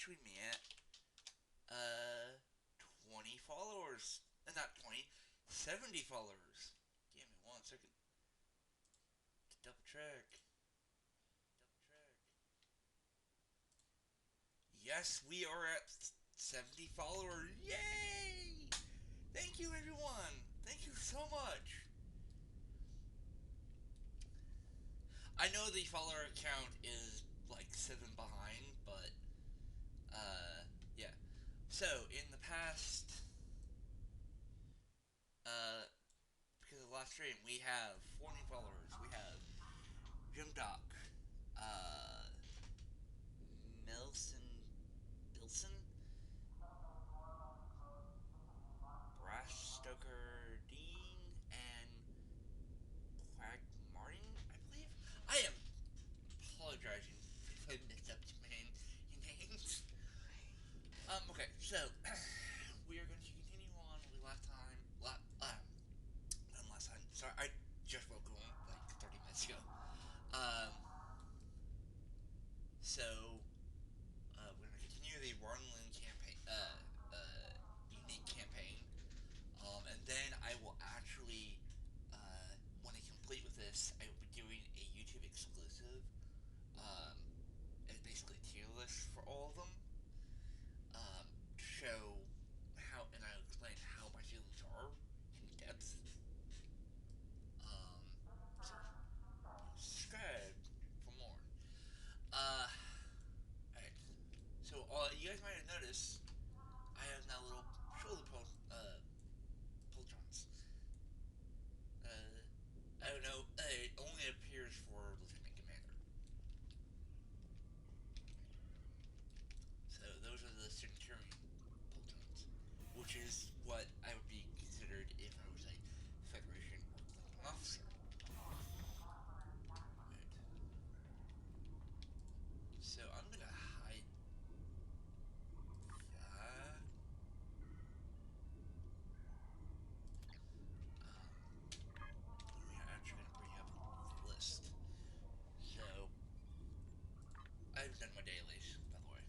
actually be at 20 followers. Not 20, 70 followers. Give me 1 second to double check. Yes, we are at 70 followers. Yay! Thank you, everyone. Thank you so much. I know the follower count is like 7 behind, but yeah. So in the past, uh, because of the last stream, we have 4 new followers. We have Jim Doc, uh, Melson Bilson, Brass Stoker Dean, and Quag Martin, I believe. I am apologizing if I messed up too many names. Okay, so we are going to continue on with last time. Not last time. Sorry, I just woke up like 30 minutes ago. Um, so we're going to continue the Runland campaign, unique campaign, and then I will actually, when I complete with this, I will be doing a YouTube exclusive. It's basically a tier list for all of them. To show how, and I'll explain how my feelings are in depth. So subscribe for more. Uh, alright. So, you guys might have noticed I have now little shoulder poultrons. Uh, I don't know. It only appears for Lieutenant Commander. So those are the Centurion poultrons, which is what I would be considered if I was a Federation or Clinton officer. Right. So I'm gonna hide that. We're actually gonna bring up the list. So I've done my dailies, by the way.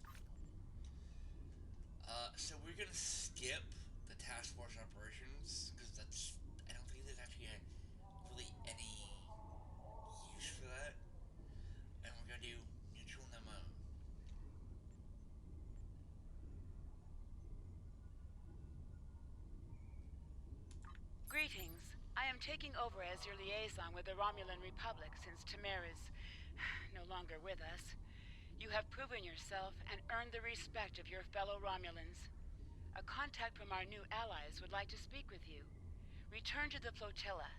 So we're gonna skip the task force operations because that's, I don't think there's actually really any use for that, and we're gonna do neutral memo. Greetings. I am taking over as your liaison with the Romulan Republic since Tamir is no longer with us. You have proven yourself and earned the respect of your fellow Romulans. A contact from our new allies would like to speak with you. Return to the flotilla.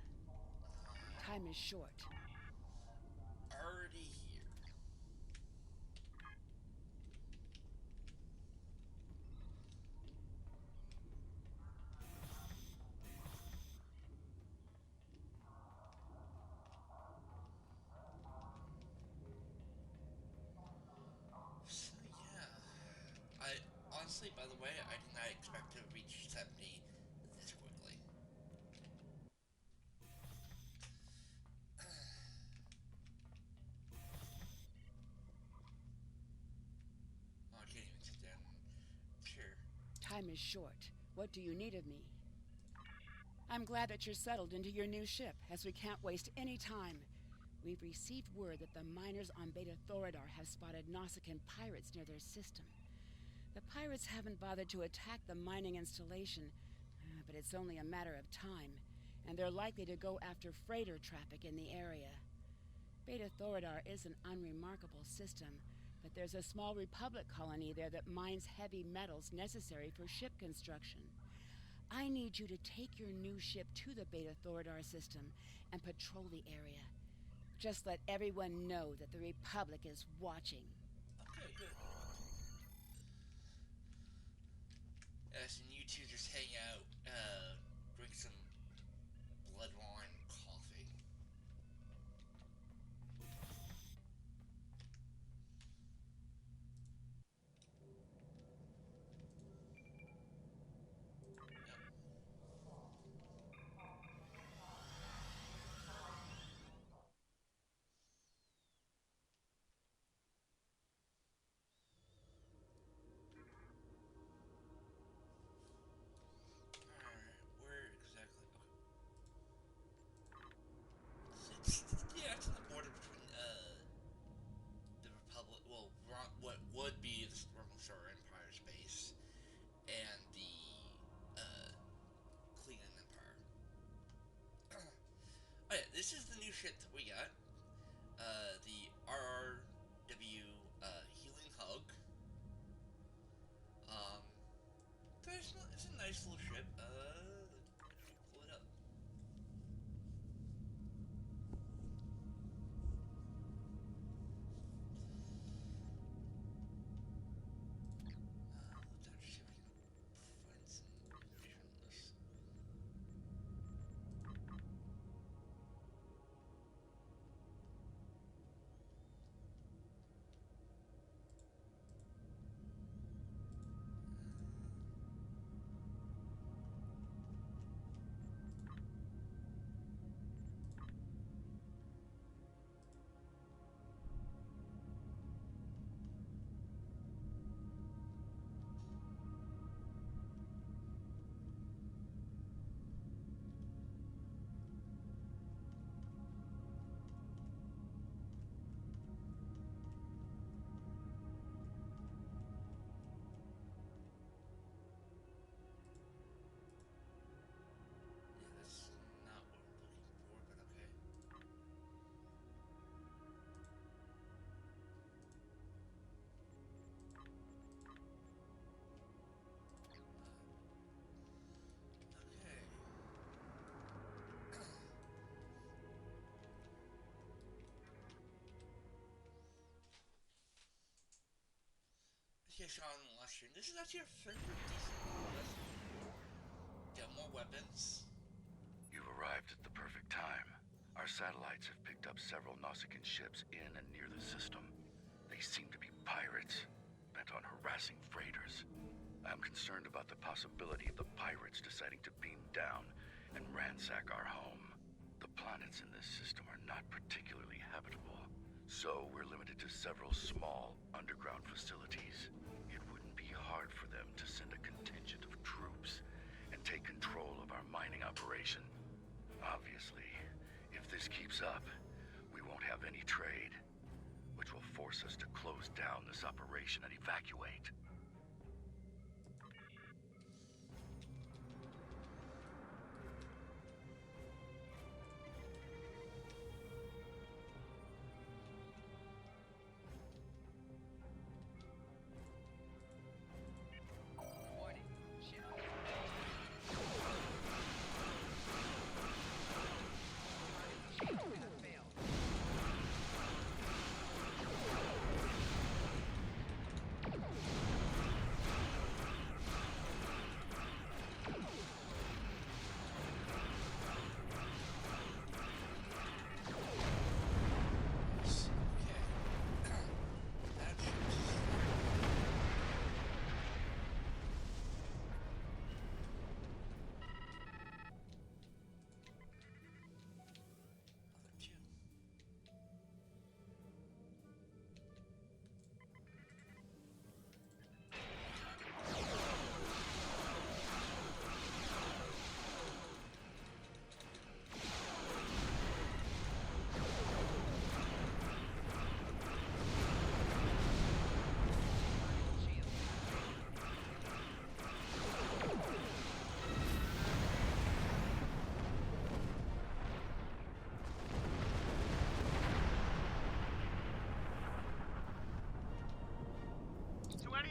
Time is short. Already here. So yeah, I honestly, by the way, I did not expect to reach 70 this quickly. Oh, I can't even sit down. Sure. Time is short. What do you need of me? I'm glad that you're settled into your new ship, as we can't waste any time. We've received word that the miners on Beta Thoradar have spotted Nausicaan pirates near their system. The pirates haven't bothered to attack the mining installation, but it's only a matter of time, and they're likely to go after freighter traffic in the area. Beta Thoradar is an unremarkable system, but there's a small Republic colony there that mines heavy metals necessary for ship construction. I need you to take your new ship to the Beta Thoradar system and patrol the area. Just let everyone know that the Republic is watching. Okay, good. Yes, and you two just hang out, drink some blood wine coffee. Yep. case you're on the last stream, this is actually a fairly decent vessel. Get more weapons. You've arrived at the perfect time. Our satellites have picked up several Nausicaan ships in and near the system. They seem to be pirates, bent on harassing freighters. I'm concerned about the possibility of the pirates deciding to beam down and ransack our home. The planets in this system are not particularly habitable, so we're limited to several small underground facilities. It wouldn't be hard for them to send a contingent of troops and take control of our mining operation. Obviously, if this keeps up, we won't have any trade, which will force us to close down this operation and evacuate.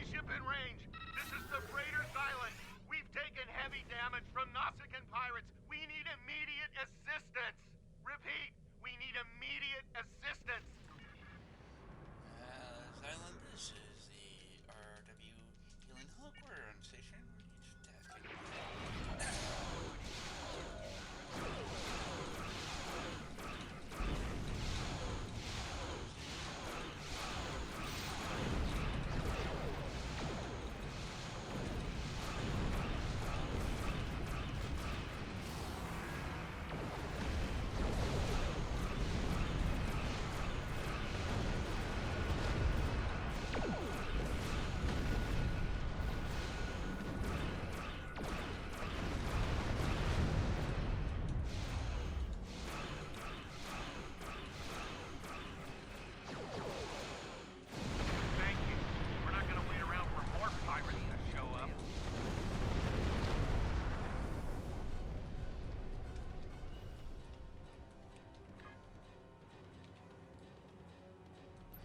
Ship in range. This is the freighter's island. We've taken heavy damage from Nausicaan pirates. We need immediate assistance. Repeat, we need immediate assistance. Island, this is the RW Healing Hook. We're on station.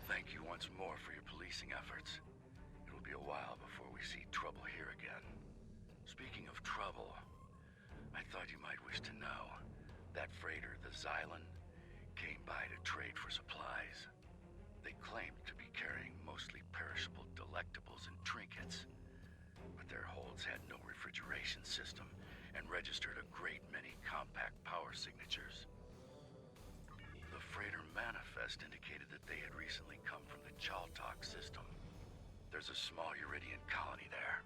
Thank you once more for your policing efforts. It'll be a while before we see trouble here again. Speaking of trouble, I thought you might wish to know. That freighter, the Xylan, came by to trade for supplies. They claimed to be carrying mostly perishable delectables and trinkets, but their holds had no refrigeration system and registered a great many compact power signatures. The freighter manifest indicated that they had recently come from the Chaltok system. There's a small Uridian colony there.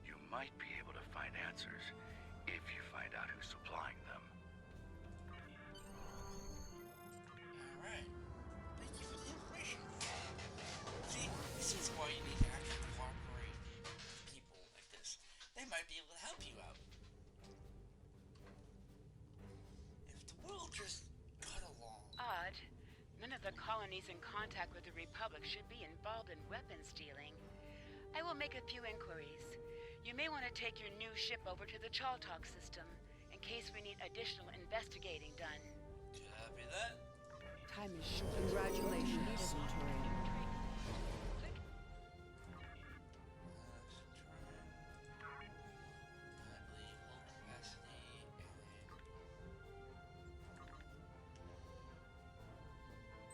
You might be able to find answers if you find out who's supplying them. Alright. Thank you for the information. See, this is why you need to actually cooperate with people like this. They might be able to help you out. If the world just got along. Odd. None of the colonies in contact with the Republic should be involved in weapons dealing. I will make a few inquiries. You may want to take your new ship over to the Chaltok system, in case we need additional investigating done. Copy that. Time is short. Congratulations.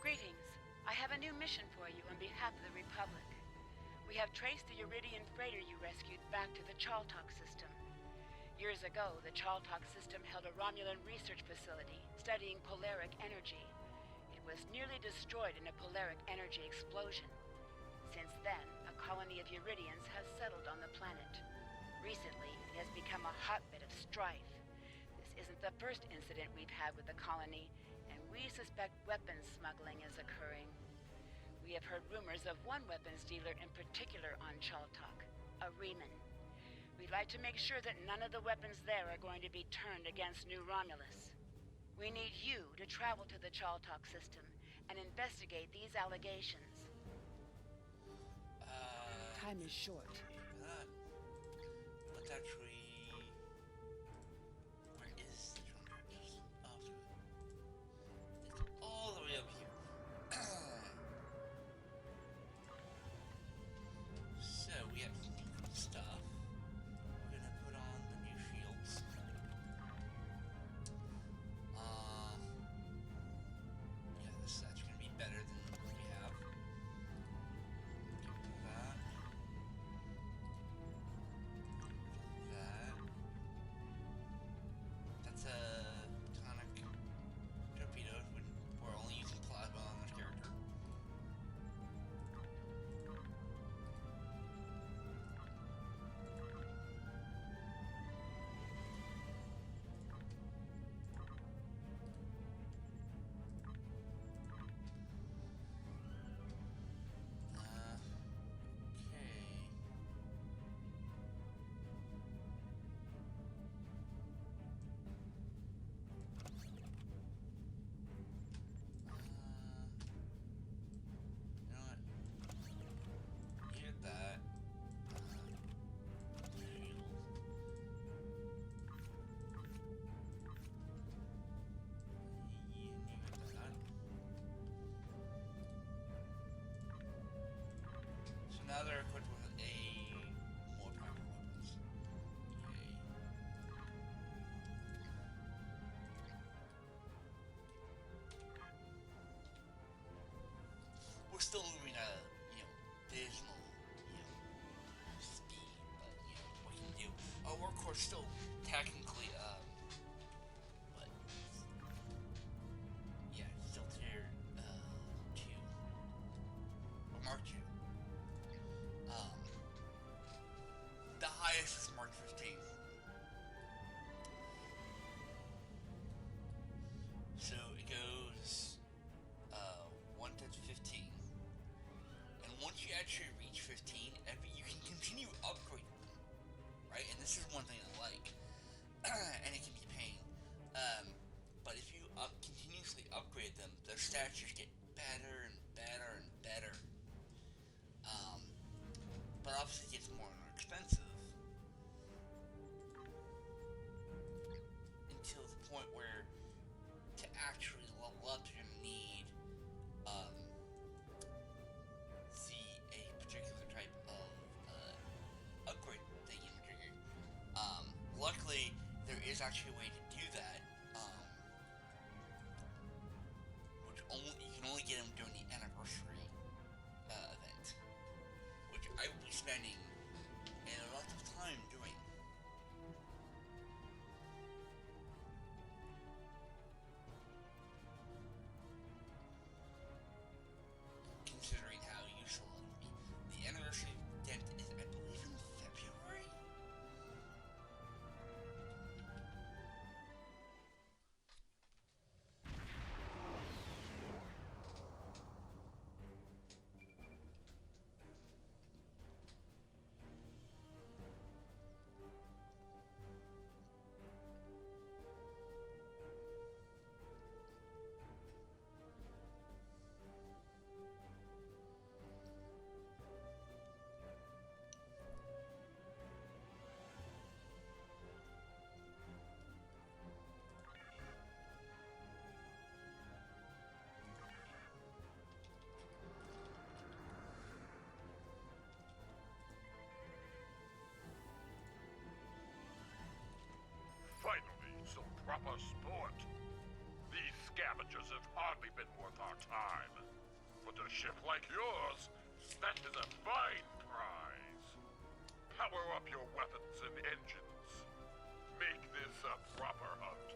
Greetings. I have a new mission for you on behalf of the Republic. We We have traced the Uridian freighter you rescued back to the Chaltok system. Years ago, the Chaltok system held a Romulan research facility studying polaric energy. It was nearly destroyed in a polaric energy explosion. Since then, a colony of Uridians has settled on the planet. Recently, it has become a hotbed of strife. This isn't the first incident we've had with the colony, and we suspect weapons smuggling is occurring. We have heard rumors of one weapons dealer in particular on Chaltok, a Riemann. We'd like to make sure that none of the weapons there are going to be turned against New Romulus. We need you to travel to the Chaltok system and investigate these allegations. Time is short. That. Let's actually. Where is the Chaltok system? Oh, it's all the way up here. So we have some new stuff. We're gonna put on the new shields. Yeah, this is actually gonna be better than what we have. Get rid of that. That. That's a tonic torpedo. We're only using plasma on this character. Okay. You know what? Get that. Shield. You need that. So now they're equipped with more powerful weapons. Yay. We're still moving at a, dismal, speed, but, what can you do? Our workhorse still technically, but, yeah, still tier, 2, or Mark 2. The highest is Mark 15. So it goes 1 to 15. And once you actually reach 15, you can continue upgrading them. Right? And this is one thing I like. And it can be a pain. But if you continuously upgrade them, their stats just get better and better and better. But obviously it gets more and more expensive. Until the point where to actually level up, you're gonna need a particular type of upgrade thingy. Luckily, there is actually a way to do that. Which you can only get them during the anniversary event, which I will be spending a lot of time doing. Considering how useful it would be. The anniversary event is, I believe, in February? Finally, some proper sport. These scavengers have hardly been worth our time. But a ship like yours, that is a fine prize. Power up your weapons and engines. Make this a proper hunt.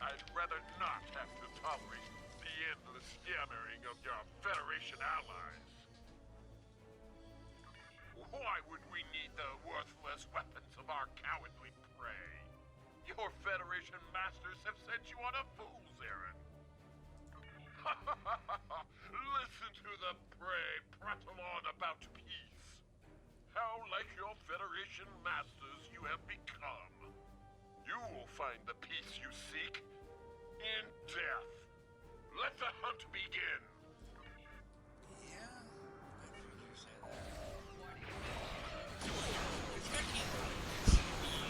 I'd rather not have to tolerate the endless scammering of your Federation allies. Why would we need the worthless weapons of our cowardly prey? Your Federation masters have sent you on a fool's errand. Listen to the prey prattle on about peace. How like your Federation masters you have become. You will find the peace you seek in death. Let the hunt begin. Yeah, I figured you say that. Expecting to be,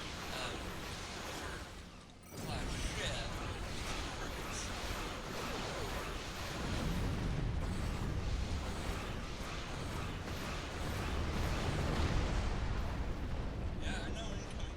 flash ship. Yeah, I know incoming.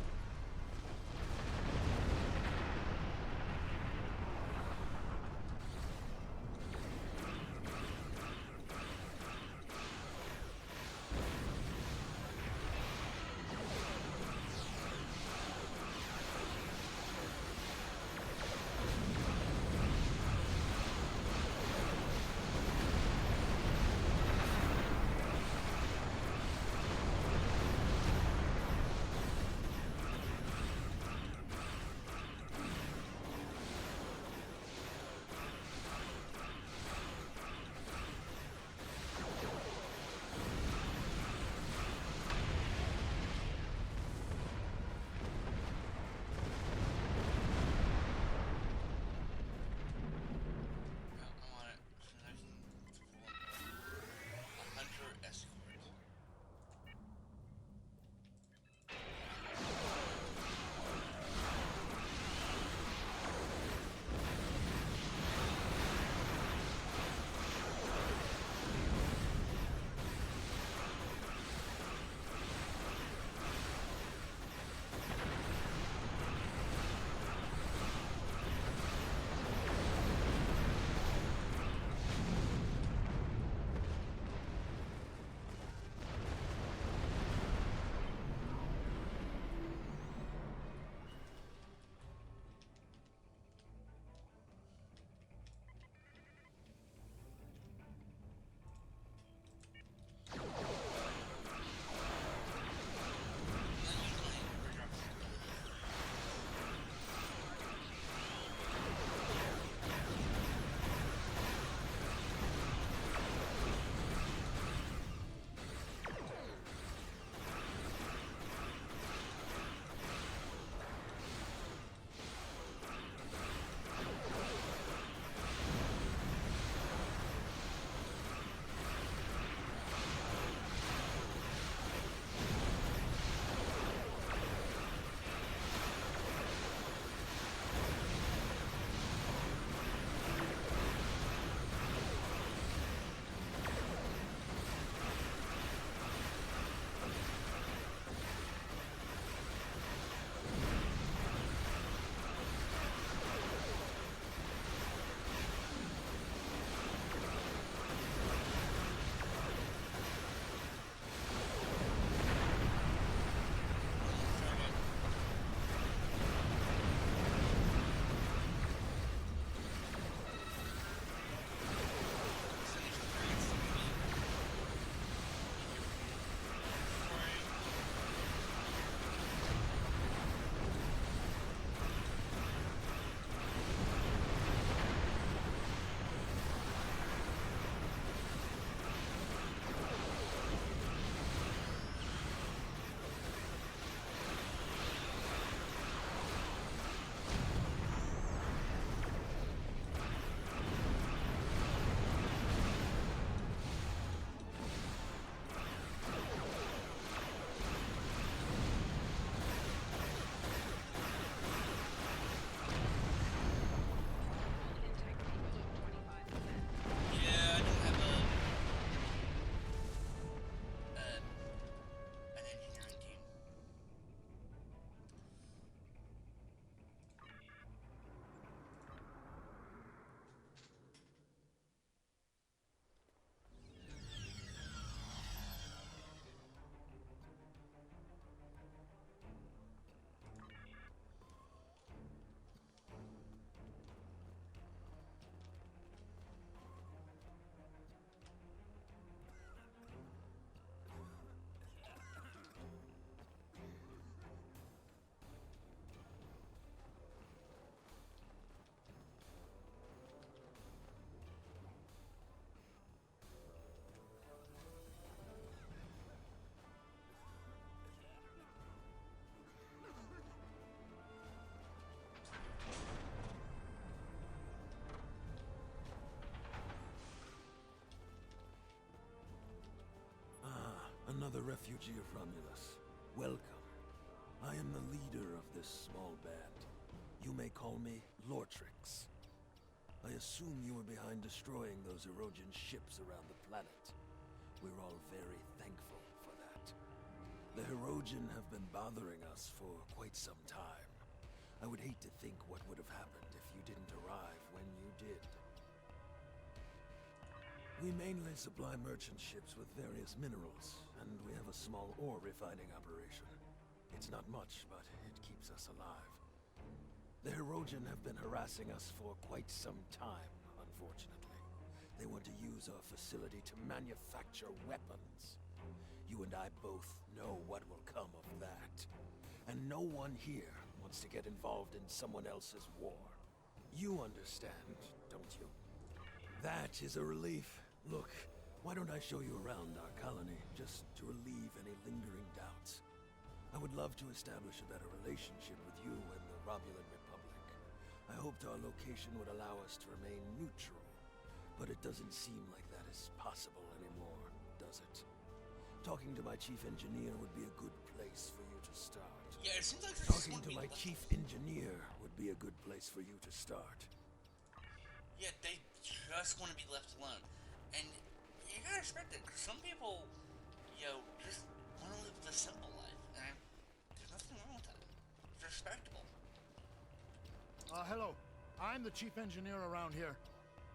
another refugee of Romulus. Welcome. I am the leader of this small band. You may call me Lortrix. I assume you were behind destroying those Erogen ships around the planet. We're all very thankful for that. The Erogen have been bothering us for quite some time. I would hate to think what would have happened if you didn't arrive when you did. We mainly supply merchant ships with various minerals, and we have a small ore refining operation. It's not much, but it keeps us alive. The Erogen have been harassing us for quite some time, unfortunately. They want to use our facility to manufacture weapons. You and I both know what will come of that. And no one here wants to get involved in someone else's war. You understand, don't you? That is a relief. Look, why don't I show you around our colony, just to relieve any lingering doubts? I would love to establish a better relationship with you and the Romulan Republic. I hoped our location would allow us to remain neutral, but it doesn't seem like that is possible anymore, does it? Talking to my chief engineer would be a good place for you to start. Yeah, it seems like Talking to my chief engineer would be a good place for you to start. Yeah, they just want to be left alone. And you gotta respect it, because some people, just want to live the simple life. And there's nothing wrong with that. It's respectable. Hello. I'm the chief engineer around here.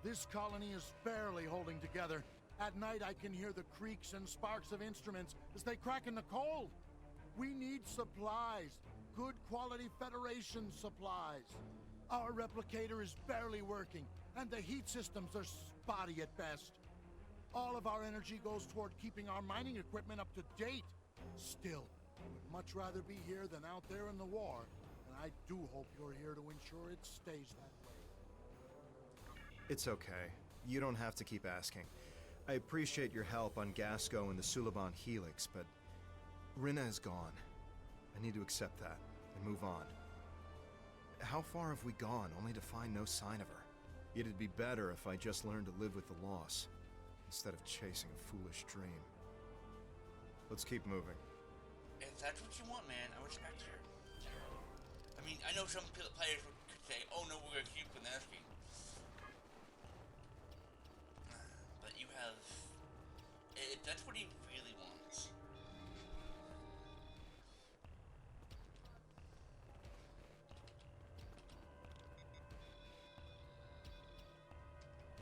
This colony is barely holding together. At night, I can hear the creaks and sparks of instruments as they crack in the cold. We need supplies. Good quality Federation supplies. Our replicator is barely working, and the heat systems are spotty at best. All of our energy goes toward keeping our mining equipment up to date. Still, I would much rather be here than out there in the war. And I do hope you're here to ensure it stays that way. It's okay. You don't have to keep asking. I appreciate your help on Gasco and the Suliban Helix, but Rinna is gone. I need to accept that and move on. How far have we gone only to find no sign of her? It'd be better if I just learned to live with the loss, instead of chasing a foolish dream. Let's keep moving. If that's what you want, man, I respect you. I mean, I know some players could say, oh no, we're gonna keep asking. But you have... If that's what he really wants.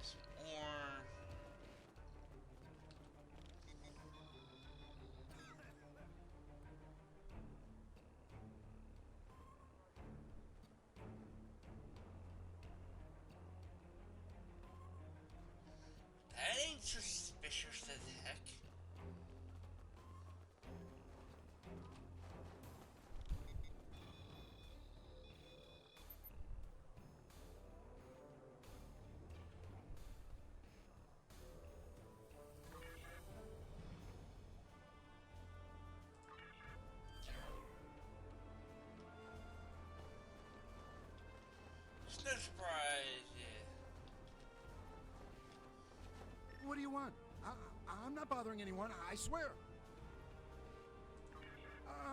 Some ore... That ain't suspicious as heck. It's no surprise, yeah. What do you want? I'm not bothering anyone, I swear.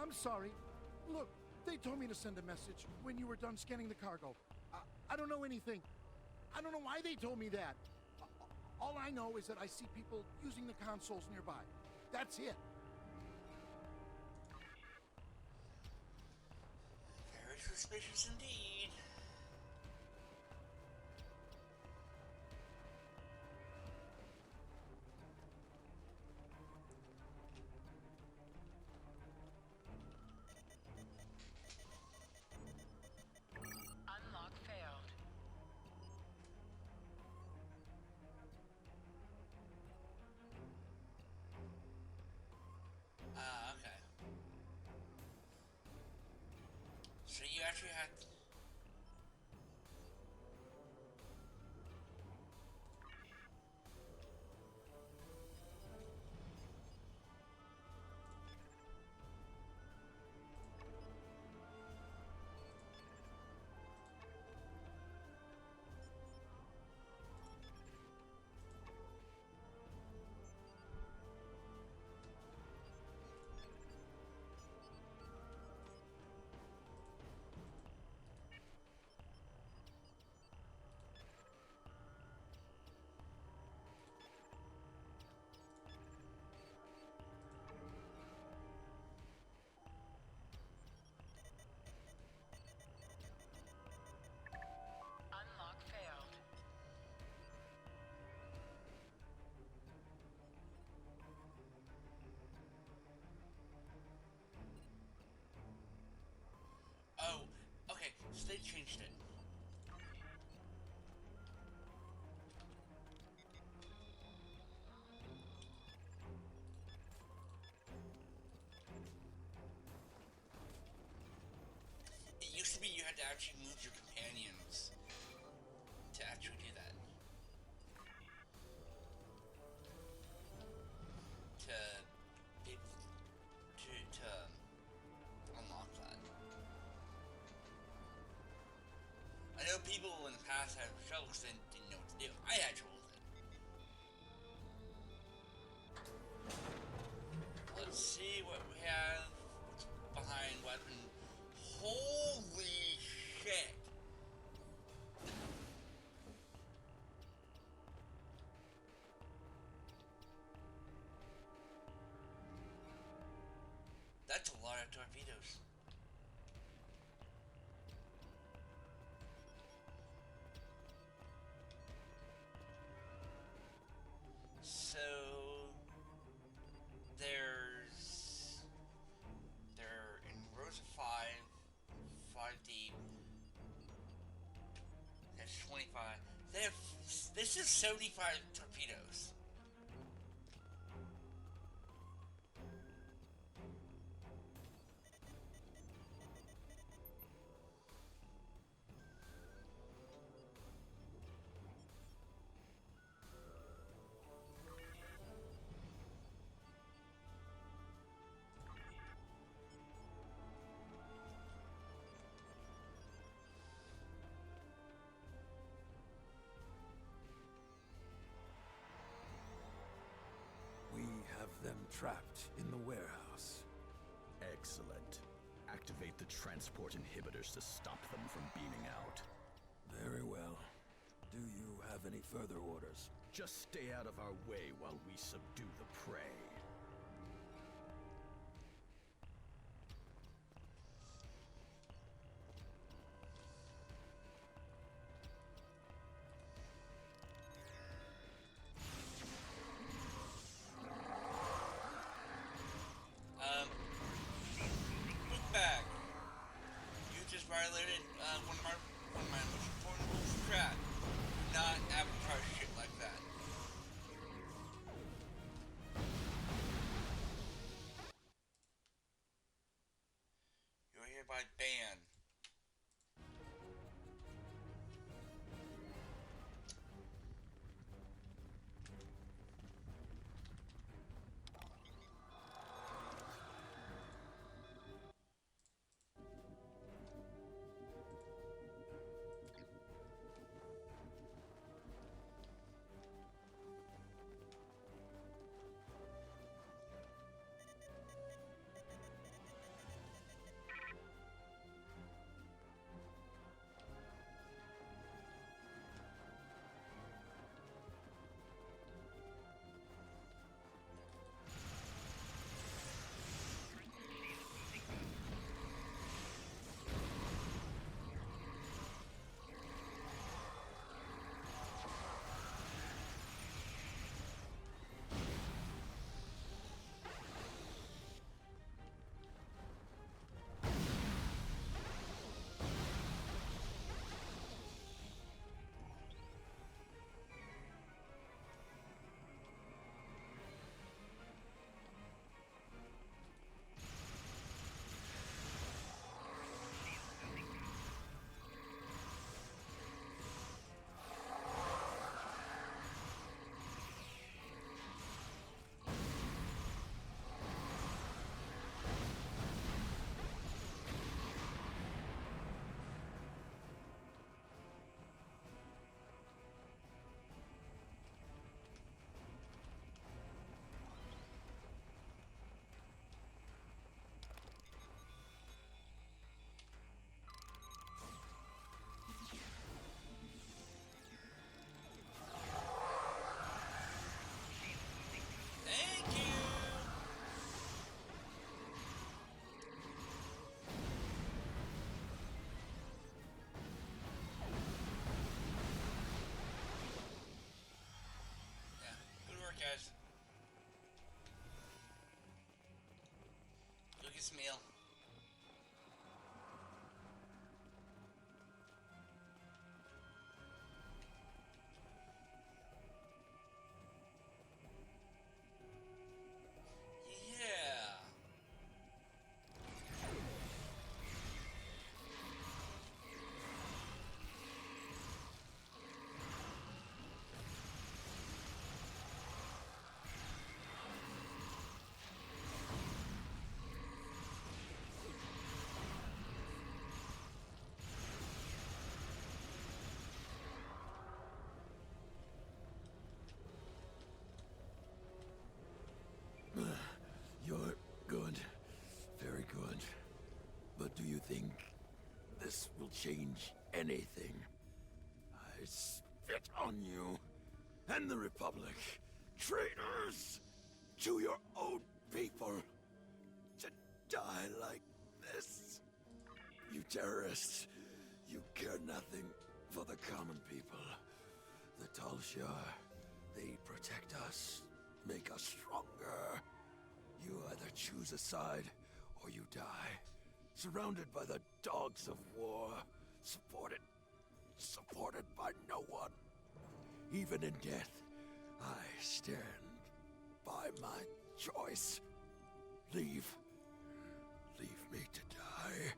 I'm sorry. Look, they told me to send a message when you were done scanning the cargo. I don't know anything. I don't know why they told me that. All I know is that I see people using the consoles nearby. That's it. Very suspicious indeed. Unlock failed. Okay. So you actually had... actually move your companions to actually do that. To be to unlock that. I know people in the past had trouble because they didn't know what to do. I had trouble with it. Let's see what we have. What's behind weapon. Holy shit! That's a lot of torpedoes. So they're in rows of five deep. There's 25. They have this is 75 torpedoes. We have them trapped in the warehouse. Excellent. Activate the transport inhibitors to stop them from beaming out. Very well. Do you have any further orders? Just stay out of our way while we subdue the prey. Look back. You just violated one of my most important rules of trap. Do not advertise shit like that. You're hereby banned. Thank you. Yeah, good work, guys. Go get some meal. Yeah. think this will change anything? I spit on you and the Republic. Traitors to your own people. To die like this. You terrorists, you care nothing for the common people. The Talshar, they protect us, make us stronger. You either choose a side, or you die. Surrounded by the dogs of war. Supported by no one. Even in death, I stand by my choice. Leave me to die.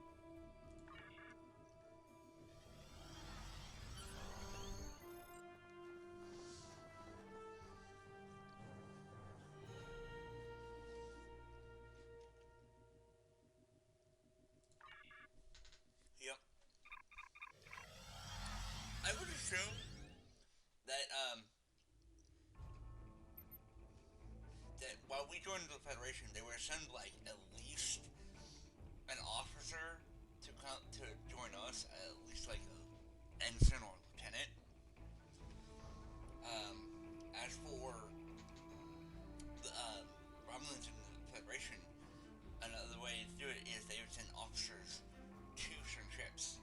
Yep. I would assume that that while we joined the Federation, they would send like at least an officer to come to join us, at least like a ensign or lieutenant. As for the Romulans in the Federation, another way to do it is they would send officers to certain ships.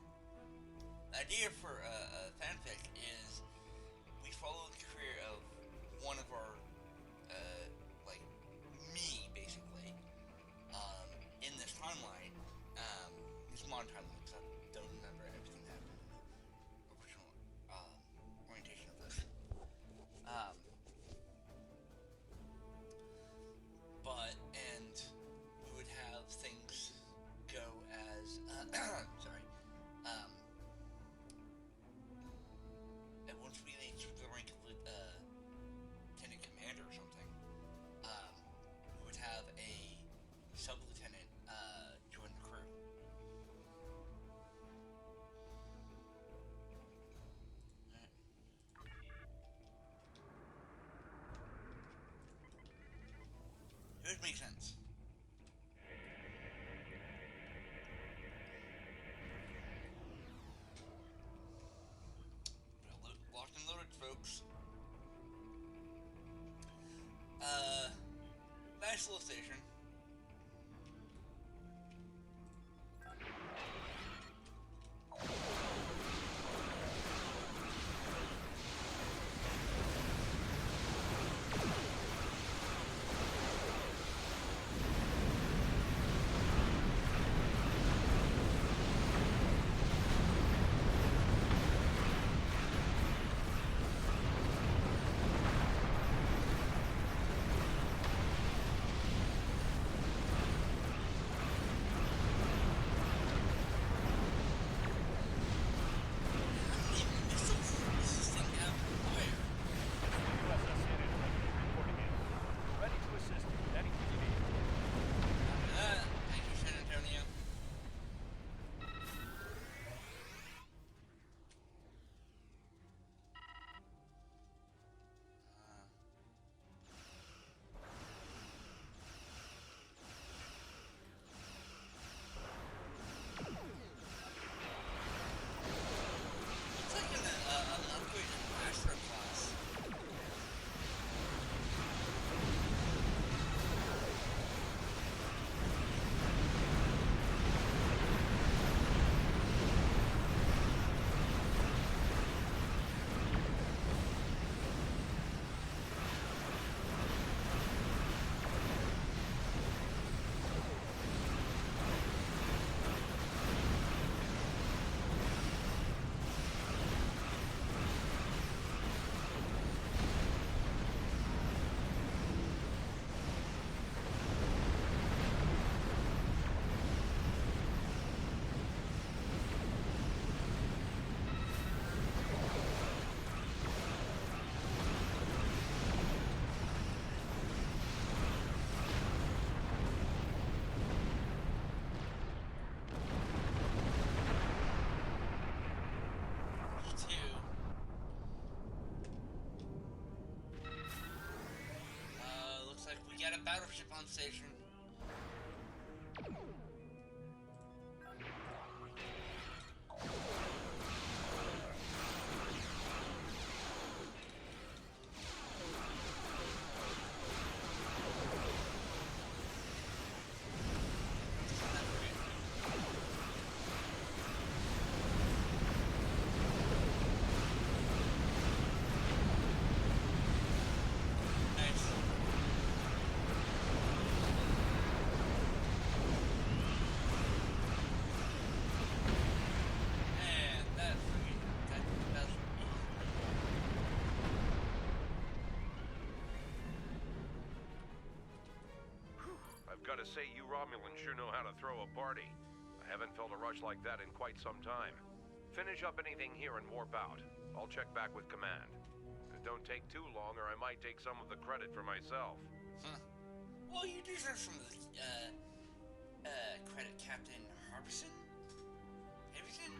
The idea for a fanfic is we follow the career of one of our, like, me, basically, in this timeline, this modern timeline, because I don't remember everything that happened in the original, orientation of this. And we would have things go as, sorry, and once we reach the rank of lieutenant commander or something, we would have a sub-lieutenant join the crew. It would make sense. Locked and loaded, folks. Nice little station. Thank you, San Antonio. It's like an upgraded master class. Looks like we got a battleship on station. Gotta say, you Romulans sure know how to throw a party. I haven't felt a rush like that in quite some time. Finish up anything here and warp out. I'll check back with command. Don't take too long or I might take some of the credit for myself. Huh. Well, you deserve some of the, credit, Captain Harbison? Everything?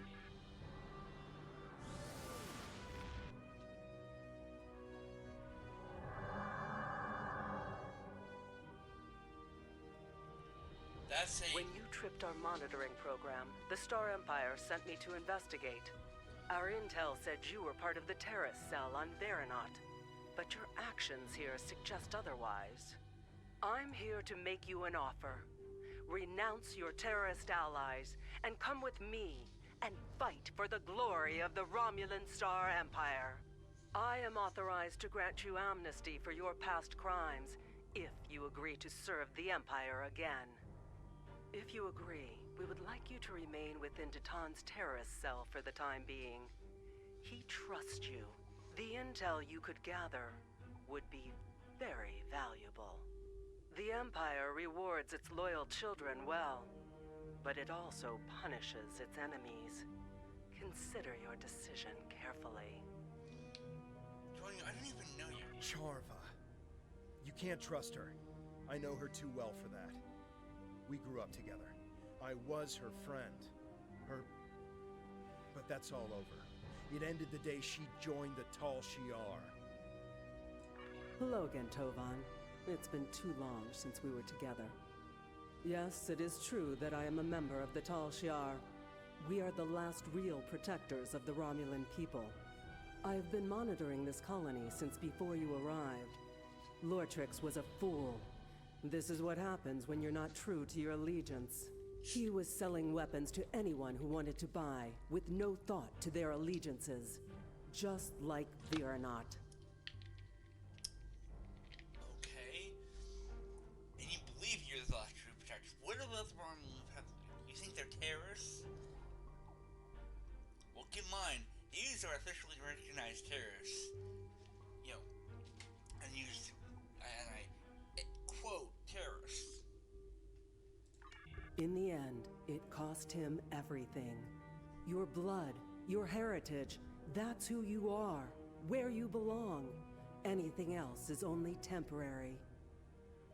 That's a... When you tripped our monitoring program, the Star Empire sent me to investigate. Our intel said you were part of the terrorist cell on Veronot, but your actions here suggest otherwise. I'm here to make you an offer. Renounce your terrorist allies and come with me and fight for the glory of the Romulan Star Empire. I am authorized to grant you amnesty for your past crimes if you agree to serve the Empire again. If you agree, we would like you to remain within Datan's terrorist cell for the time being. He trusts you. The intel you could gather would be very valuable. The Empire rewards its loyal children well, but it also punishes its enemies. Consider your decision carefully. Tony, I didn't even know you. Charva. You can't trust her. I know her too well for that. We grew up together. I was her friend. But that's all over. It ended the day she joined the Tal Shiar. Logan Tovan, it's been too long since we were together. Yes, it is true that I am a member of the Tal Shiar. We are the last real protectors of the Romulan people. I have been monitoring this colony since before you arrived. Lortrix was a fool. This is what happens when you're not true to your allegiance. He was selling weapons to anyone who wanted to buy, with no thought to their allegiances. Just like Veronot. Okay. And you believe you're the last true protector. What about the Romulans? You think they're terrorists? Well, keep in mind, these are officially recognized terrorists. You know, and used, and I quote, terrorists. In the end, it cost him everything. Your blood, your heritage, that's who you are, where you belong. Anything else is only temporary.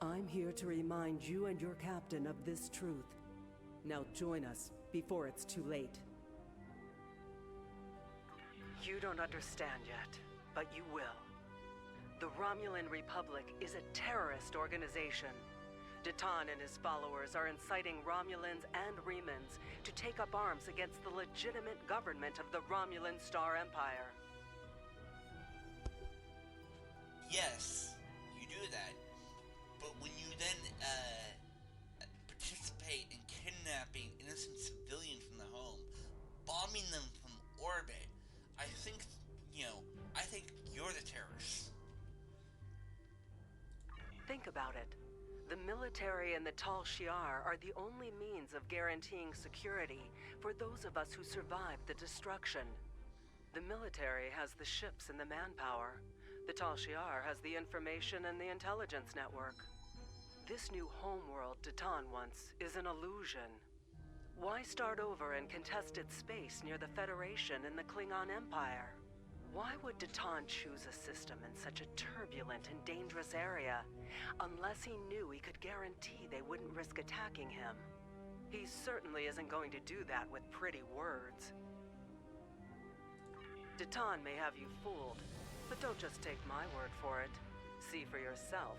I'm here to remind you and your captain of this truth. Now join us before it's too late. You don't understand yet, but you will. The Romulan Republic is a terrorist organization. Datan and his followers are inciting Romulans and Remans to take up arms against the legitimate government of the Romulan Star Empire. Yes, you do that. But when you then, participate in kidnapping innocent civilians from the home, bombing them from orbit, I think you're the terrorists. Think about it. The military and the Tal Shiar are the only means of guaranteeing security for those of us who survived the destruction. The military has the ships and the manpower. The Tal Shiar has the information and the intelligence network. This new homeworld Datan wants is an illusion. Why start over in contested space near the Federation and the Klingon Empire? Why would Datan choose a system in such a turbulent and dangerous area, unless he knew he could guarantee they wouldn't risk attacking him? He certainly isn't going to do that with pretty words. Datan may have you fooled, but don't just take my word for it. See for yourself.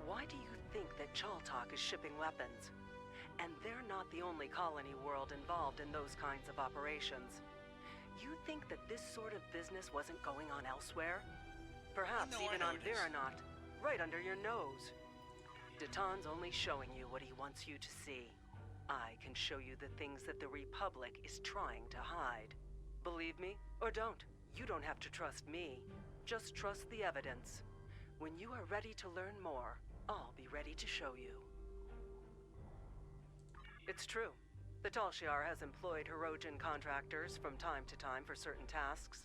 Why do you think that Chaltok is shipping weapons? And they're not the only colony world involved in those kinds of operations. You think that this sort of business wasn't going on elsewhere? Perhaps even on Veronot, right under your nose. Datan's only showing you what he wants you to see. I can show you the things that the Republic is trying to hide. Believe me, or don't. You don't have to trust me. Just trust the evidence. When you are ready to learn more, I'll be ready to show you. It's true. The Tal Shiar has employed Hirogen contractors from time to time for certain tasks.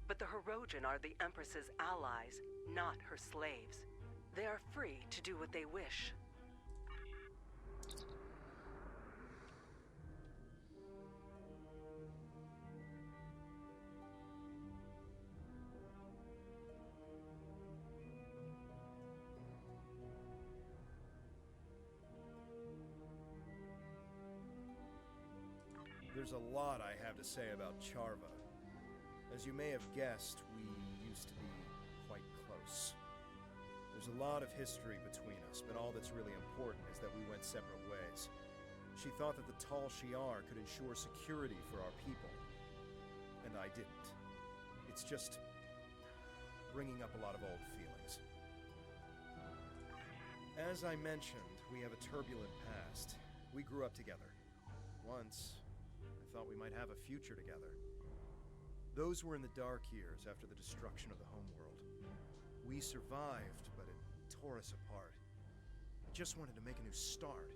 But the Hirogen are the Empress's allies, not her slaves. They are free to do what they wish. There's a lot I have to say about Charva. As you may have guessed, we used to be quite close. There's a lot of history between us, but all that's really important is that we went separate ways. She thought that the Tal Shiar could ensure security for our people, and I didn't. It's just bringing up a lot of old feelings. As I mentioned, we have a turbulent past. We grew up together. Once, I thought we might have a future together. Those were in the dark years after the destruction of the homeworld. We survived, but it tore us apart. I just wanted to make a new start.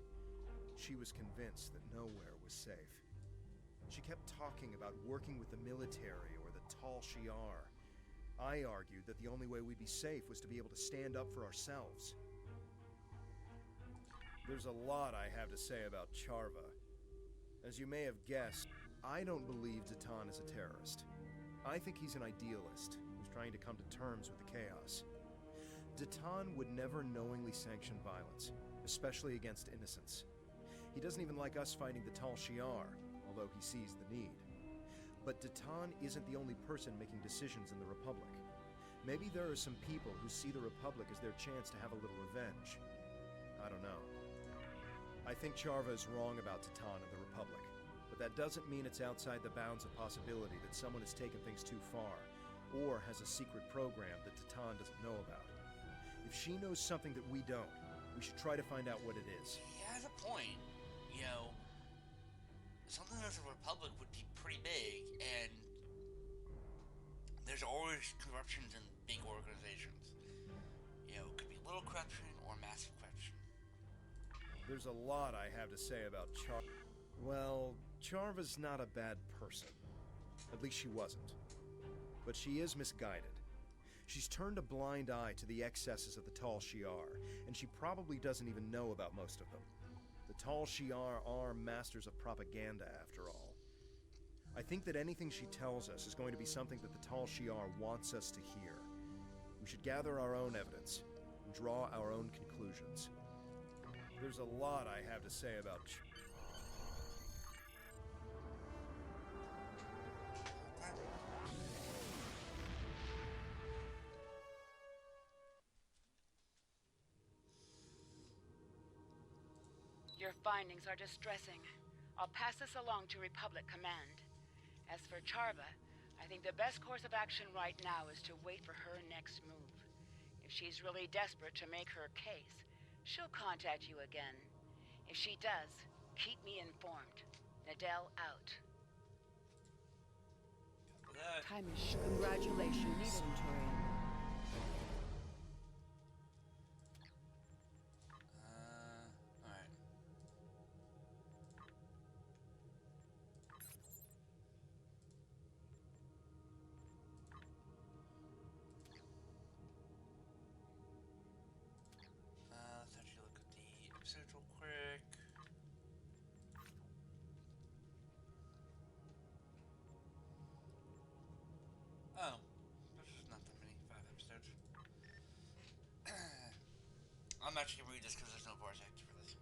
She was convinced that nowhere was safe. She kept talking about working with the military or the Tal Shiar. I argued that the only way we'd be safe was to be able to stand up for ourselves. There's a lot I have to say about Charva. As you may have guessed, I don't believe Datan is a terrorist. I think he's an idealist who's trying to come to terms with the chaos. Datan would never knowingly sanction violence, especially against innocents. He doesn't even like us fighting the Tal Shiar, although he sees the need. But Datan isn't the only person making decisions in the Republic. Maybe there are some people who see the Republic as their chance to have a little revenge. I don't know. I think Charva is wrong about Datan and the Republic, but that doesn't mean it's outside the bounds of possibility that someone has taken things too far, or has a secret program that Datan doesn't know about. If she knows something that we don't, we should try to find out what it is. He has a point. You know, something as a republic would be pretty big, and there's always corruptions in big organizations. You know, it could be little corruption or massive corruption. There's a lot I have to say about Well, Charva's not a bad person. At least she wasn't. But she is misguided. She's turned a blind eye to the excesses of the Tal Shiar, and she probably doesn't even know about most of them. The Tal Shiar are masters of propaganda, after all. I think that anything she tells us is going to be something that the Tal Shiar wants us to hear. We should gather our own evidence and draw our own conclusions. There's a lot I have to say about Your findings are distressing. I'll pass this along to Republic Command. As for Charva, I think the best course of action right now is to wait for her next move. If she's really desperate to make her case, she'll contact you again. If she does, keep me informed. Nadell out. Time is short. Congratulations, Centurion. Alright. Let's actually look at the episodes real quick. Oh, this is not that many. 5 episodes. I'm actually gonna read this because there's no voice actor for this.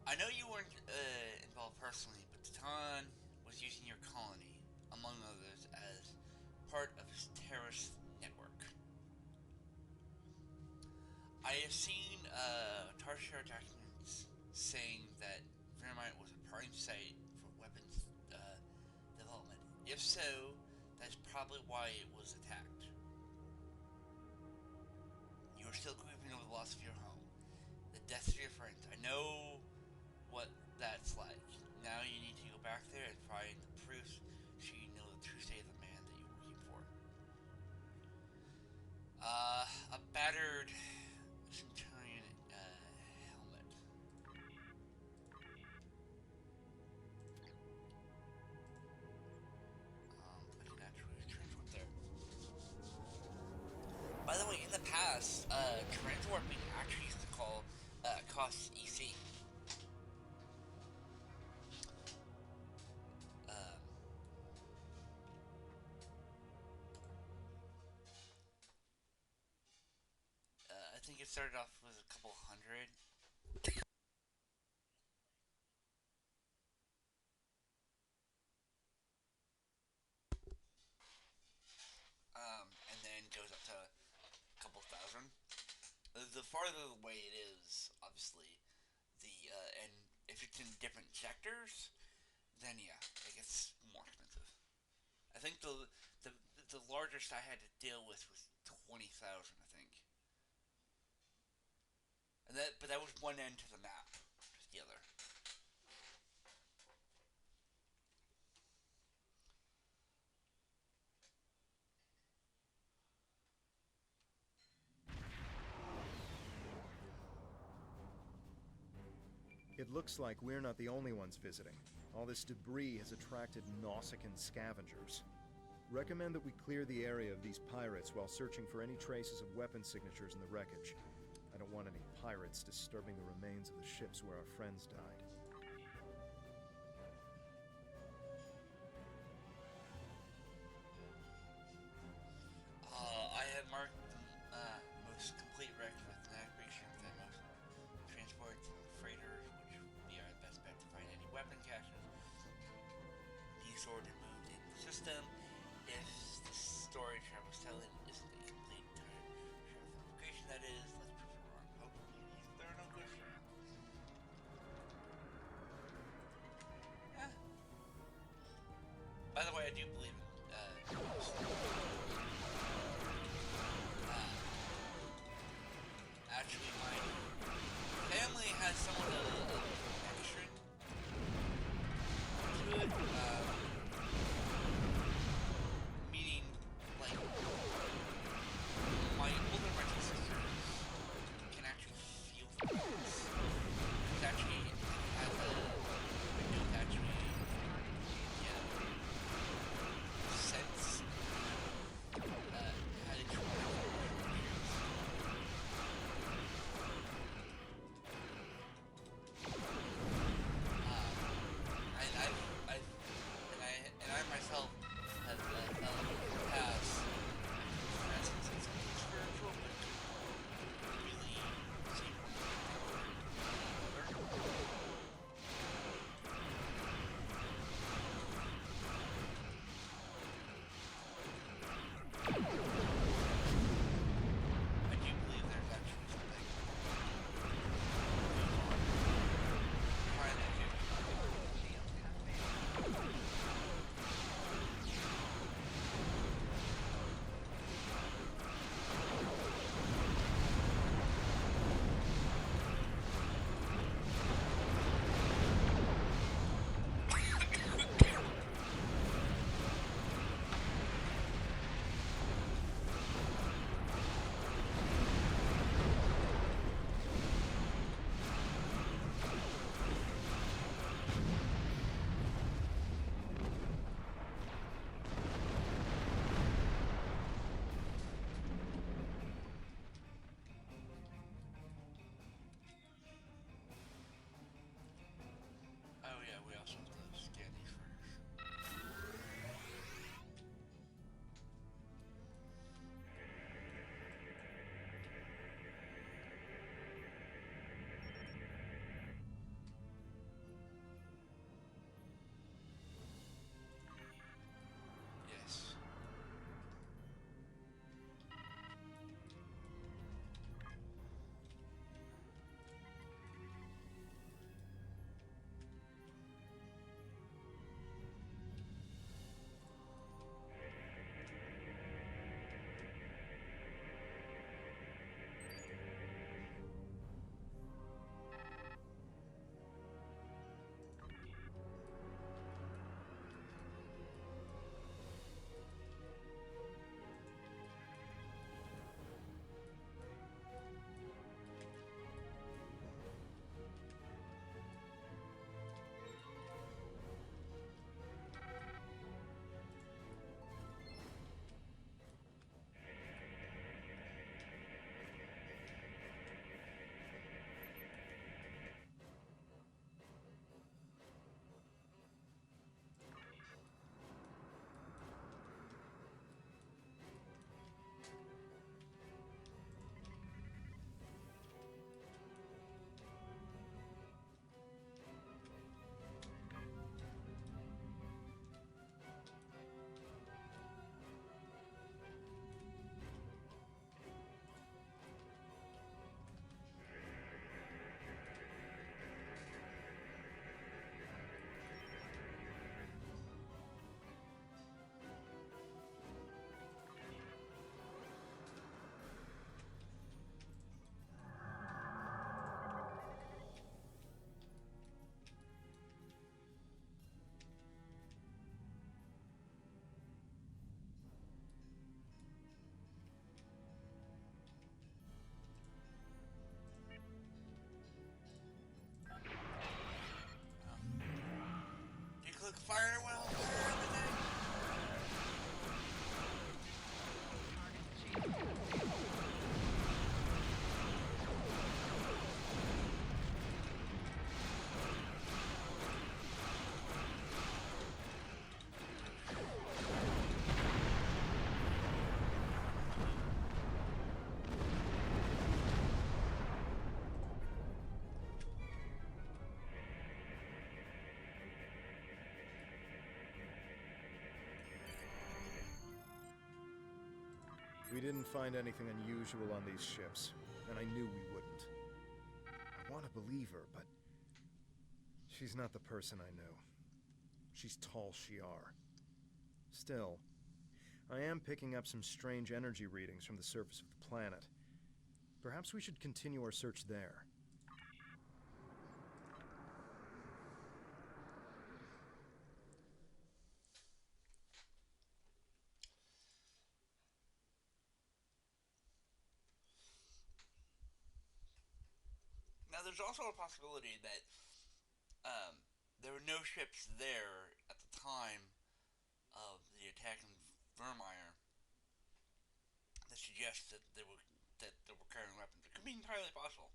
I know you weren't involved personally, but Datan was using your colony, among others, as part of his terrorist network. I have seen Tarshare documents saying that Vermite was a prime site for weapons development. If so, that's probably why it was attacked. You are still grieving over the loss of your home, the death of your friends. I know what that's like. Now you need to go back there and find the proofs so you know the true state of the man that you're working for. A battered Centurion helmet. I can actually transport there. By the way, in the past, transwarping actually used to call cost EC. I think it started off with a couple hundred. the farther away it is, obviously, and if it's in different sectors, then yeah, it gets more expensive. I think the the largest I had to deal with was 20,000, I think, and that was one end to the map, just the other. It looks like we're not the only ones visiting. All this debris has attracted Nausicaan scavengers. Recommend that we clear the area of these pirates while searching for any traces of weapon signatures in the wreckage. I don't want any pirates disturbing the remains of the ships where our friends died. I have marked the most complete wreck with navigation for the most transport freighters, which would be our best bet to find any weapon caches. These sorted and moved in the system. If the storage I was telling isn't a complete verification, that is, let's prove it wrong. Hopefully there are no ghosts around. Yeah. By the way, I do believe in ghosts. Actually, my family has somewhat of a connection to it. Meaning, like, my older brothers and sisters can actually feel things. It's actually has a actually, sense look, fire well, fire everything. We didn't find anything unusual on these ships, and I knew we wouldn't. I want to believe her, but she's not the person I knew. She's tall Shi'ar. Still, I am picking up some strange energy readings from the surface of the planet. Perhaps we should continue our search there. Now, there's also a possibility that there were no ships there at the time of the attack on Vermeer that suggests that they were carrying weapons. It could be entirely possible.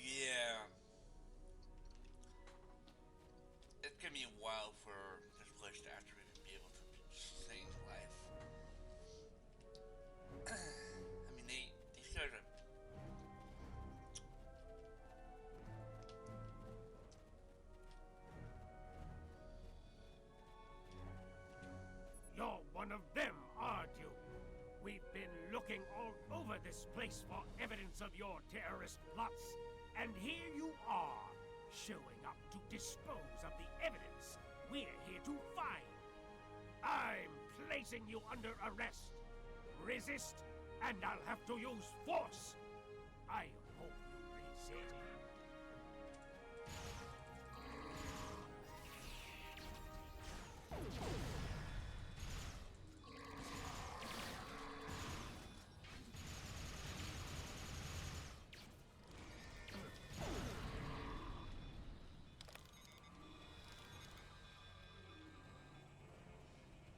Yeah, it's gonna be a while for this place to actually be able to sustain life. I mean, these guys are. You're one of them, aren't you? We've been looking all over this place for evidence of your terrorist plots, and here you are, showing up to dispose of the evidence we're here to find. I'm placing you under arrest. Resist, and I'll have to use force. I hope you resist.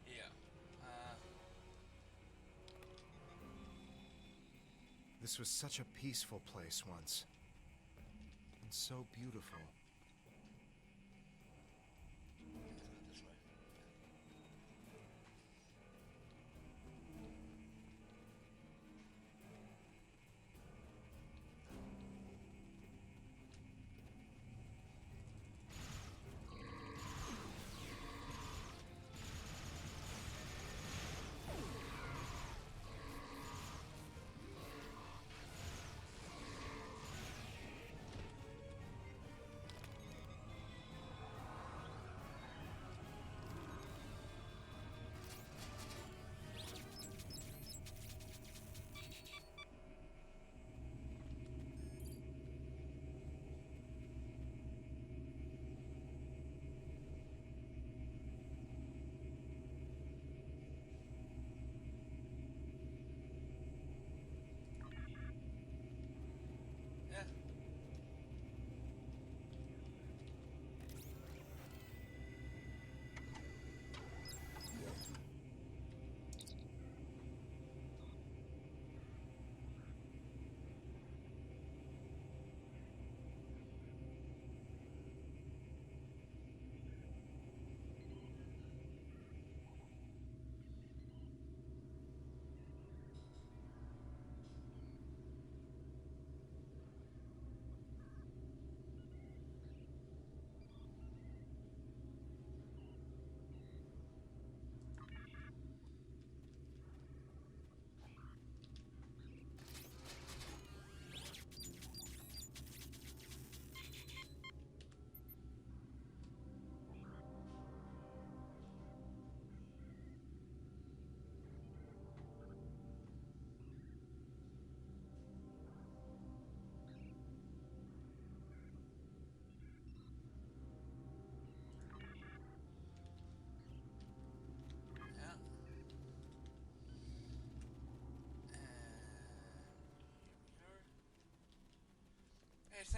Yeah. This was such a peaceful place once. And so beautiful. Let's go this way.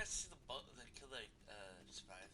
to see the killer survive.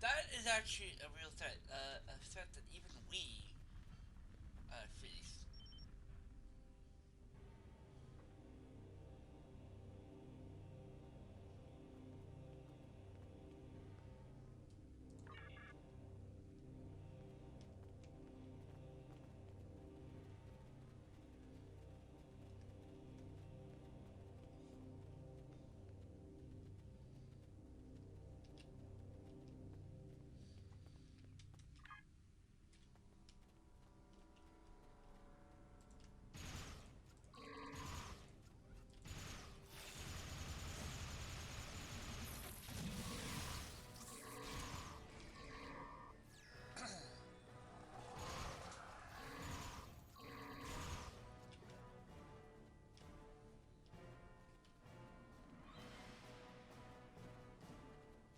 That is actually a real threat. A threat that even we face.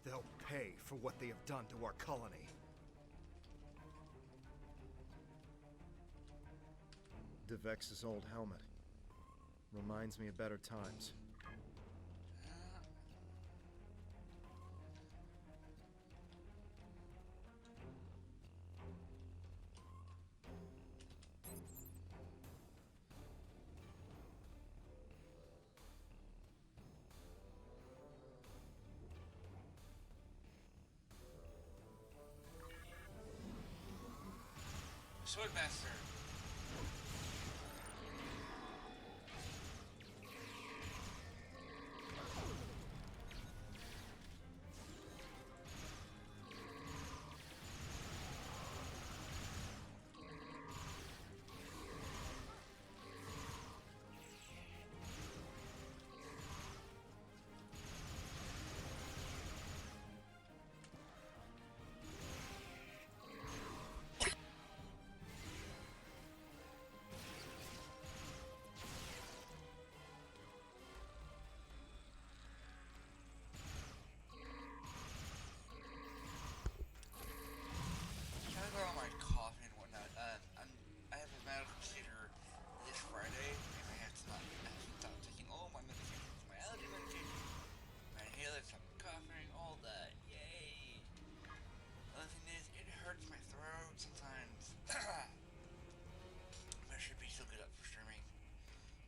They'll pay for what they have done to our colony. Devex's old helmet. Reminds me of better times. Swordmaster. Trying to go on my coffee and whatnot. I have a medical procedure this Friday, and I have to stop taking all my medications, my allergy medication, my inhaler, stop coughing, all that. Yay! Other thing is, it hurts my throat sometimes. I should be still good up for streaming.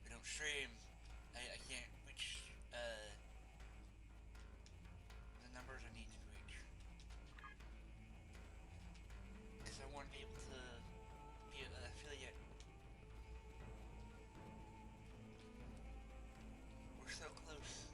If I don't stream, I can't reach the numbers I need to reach. Because I want to be able to be an affiliate. We're so close.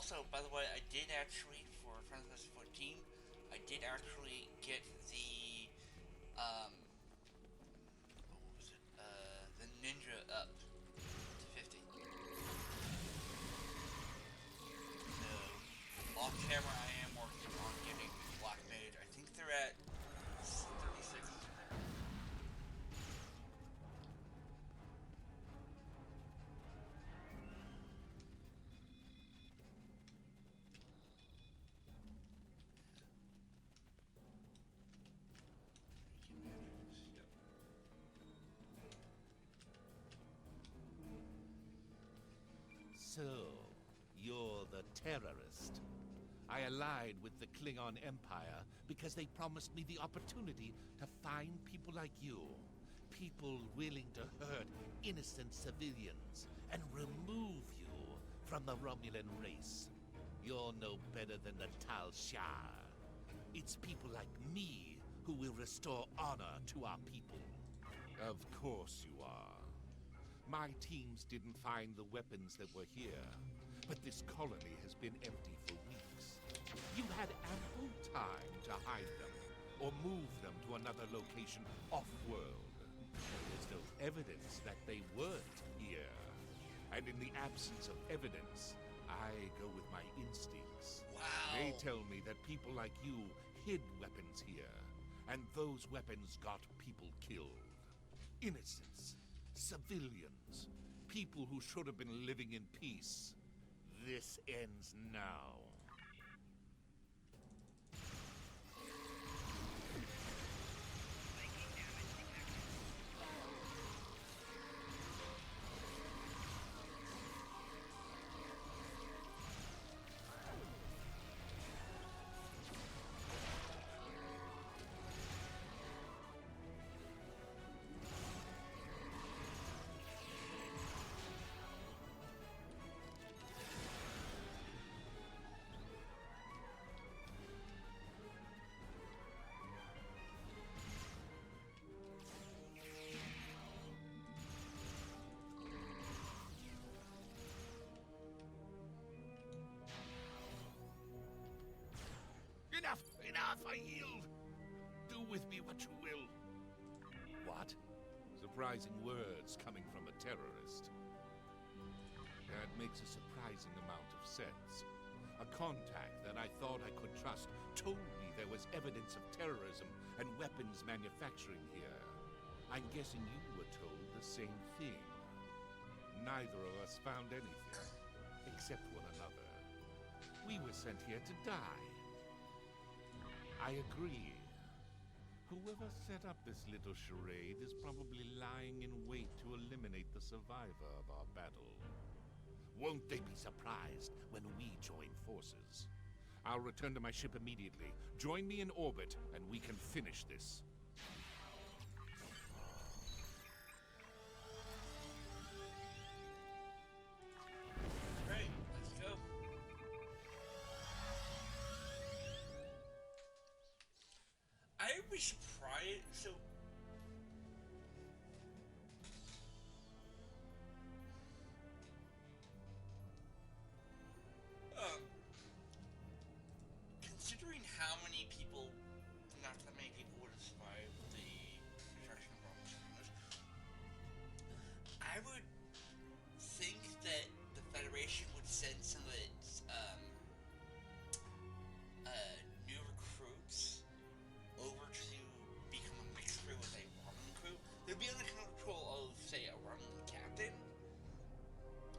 Also, by the way, I did actually, for Final Fantasy 14, I did actually get the, what was it? The ninja up to 50. So, on camera, I am working on getting Black Mage. I think they're at 36. So, you're the terrorist. I allied with the Klingon Empire because they promised me the opportunity to find people like you. People willing to hurt innocent civilians and remove you from the Romulan race. You're no better than the Tal Shiar. It's people like me who will restore honor to our people. Of course you are. My teams didn't find the weapons that were here, but this colony has been empty for weeks. You had ample time to hide them, or move them to another location off-world. There's no evidence that they weren't here. And in the absence of evidence, I go with my instincts. Wow. They tell me that people like you hid weapons here, and those weapons got people killed. Innocents. Civilians. People who should have been living in peace. This ends now. Enough, I yield. Do with me what you will. What? Surprising words coming from a terrorist. That makes a surprising amount of sense. A contact that I thought I could trust told me there was evidence of terrorism and weapons manufacturing here. I'm guessing you were told the same thing. Neither of us found anything, except one another. We were sent here to die. I agree. Whoever set up this little charade is probably lying in wait to eliminate the survivor of our battle. Won't they be surprised when we join forces? I'll return to my ship immediately. Join me in orbit, and we can finish this. Great, let's go. I would be surprised. So, considering how many people, not that many people would have survived the destruction of Romulus, I would think that the Federation would send some of its new recruits over to become a mixed crew with a Romulan crew. They'd be under control of, say, a Romulan captain,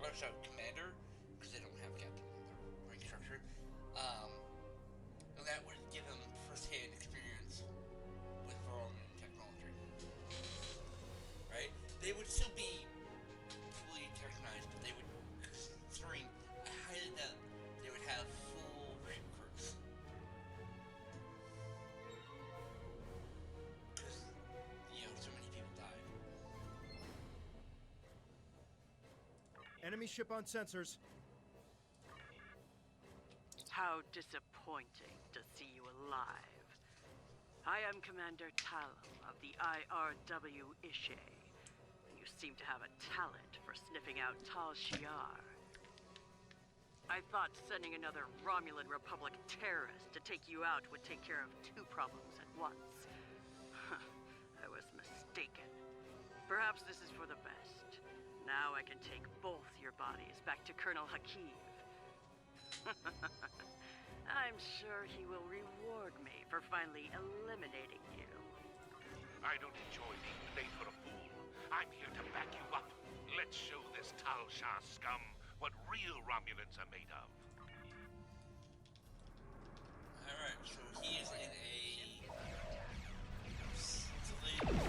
or sorry, commander, because they don't have a captain in their rank structure. And that would give them first-hand experience with Romulan technology. Right? They would still be fully technized, but they would, considering, I highly doubt they would have full recruits. Because, so many people died. Enemy ship on sensors. How disappointing to see you alive. I am Commander Talum of the IRW Ishe. You seem to have a talent for sniffing out Tal Shiar. I thought sending another Romulan Republic terrorist to take you out would take care of two problems at once. I was mistaken. Perhaps this is for the best. Now I can take both your bodies back to Colonel Hakiv. I'm sure he will reward me for finally eliminating you. I don't enjoy being played for a fool. I'm here to back you up. Let's show this Tal Shah scum what real Romulans are made of. Alright, so he is in a delayed.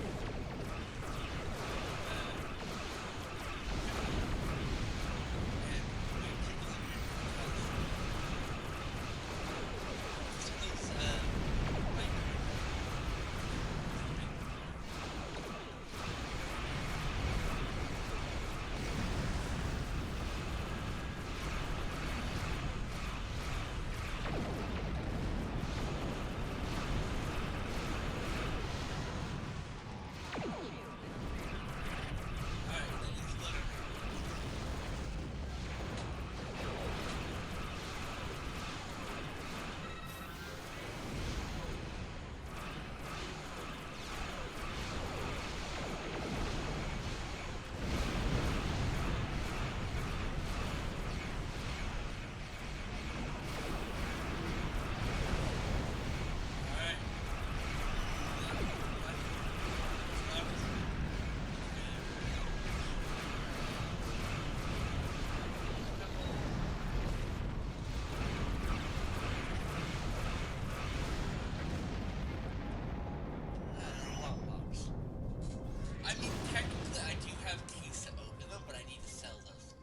I mean, technically, I do have keys to open them, but I need to sell those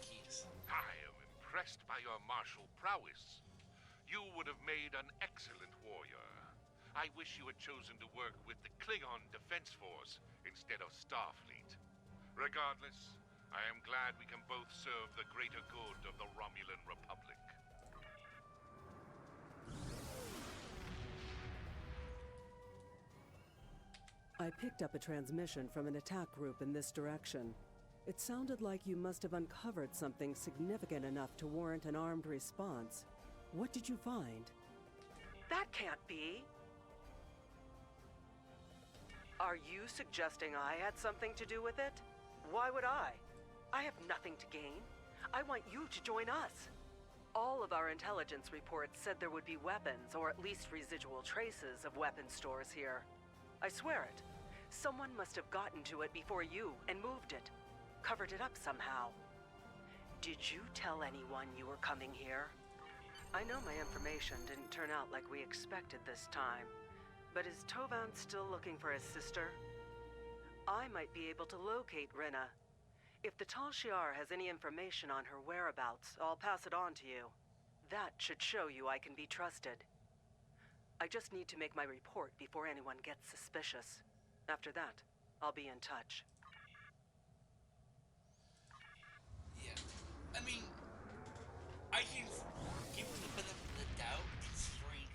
keys. I am impressed by your martial prowess. You would have made an excellent warrior. I wish you had chosen to work with the Klingon Defense Force instead of Starfleet. Regardless, I am glad we can both serve the greater good of the Romulan Republic. I picked up a transmission from an attack group in this direction. It sounded like you must have uncovered something significant enough to warrant an armed response. What did you find? That can't be. Are you suggesting I had something to do with it? Why would I? I have nothing to gain. I want you to join us. All of our intelligence reports said there would be weapons, or at least residual traces of weapon stores here. I swear it. Someone must have gotten to it before you and moved it. Covered it up somehow. Did you tell anyone you were coming here? I know my information didn't turn out like we expected this time, but is Tovan still looking for his sister? I might be able to locate Rinna. If the Tal Shiar has any information on her whereabouts, I'll pass it on to you. That should show you I can be trusted. I just need to make my report before anyone gets suspicious. After that, I'll be in touch. Yeah. I mean, I can give her the benefit of the doubt, considering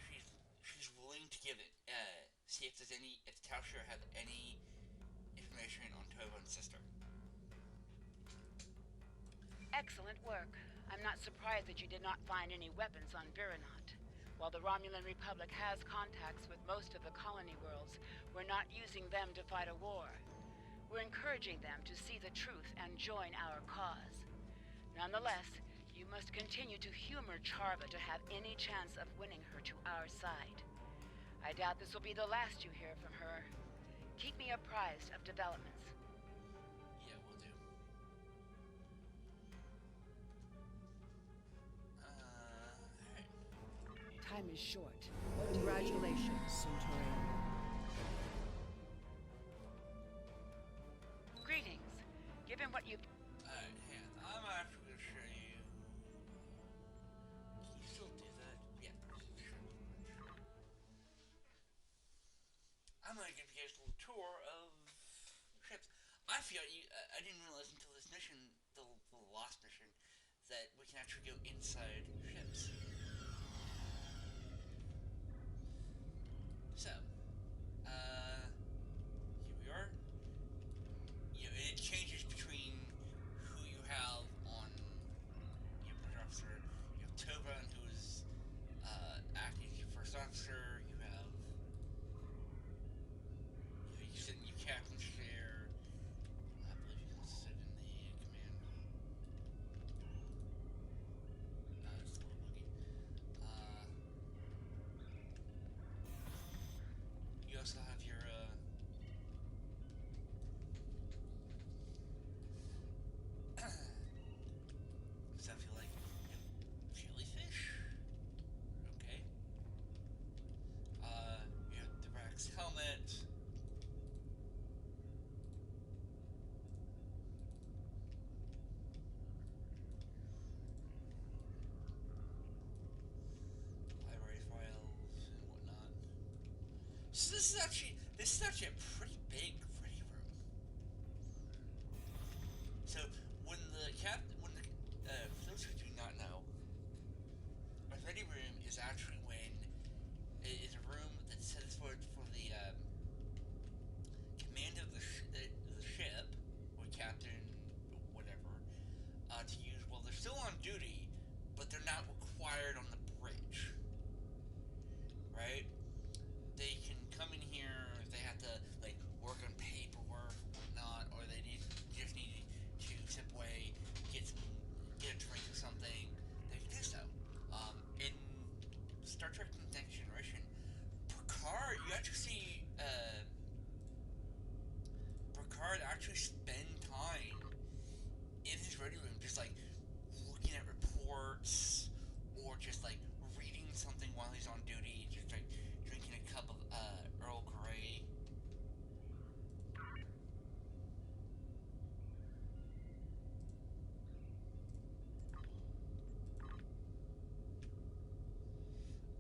she's willing to give it, see if Tal Shiar has any information on Tovan's sister. Excellent work. I'm not surprised that you did not find any weapons on Viranot. While the Romulan Republic has contacts with most of the colony worlds, we're not using them to fight a war. We're encouraging them to see the truth and join our cause. Nonetheless, you must continue to humor Charva to have any chance of winning her to our side. I doubt this will be the last you hear from her. Keep me apprised of developments. Yeah, will do. Alright. Time is short. Congratulations, Centurion. Greetings. Given what you've... Alright, hang on. I'm actually going to show you... Can you still do that? Yeah. Sure. I'm going to give you guys a little tour of ships. I I didn't realize until this mission, the last mission, that we can actually go inside ships. So, here we are. It changes between who you have on your Police Officer So this is actually a pretty big ready room. So when the for those who do not know, a ready room is actually when it is a room that's set for the command of the ship or captain or whatever to use while they're still on duty, but they're not required on the bridge, right? They can come in here if they have to like work on paperwork or whatnot, or they just need to step away, get a drink or something. They can do so. In Star Trek: Next Generation, Picard, you actually see Picard actually spend time in his ready room, just like looking at reports or just like reading something while he's on duty, just like drinking a cup of Earl Grey.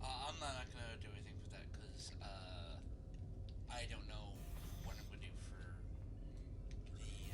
I'm not gonna do anything with that because I don't know what I'm gonna do for the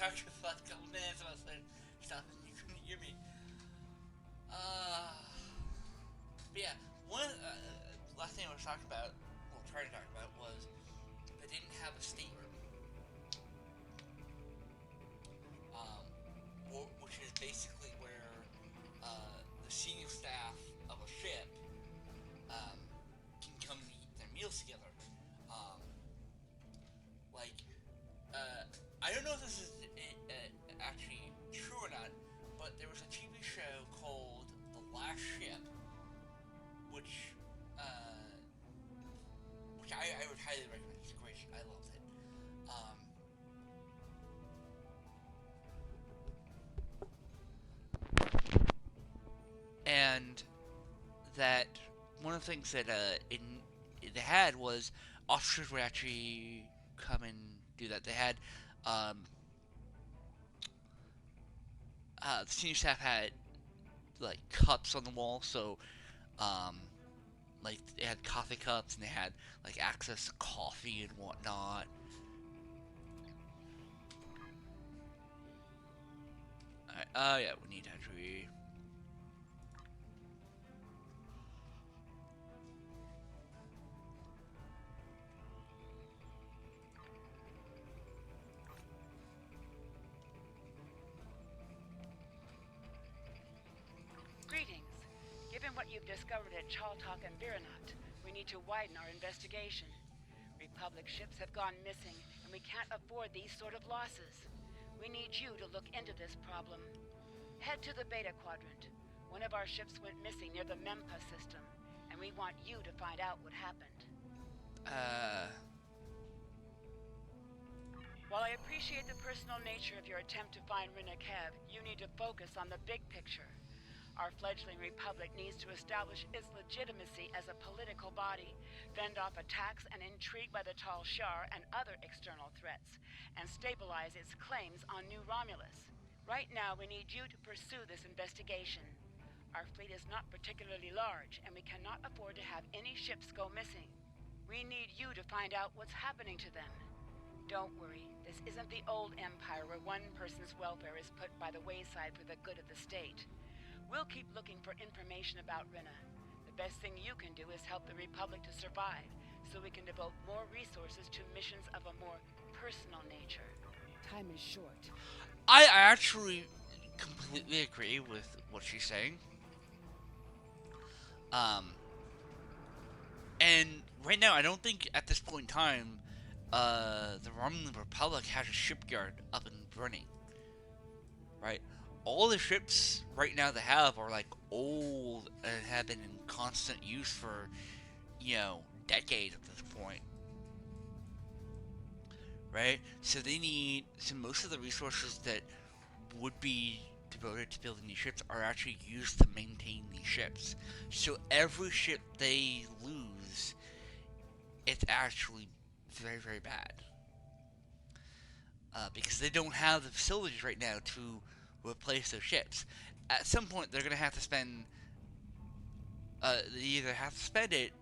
talked for the last couple minutes about stuff and you couldn't hear me. But yeah, last thing I was talking about, trying to talk about, was they didn't have a stateroom. Which is basically where the senior staff of a ship can come and eat their meals together. Like, I don't know if this is actually true or not, but there was a TV show called The Last Ship, which I would highly recommend. It's great. I loved it. And that one of the things that they had was officers would actually come and do that. They had the senior staff had like cups on the wall, so like they had coffee cups and they had like access to coffee and whatnot. Alright, yeah, we need entry. Greetings. Given what you've discovered at Chaltok and Viranot, we need to widen our investigation. Republic ships have gone missing, and we can't afford these sort of losses. We need you to look into this problem. Head to the Beta Quadrant. One of our ships went missing near the Mempa system, and we want you to find out what happened. While I appreciate the personal nature of your attempt to find Rina Kev, you need to focus on the big picture. Our fledgling republic needs to establish its legitimacy as a political body, fend off attacks and intrigue by the Tal Shar and other external threats, and stabilize its claims on New Romulus. Right now, we need you to pursue this investigation. Our fleet is not particularly large, and we cannot afford to have any ships go missing. We need you to find out what's happening to them. Don't worry, this isn't the old empire where one person's welfare is put by the wayside for the good of the state. We'll keep looking for information about Rina. The best thing you can do is help the Republic to survive, so we can devote more resources to missions of a more personal nature. Time is short. I actually completely agree with what she's saying. And right now, I don't think at this point in time, the Romulan Republic has a shipyard up and running. Right? All the ships right now they have are like old and have been in constant use for, decades at this point. Right? So most of the resources that would be devoted to building these ships are actually used to maintain these ships. So every ship they lose, it's actually very, very bad. Because they don't have the facilities right now to replace those ships. At some point, they're going to have to spend... they either have to spend it,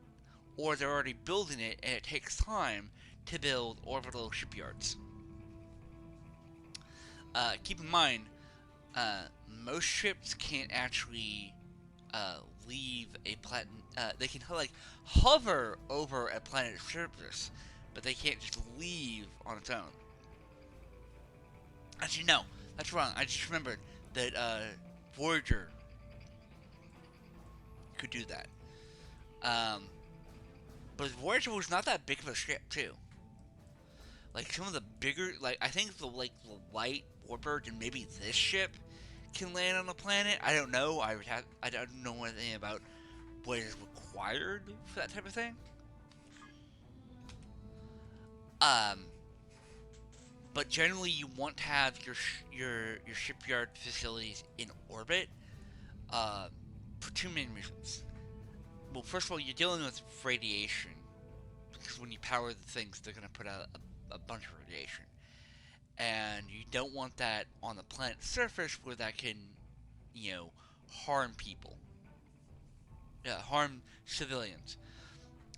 or they're already building it, and it takes time to build orbital shipyards. Keep in mind, most ships can't actually leave a planet. They can hover over a planet's surface, but they can't just leave on its own. Actually, no, that's wrong. I just remembered that Voyager could do that. But Voyager was not that big of a ship, too. Like some of the bigger, I think the light warbird and maybe this ship can land on a planet. I don't know. I don't know anything about what is required for that type of thing. But generally, you want to have your shipyard facilities in orbit for two main reasons. Well, first of all, you're dealing with radiation, because when you power the things, they're going to put out a bunch of radiation. And you don't want that on the planet's surface where that can, harm people. Yeah, harm civilians.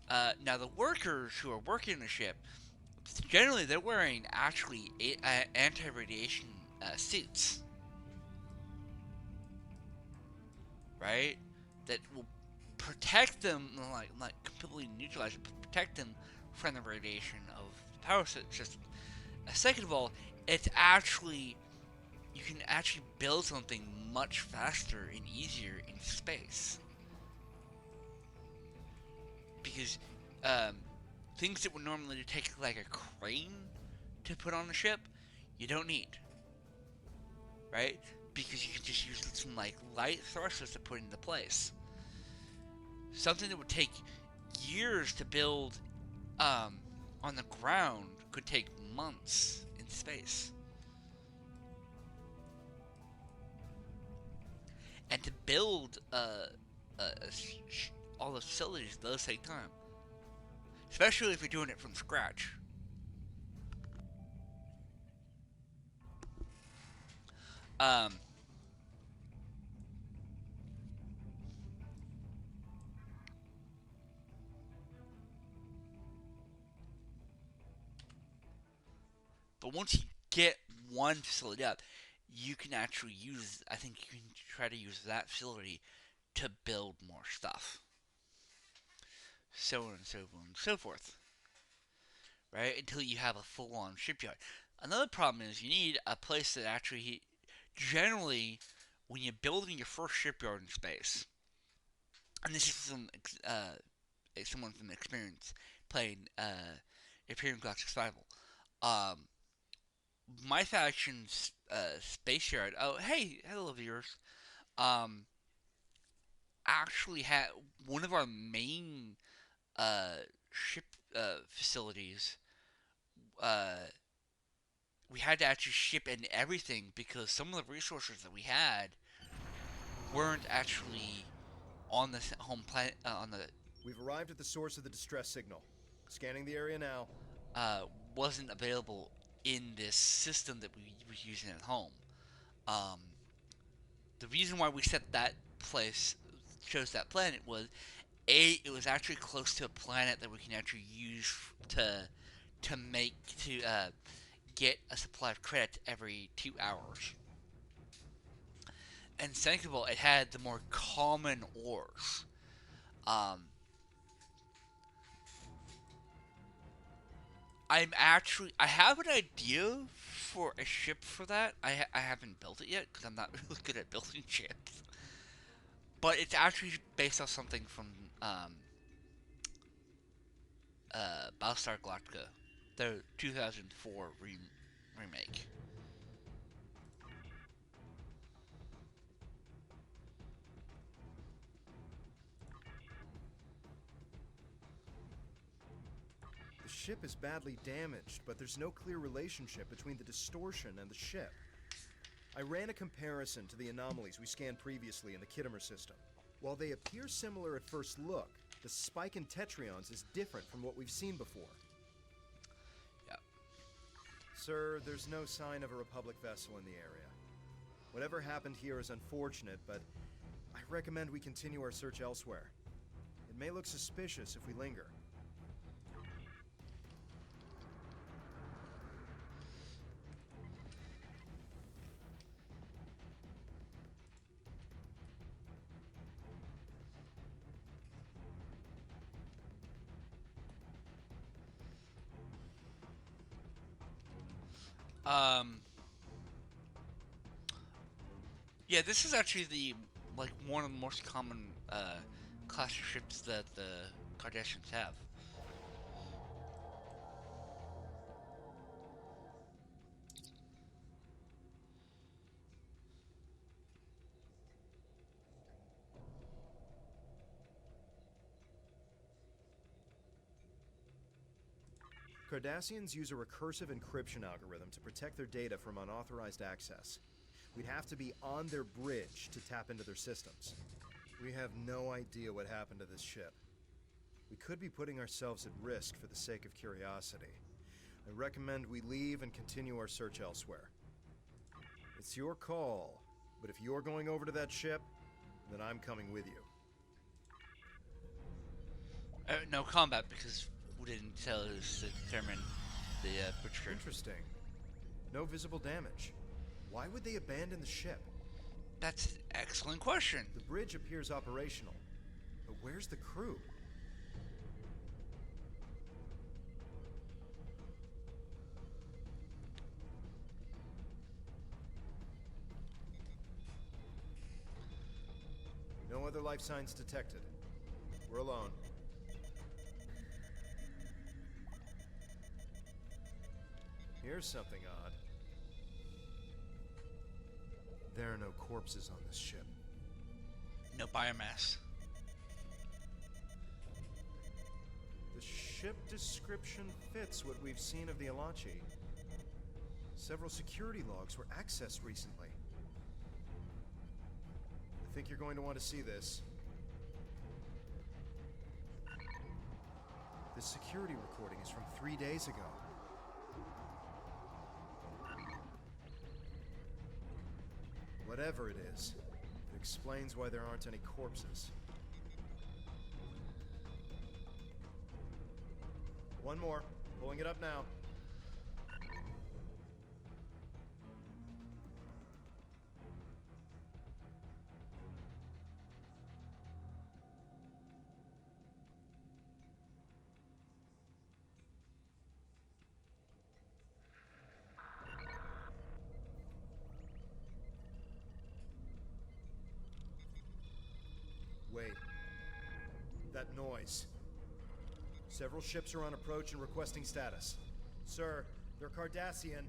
Now, the workers who are working the ship, generally they're wearing actually anti-radiation suits, right? That will protect them, like completely neutralize it, but protect them from the radiation of the power system. Second of all, it's actually you can actually build something much faster and easier in space because things that would normally take like a crane to put on a ship, you don't need, right? Because you can just use some like light thrusters to put into place. Something that would take years to build on the ground could take months in space. And to build all the facilities does take time, especially if you're doing it from scratch. Um, but once you get one facility up, you can actually use. I think you can try to use that facility to build more stuff, so on and so on and so forth, right? Until you have a full-on shipyard. Another problem is you need a place that actually, generally, when you're building your first shipyard in space, and this is from someone from experience playing Imperium Galactic Survival. Um, my faction's space yard. Oh, hey, hello viewers. Um, actually had one of our main ship facilities. Uh, we had to actually ship in everything because some of the resources that we had weren't actually on the home planet. On the We've arrived at the source of the distress signal. Scanning the area now. wasn't available in this system that we was using at home. Um, the reason why we set that place, chose that planet was it was actually close to a planet that we can actually use to make to get a supply of credit every 2 hours. And second of all, it had the more common ores. Um, I have an idea for a ship for that. I haven't built it yet because I'm not really good at building ships. But it's actually based off something from Battlestar Galactica, the 2004 remake. The ship is badly damaged, but there's no clear relationship between the distortion and the ship. I ran a comparison to the anomalies we scanned previously in the Kittimer system. While they appear similar at first look, the spike in tetrions is different from what we've seen before. Yeah. Sir, there's no sign of a Republic vessel in the area. Whatever happened here is unfortunate, but I recommend we continue our search elsewhere. It may look suspicious if we linger. Yeah, this is actually the one of the most common class of ships that the Cardassians have. Cardassians use a recursive encryption algorithm to protect their data from unauthorized access. We'd have to be on their bridge to tap into their systems. We have no idea what happened to this ship. We could be putting ourselves at risk for the sake of curiosity. I recommend we leave and continue our search elsewhere. It's your call, but if you're going over to that ship, then I'm coming with you. No combat because we didn't tell us to determine the butcher. Interesting. No visible damage. Why would they abandon the ship? That's an excellent question. The bridge appears operational, but where's the crew? No other life signs detected. We're alone. Here's something odd. There are no corpses on this ship. No biomass. The ship description fits what we've seen of the Alachi. Several security logs were accessed recently. I think you're going to want to see this. This security recording is from 3 days ago. Whatever it is, it explains why there aren't any corpses. One more. Pulling it up now. Wait. That noise. Several ships are on approach and requesting status. Sir, they're Cardassian.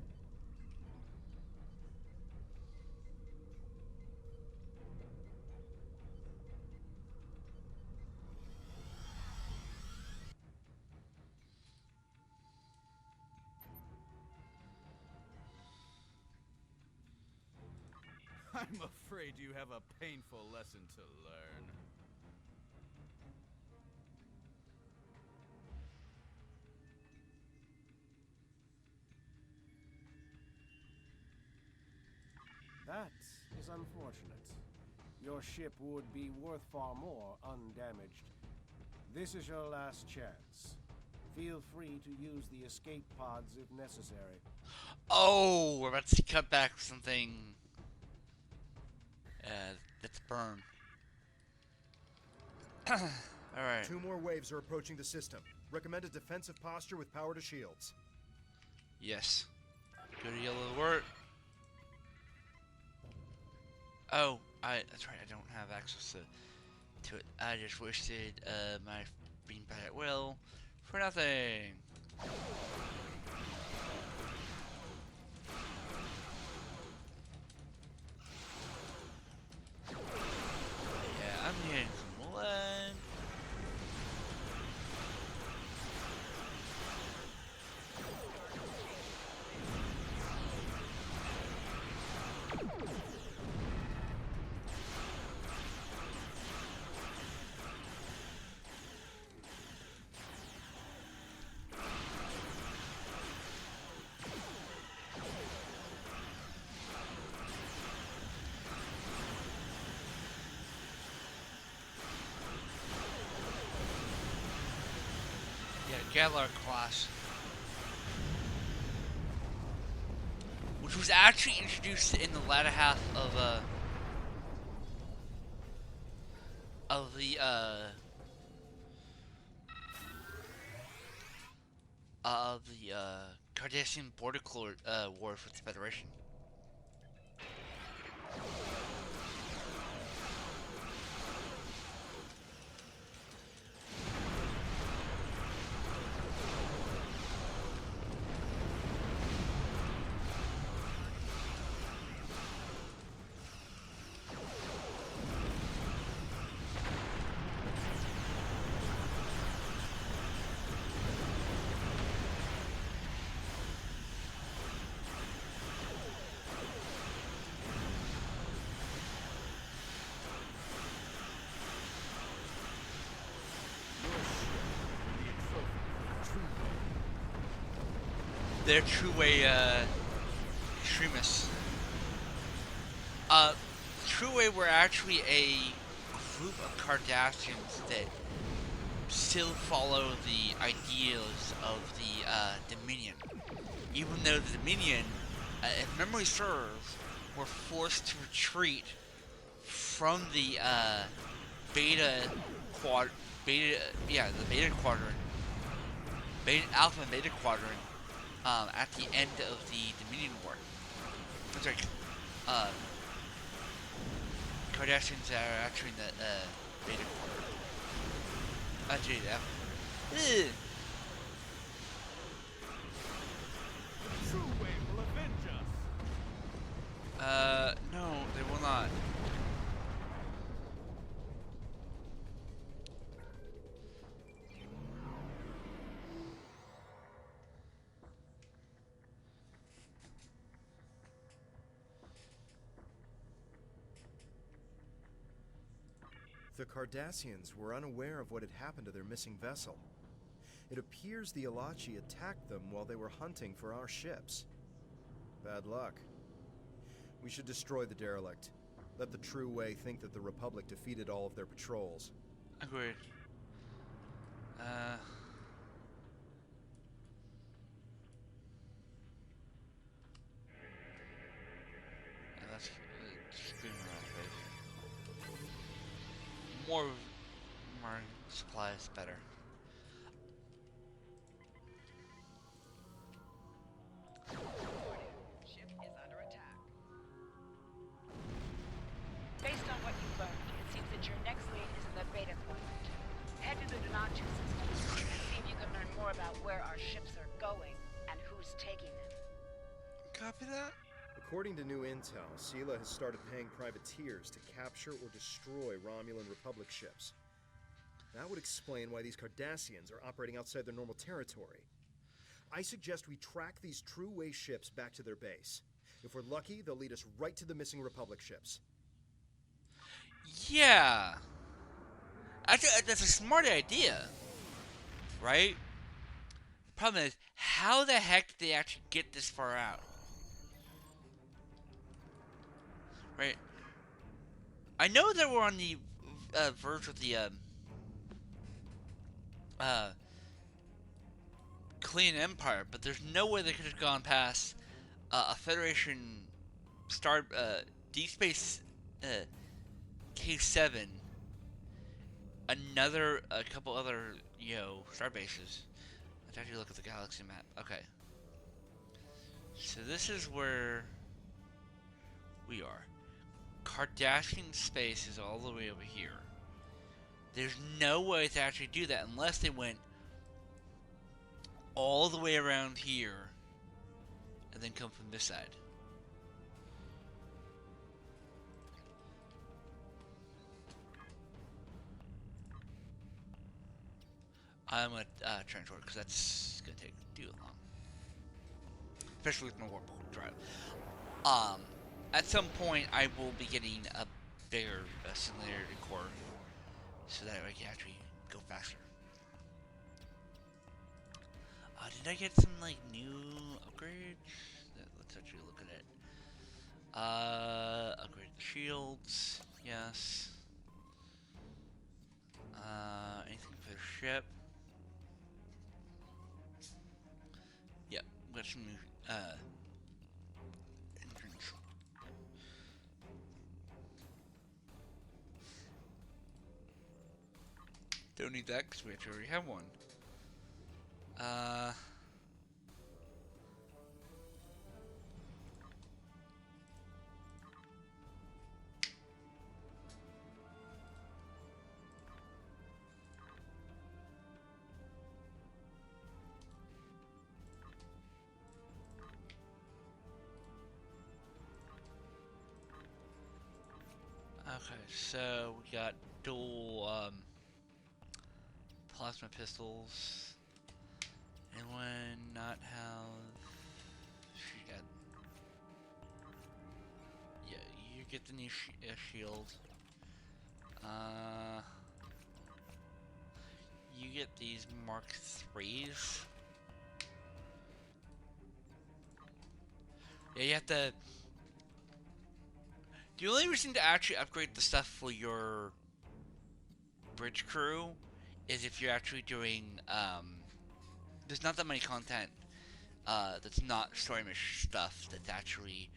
I'm afraid you have a painful lesson to learn. That is unfortunate. Your ship would be worth far more undamaged. This is your last chance. Feel free to use the escape pods if necessary. Oh, we're about to cut back something. That's burn. Alright. 2 more waves are approaching the system. Recommend a defensive posture with power to shields. Yes. Go to yellow alert. Oh, that's right, I don't have access to it. I just wasted my being back at will for nothing. Yeah, I'm getting some lead. Galar class, which was actually introduced in the latter half of the Cardassian border wars with the Federation. They're true-way extremists. True-way were actually a group of Cardassians that still follow the ideals of the Dominion. even though the Dominion, if memory serves, were forced to retreat from the beta quad, beta, yeah, the beta quadrant, alpha and beta quadrant, at the end of the Dominion War. It's like, Cardassians are actually in the beta quadrant. Actually, yeah. True way will avenge us. No, they will not. The Cardassians were unaware of what had happened to their missing vessel. It appears the Alachi attacked them while they were hunting for our ships. Bad luck. We should destroy the derelict. Let the True Way think that the Republic defeated all of their patrols. Agreed. And that's screaming around face. More supplies, better. Ship is under attack. Based on what you learned, it seems that your next lead is in the beta quadrant. Head to the Donatu system and see if you can learn more about where our ships are going and who's taking them. Copy that? According to new intel, Sela has started paying privateers to capture or destroy Romulan Republic ships. That would explain why these Cardassians are operating outside their normal territory. I suggest we track these True Way ships back to their base. If we're lucky, they'll lead us right to the missing Republic ships. Yeah. Actually, that's a smart idea. Right? Problem is, how the heck did they actually get this far out? Right? I know that we're on the verge of the clean empire, but there's no way they could have gone past a Federation Deep Space K7, a couple other star bases. Let's actually look at the galaxy map. Okay, so this is where we are. Cardassian space is all the way over here. There's no way to actually do that unless they went all the way around here and then come from this side. I'm gonna transport because that's gonna take too long, especially with my warp drive. At some point, I will be getting a bigger singularity core so that I can actually go faster. Did I get some like new upgrades? Let's actually look at it. Upgrade the shields, yes. Anything for the ship? Yep, got some new engines. Don't need that because we actually already have one. Okay, so we got dual plasma pistols. Anyone not have? She got. Yeah, you get the new shield. You get these Mark IIIs. Yeah, you have to. The only reason to actually upgrade the stuff for your bridge crew is if you're actually doing, there's not that many content that's not story mission stuff. That actually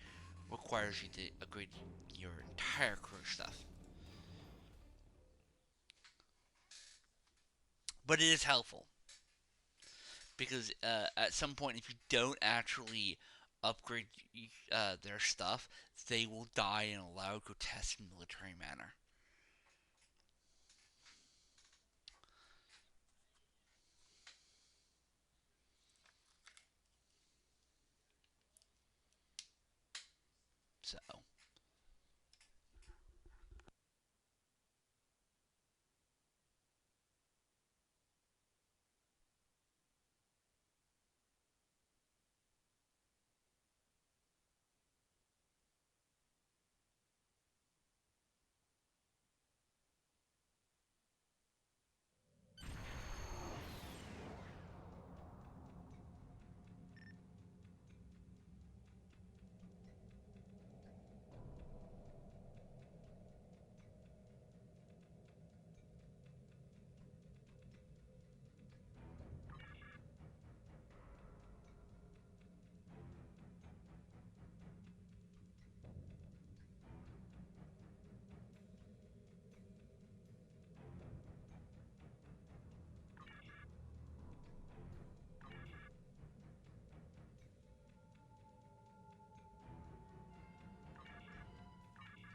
requires you to upgrade your entire crew stuff. But it is helpful because at some point, if you don't actually upgrade their stuff, they will die in a loud, grotesque military manner. So,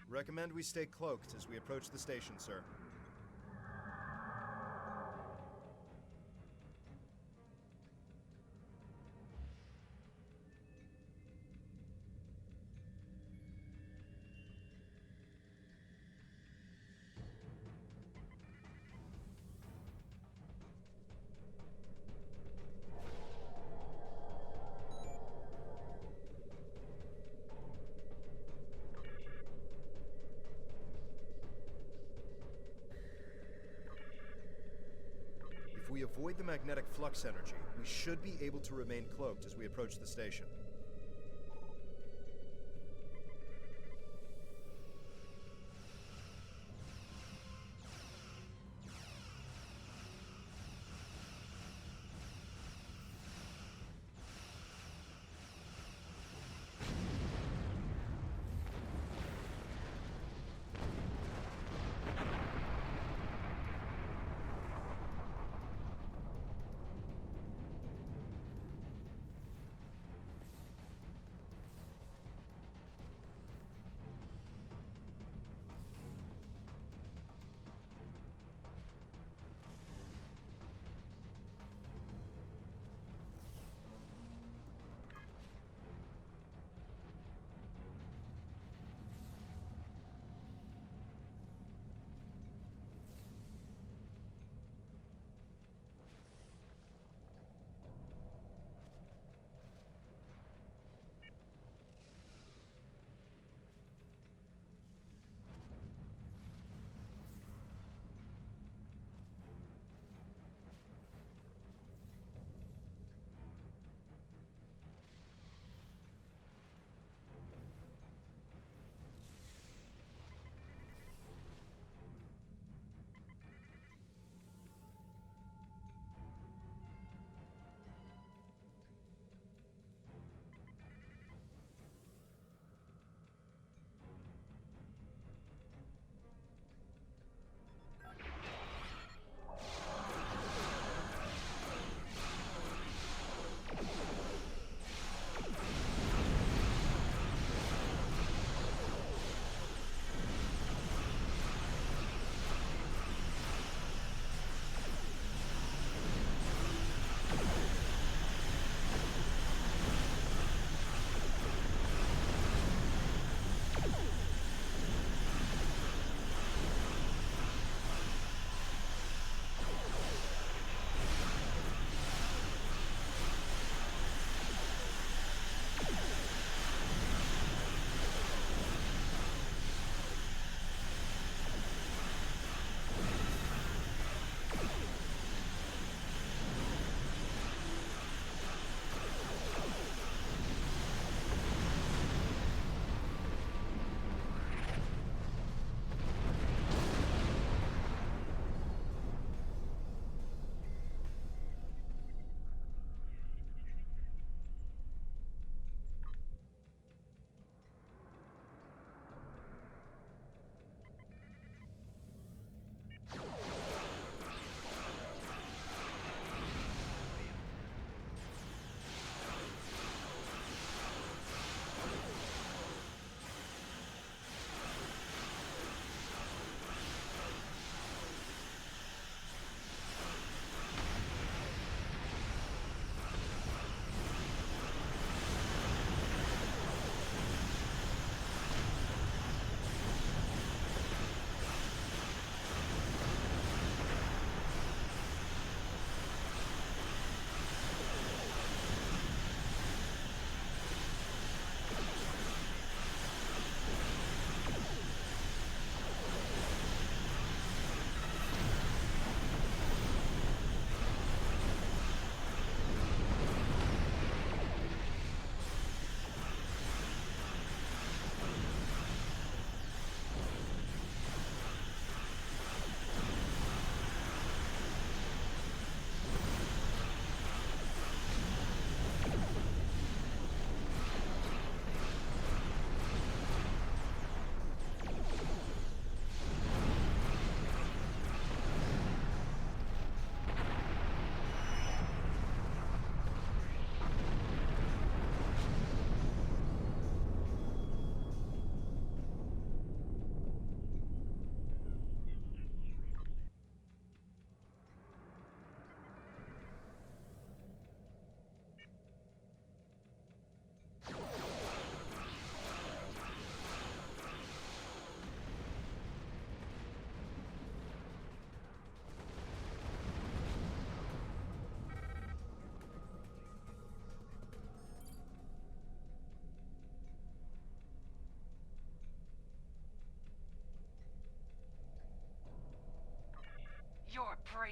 Recommend we stay cloaked as we approach the station, sir. If we avoid the magnetic flux energy, we should be able to remain cloaked as we approach the station.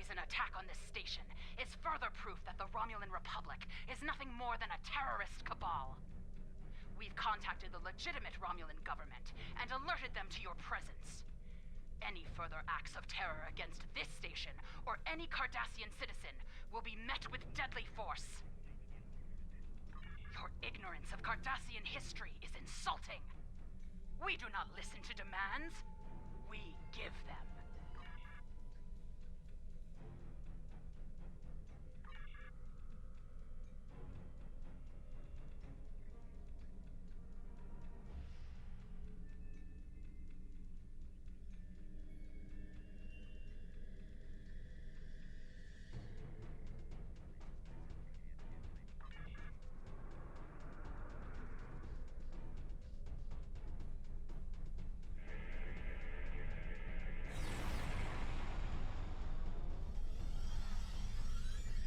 brazen attack on this station is further proof that the Romulan Republic is nothing more than a terrorist cabal. We've contacted the legitimate Romulan government and alerted them to your presence. Any further acts of terror against this station or any Cardassian citizen will be met with deadly force. Your ignorance of Cardassian history is insulting. We do not listen to demands. We give them.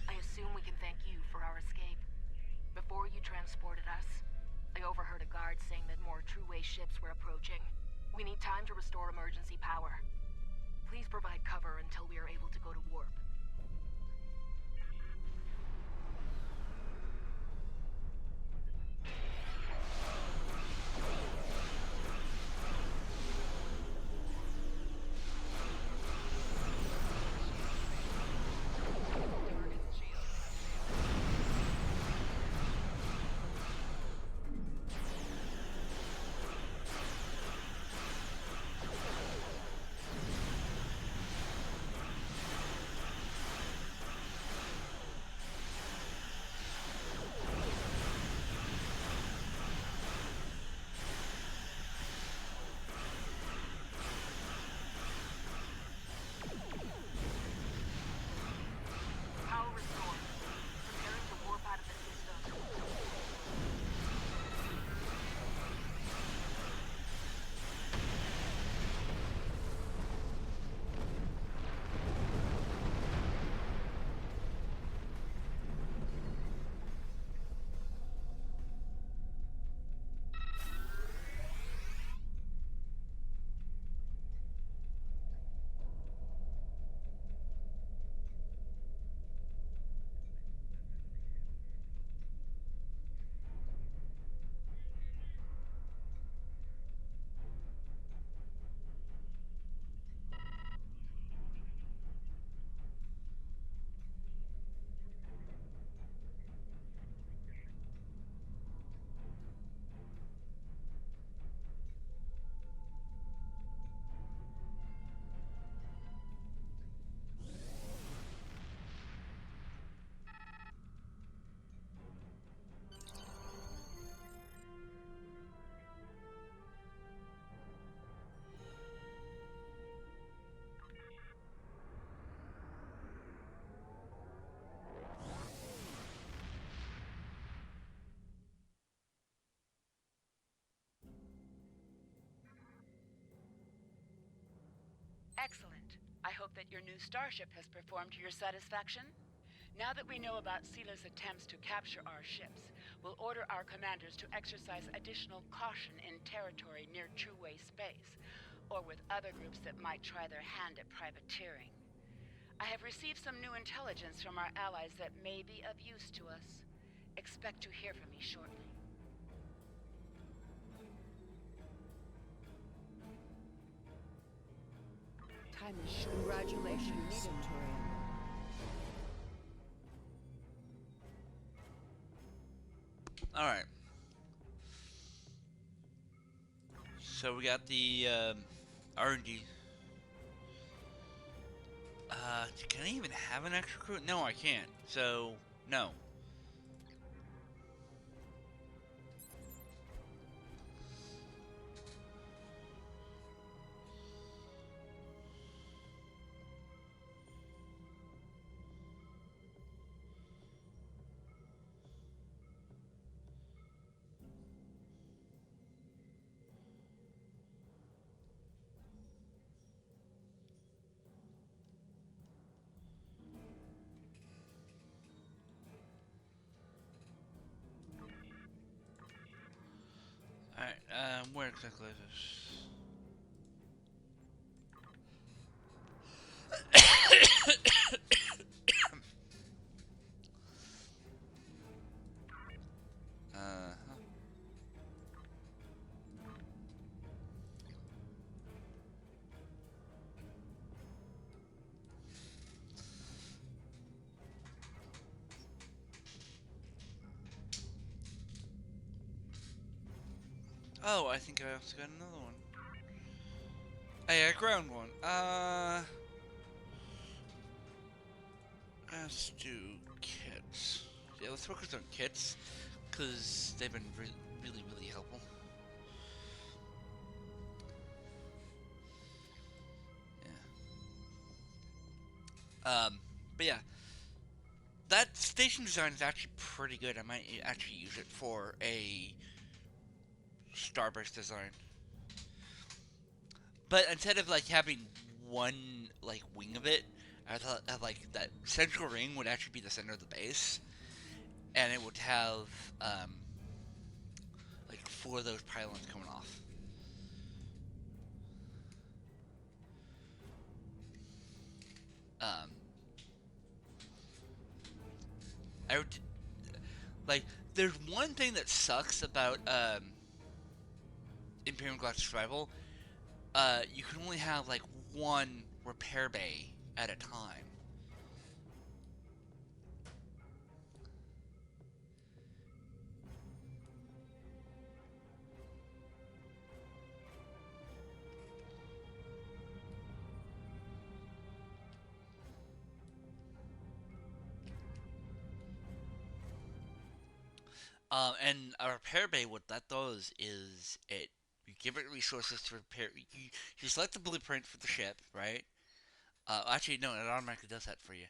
I assume we can thank you for our escape. Before you transported us, I overheard a guard saying that more True-Way ships were approaching. We need time to restore emergency power. Please provide cover until we are able to go to warp. Excellent. I hope that your new starship has performed to your satisfaction. Now that we know about Sila's attempts to capture our ships, we'll order our commanders to exercise additional caution in territory near True-Way space, or with other groups that might try their hand at privateering. I have received some new intelligence from our allies that may be of use to us. Expect to hear from me shortly. Time is short. Congratulations, Centurion. Alright. So we got the RNG. Can I even have an extra crew? No, I can't. So, no. Alright, where exactly is this? Oh, I think I also got another one. I got a ground one. Let's do kits. Yeah, let's focus on kits, because they've been really helpful. Yeah. But yeah. That station design is actually pretty good. I might actually use it for a Starburst design. But instead of like having one like wing of it, I thought like that central ring would actually be the center of the base, and it would have like 4 of those pylons coming off. Um, I would like. There's one thing that sucks about Imperium Galactic Survival. You can only have like one repair bay at a time. And a repair bay, what that does is you give it resources to repair. You select the blueprint for the ship, right? Actually, no, it automatically does that for you.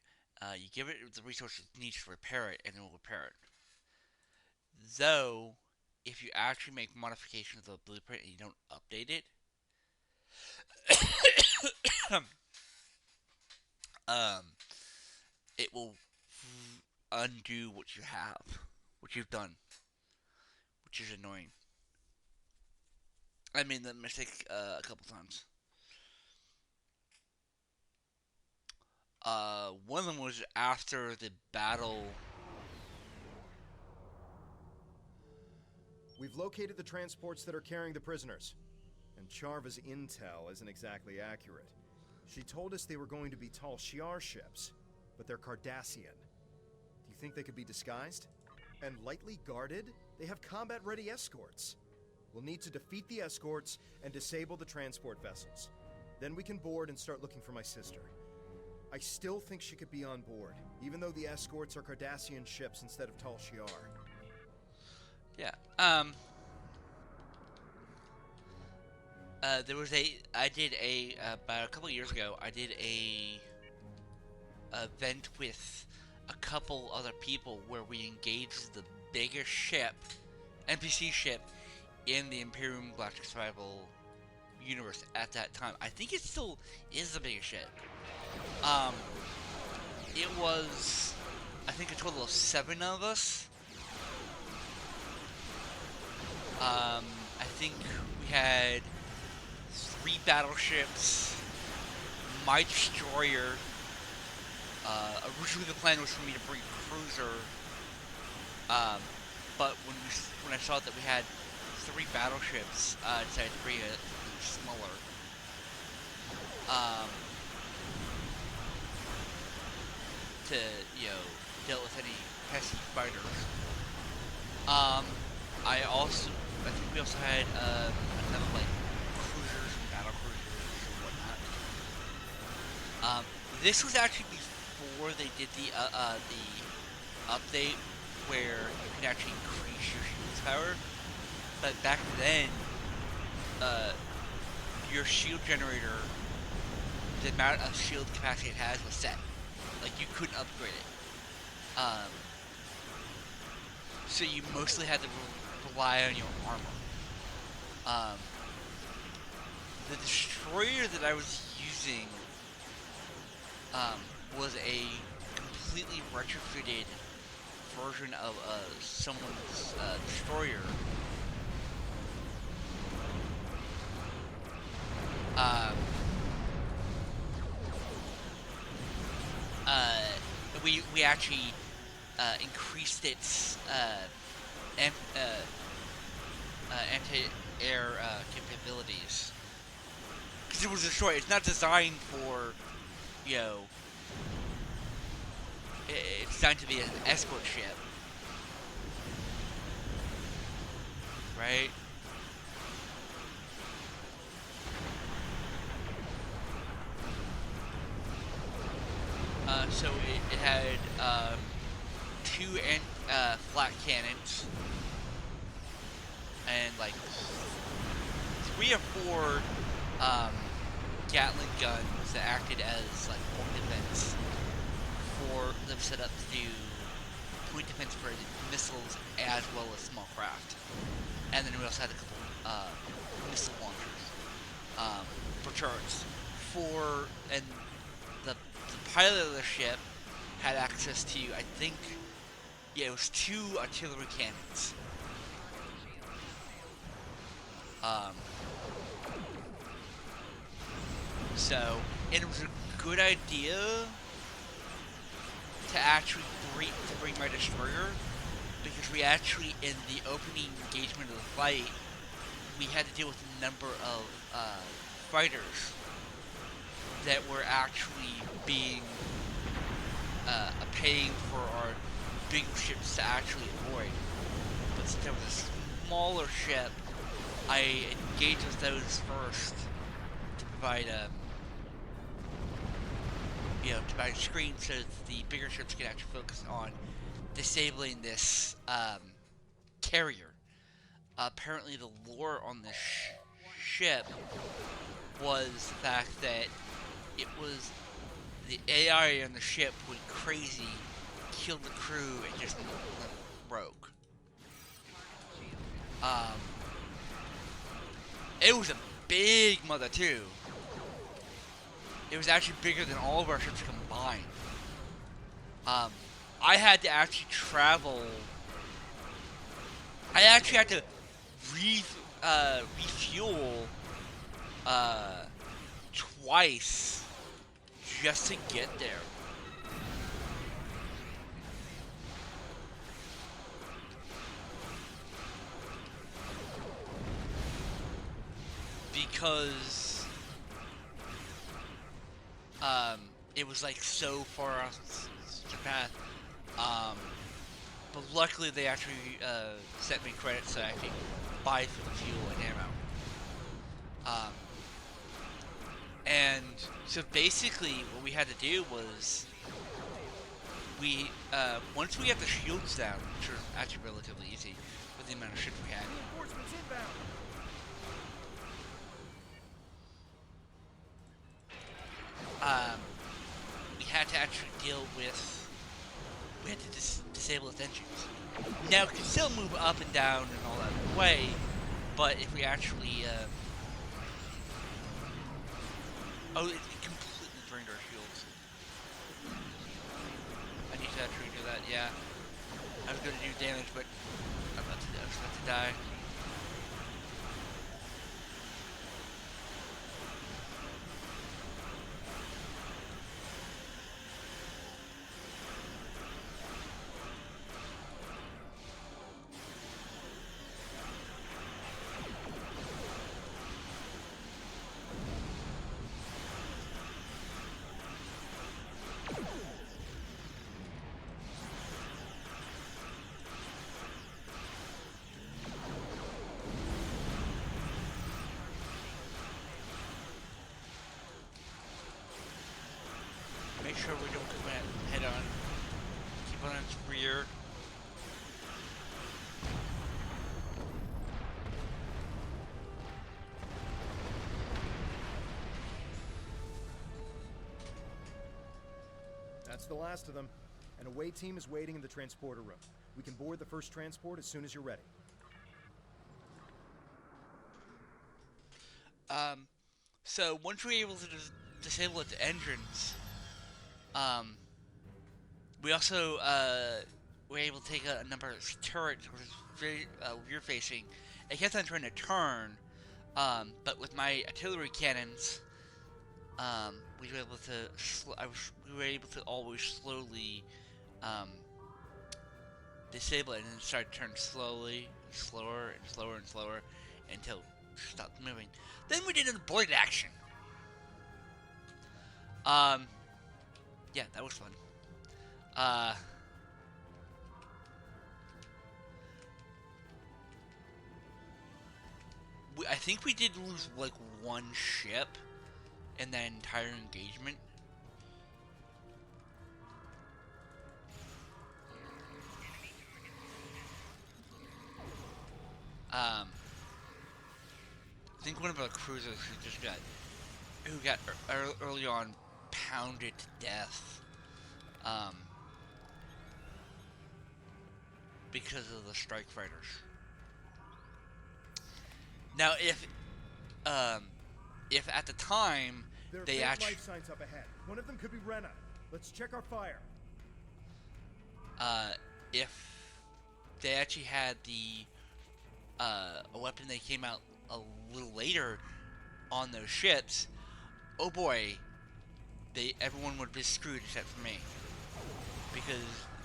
You give it the resources it needs to repair it, and it will repair it. Though, if you actually make modifications of the blueprint and you don't update it, um, it will undo what you have, what you've done, which is annoying. I made that mistake a couple times. One of them was after the battle. We've located the transports that are carrying the prisoners. And Charva's intel isn't exactly accurate. She told us they were going to be Tal Shiar ships, but they're Cardassian. Do you think they could be disguised? And lightly guarded? They have combat-ready escorts. We'll need to defeat the escorts and disable the transport vessels. Then we can board and start looking for my sister. I still think she could be on board, even though the escorts are Cardassian ships instead of Tal Shiar. Yeah. There was about a couple years ago, I did a event with a couple other people where we engaged the biggest ship, NPC ship, in the Imperium Galactic Survival universe at that time. I think it still is the biggest ship. It was, I think, a total of 7 of us. I think we had 3 battleships, my destroyer. Originally the plan was for me to bring a cruiser, but when I saw that we had 3 battleships, I decided to bring a smaller. To deal with any pesky fighters. I think we also had another like cruisers and battle cruisers and whatnot. This was actually before they did the update where you can actually increase your shield's power. But back then, your shield generator, the amount of shield capacity it has was set. Like, you couldn't upgrade it. So you mostly had to rely on your armor. The destroyer that I was using was a completely retrofitted version of someone's destroyer. We actually increased its anti-air capabilities because it was a destroyer. It's not designed for, it's designed to be an escort ship, right? flat cannons, and like 3 or 4 Gatling guns that acted as like point defense for them set up to do point defense for missiles as well as small craft. And then we also had a couple missile launchers for turrets. And the pilot of the ship had access to, I think, yeah, it was 2 artillery cannons. So, and it was a good idea to actually bring my destroyer, because we actually, in the opening engagement of the fight, we had to deal with a number of fighters that were actually being paying for our big ships to actually avoid. But since there was a smaller ship, I engaged with those first to provide to provide a screen so that the bigger ships can actually focus on disabling this carrier. Apparently the lore on this ship was the fact that it was the AI on the ship went crazy, killed the crew, and just went rogue. It was a big mother too. It was actually bigger than all of our ships combined. I had to actually travel. I actually had to refuel twice just to get there. Because it was like so far off the path. But luckily they actually sent me credits so I could buy for the fuel and ammo. And so basically what we had to do was we once we got the shields down, which were actually relatively easy with the amount of ships we had. We had to actually deal with, we had to disable its engines. Now it can still move up and down and all that way, but if we actually, oh, it completely drained our shields. I need to actually do that, yeah. I was going to do damage, but I was about to die. Make sure we don't come head on. Keep on its rear. That's the last of them. An away team is waiting in the transporter room. We can board the first transport as soon as you're ready. So once we're able to disable its engines, we also were able to take a number of turrets, which was very rear facing. It kept on trying to turn, but with my artillery cannons, we were able to. We were able to always slowly disable it, and then start to turn slowly, slower, and slower, and slower until it stopped moving. Then we did an aborted action. Yeah, that was fun. I think we did lose like one ship in that entire engagement. I think one of our cruisers who got early on pounded to death, because of the strike fighters. Now, if at the time they actually life signs up ahead. One of them could be Rena. Let's check our fire. If they actually had a weapon that came out a little later on those ships, oh boy, everyone would be screwed except for me, because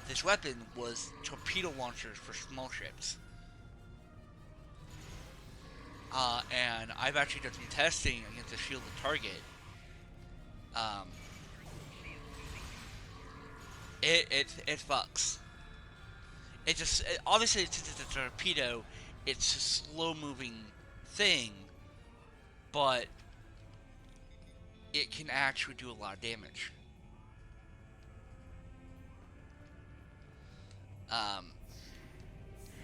this weapon was torpedo launchers for small ships. And I've actually done some testing against a shielded target. It fucks. Obviously since it's a torpedo, it's a slow moving thing, but it can actually do a lot of damage.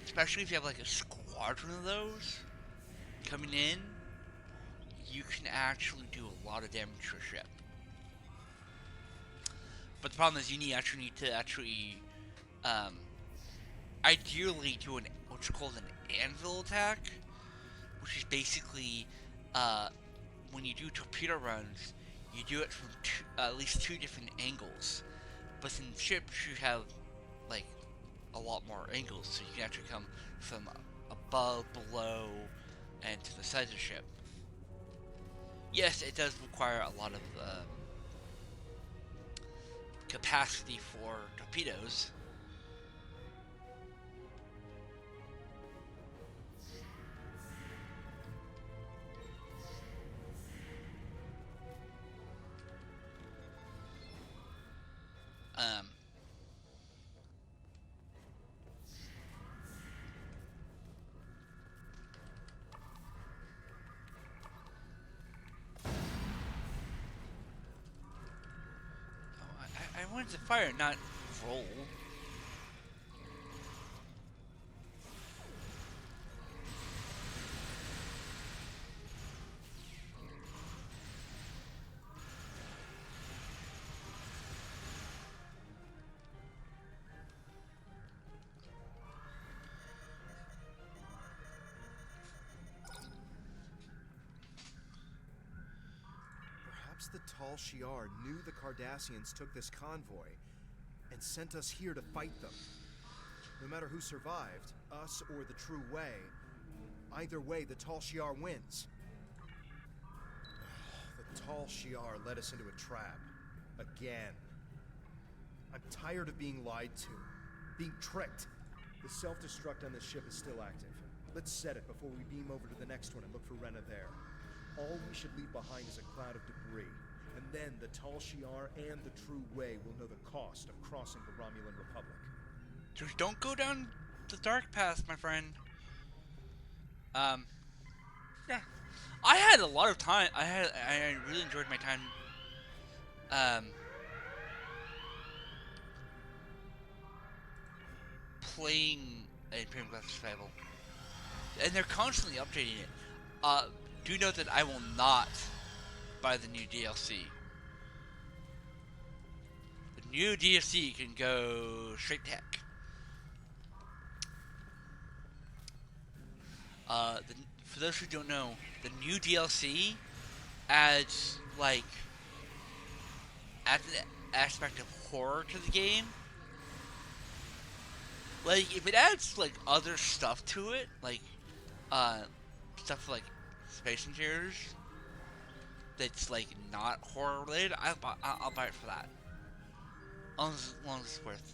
Especially if you have like a squadron of those coming in, you can actually do a lot of damage to a ship. But the problem is you actually need to ideally do what's called an anvil attack, which is basically when you do torpedo runs, you do it from at least two different angles. But in ships, you have like a lot more angles, so you can actually come from above, below, and to the side of the ship. Yes, it does require a lot of capacity for torpedoes. I wanted to fire, not roll. Perhaps the Tall Shi'ar knew the Cardassians took this convoy and sent us here to fight them. No matter who survived, us or the True Way, either way, the Tall Shi'ar wins. The Tall Shi'ar led us into a trap. Again. I'm tired of being lied to. Being tricked. The self-destruct on this ship is still active. Let's set it before we beam over to the next one and look for Rena there. All we should leave behind is a cloud of debris. And then the Tall Shi'ar and the True Way will know the cost of crossing the Romulan Republic. Just don't go down the dark path, my friend. Yeah. I had a lot of time. I really enjoyed my time. Playing Imperium Class Survival. And they're constantly updating it. Do note that I will not buy the new DLC. The new DLC can go straight to heck. For those who don't know, the new DLC adds an aspect of horror to the game. Like, if it adds like other stuff to it, like stuff like Space Interiors, that's like not horror related, I'll buy it for that. As long as it's worth.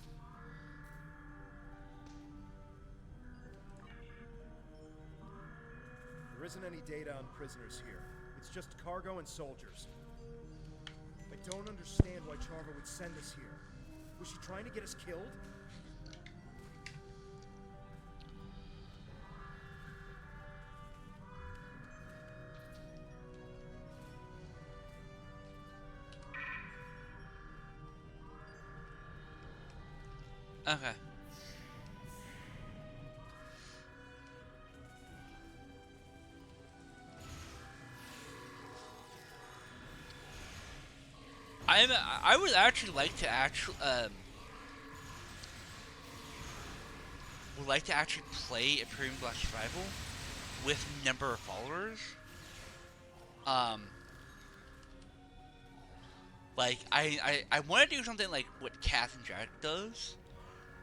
There isn't any data on prisoners here. It's just cargo and soldiers. I don't understand why Charva would send us here. Was she trying to get us killed? Okay. I would actually like to play a Premium Black Survival with number of followers. Um, like I want to do something like what Kath and Jack does,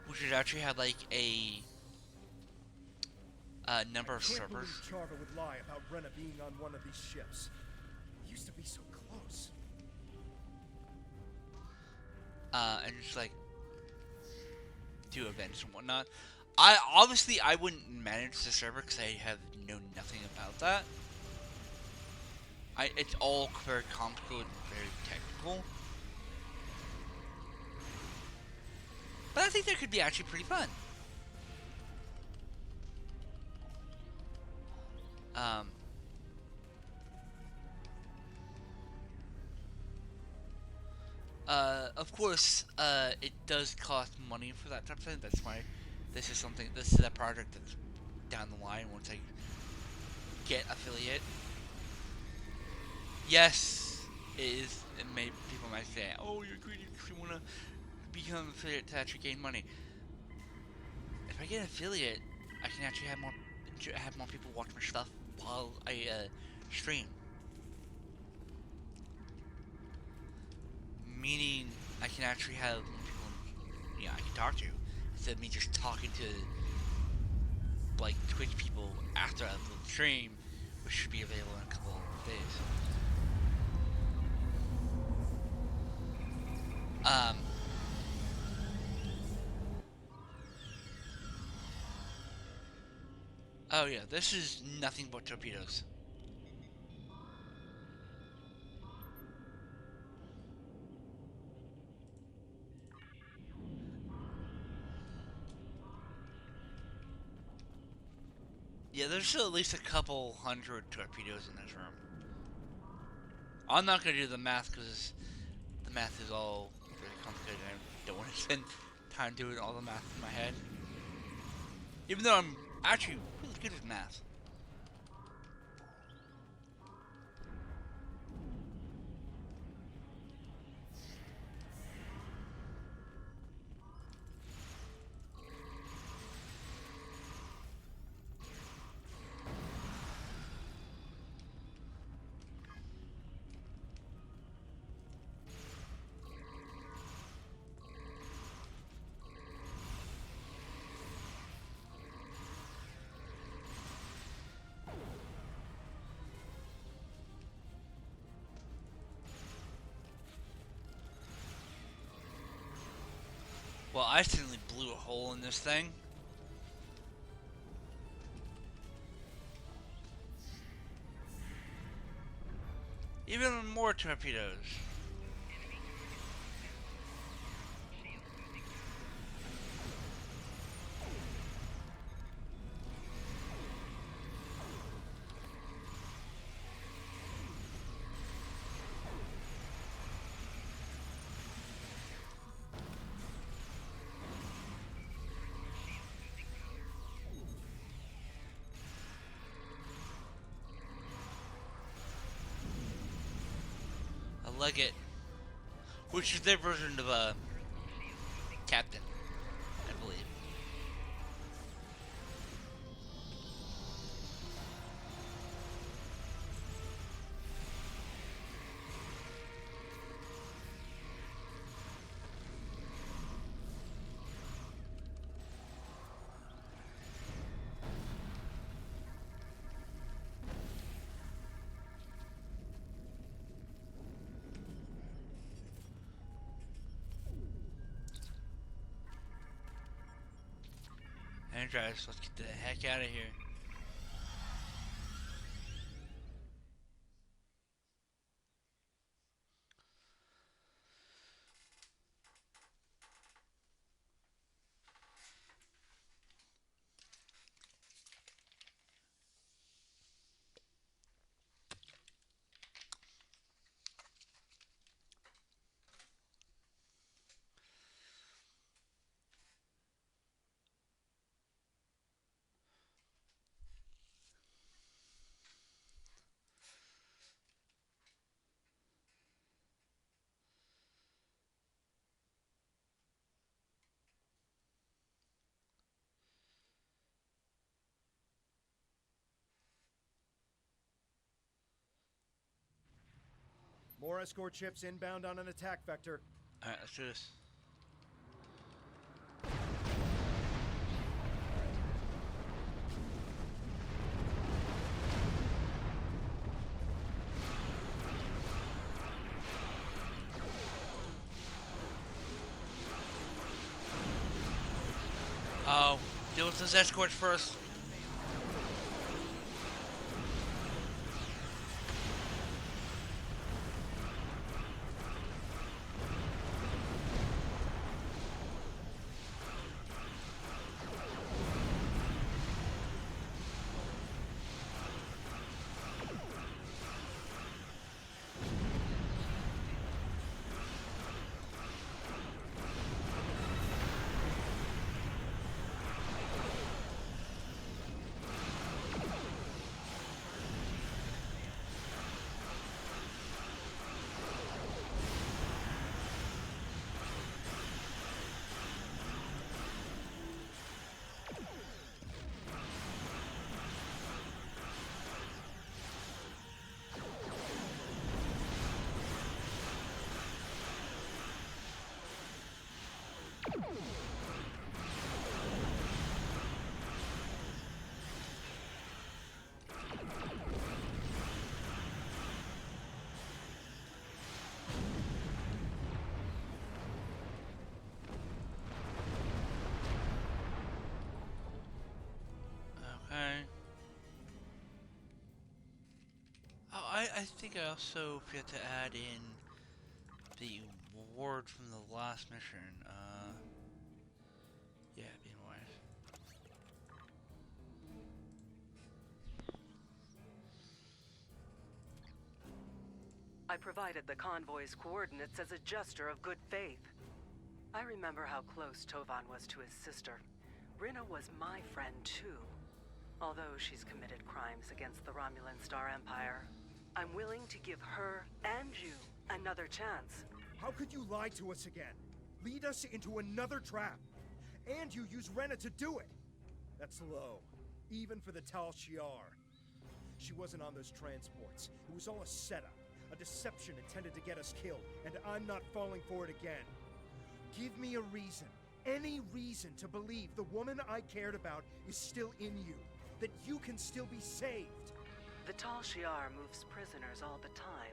which is actually have like a number of Can't servers. believe Charva would lie about Rena being on one of these ships. We used to be so close. And just like do events and whatnot. I wouldn't manage the server because I have know nothing about that. It's all very complicated and very technical. But I think that could be actually pretty fun. Of course, it does cost money for that type of thing. That's why this is a project that's down the line once I get affiliate. Yes, it is. People might say, "Oh, you're greedy because you want to become an affiliate to actually gain money." If I get affiliate, I can actually have more people watch my stuff while I stream. Meaning, I can actually have people, I can talk to, instead of me just talking to like Twitch people after I upload the stream, which should be available in a couple of days. Oh yeah, this is nothing but torpedoes. Yeah, there's still at least a couple hundred torpedoes in this room. I'm not gonna do the math because the math is all really complicated and I don't want to spend time doing all the math in my head. Even though I'm actually really good with math. Well, I accidentally blew a hole in this thing. Even more torpedoes. A Legate, which is their version of a captain, I believe. Energize, let's get the heck out of here. More escort ships inbound on an attack vector. Alright, let's do this. Oh, deal with those escorts first. Okay. Oh, I think I also forgot to add in the ward from the last mission. Yeah, being wise. I provided the convoy's coordinates as a gesture of good faith. I remember how close Tovan was to his sister. Rinna was my friend too. Although she's committed crimes against the Romulan Star Empire, I'm willing to give her and you another chance. How could you lie to us again? Lead us into another trap. And you use Rinna to do it. That's low, even for the Tal Shiar. She wasn't on those transports. It was all a setup, a deception intended to get us killed, and I'm not falling for it again. Give me a reason, any reason to believe the woman I cared about is still in you, that you can still be saved. The Tal Shiar moves prisoners all the time.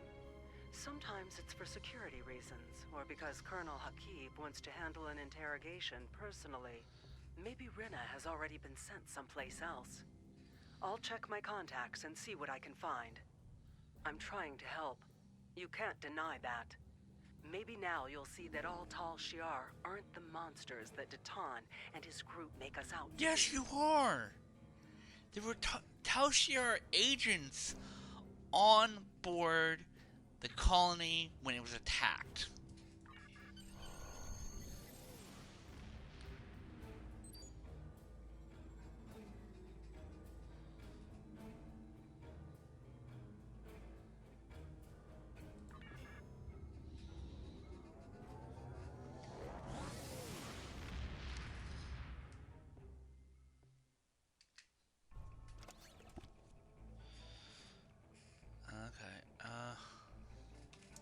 Sometimes it's for security reasons, or because Colonel Hakib wants to handle an interrogation personally. Maybe Rinna has already been sent someplace else. I'll check my contacts and see what I can find. I'm trying to help. You can't deny that. Maybe now you'll see that all Tal Shiar aren't the monsters that Datan and his group make us out to be. Yes, you are! There were Tal Shiar agents on board the colony when it was attacked.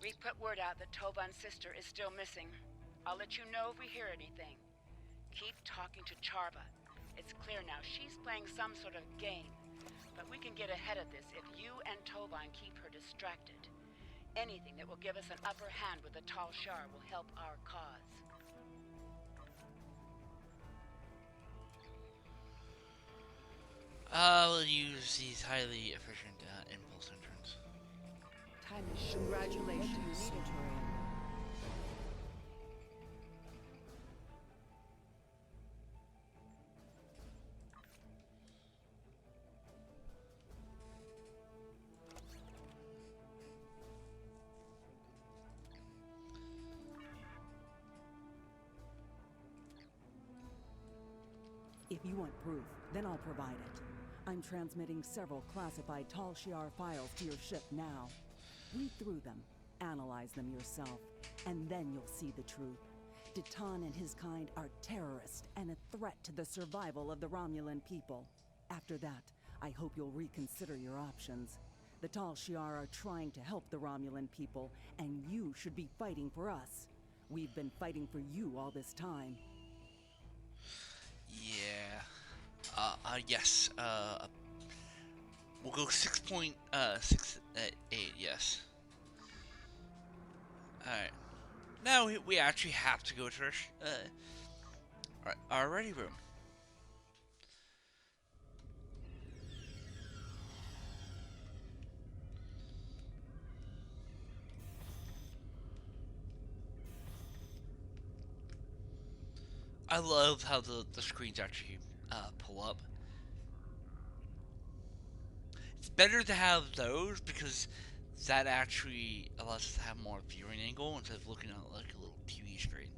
We put word out that Tovan's sister is still missing. I'll let you know if we hear anything. Keep talking to Charva. It's clear now she's playing some sort of game. But we can get ahead of this if you and Tovan keep her distracted. Anything that will give us an upper hand with the Tal Shiar will help our cause. I'll use these highly efficient impulse entrance. Time is short. Congratulations. If you want proof, then I'll provide it. I'm transmitting several classified Tal Shiar files to your ship now. Read through them, analyze them yourself, and then you'll see the truth. Datan and his kind are terrorists and a threat to the survival of the Romulan people. After that, I hope you'll reconsider your options. The Tal Shiar are trying to help the Romulan people, and you should be fighting for us. We've been fighting for you all this time. Yeah. Yes. We'll go 6.68, yes. Alright. Now we actually have to go to our ready room. I love how the screens actually pull up. It's better to have those because that actually allows us to have more viewing angle instead of looking at like a little TV screen.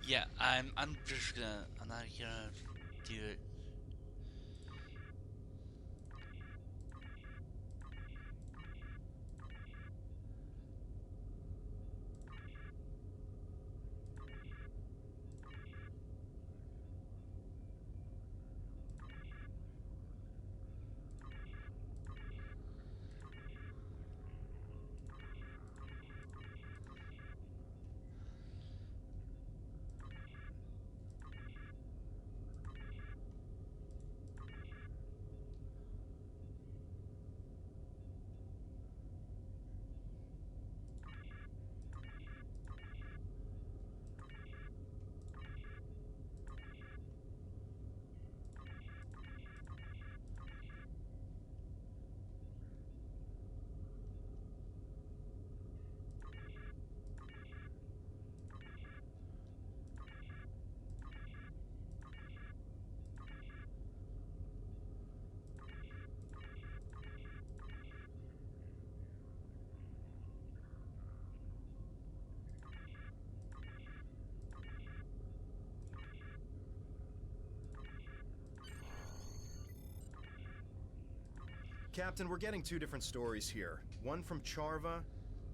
Yeah, I'm not gonna do it. Captain, we're getting two different stories here. One from Charva,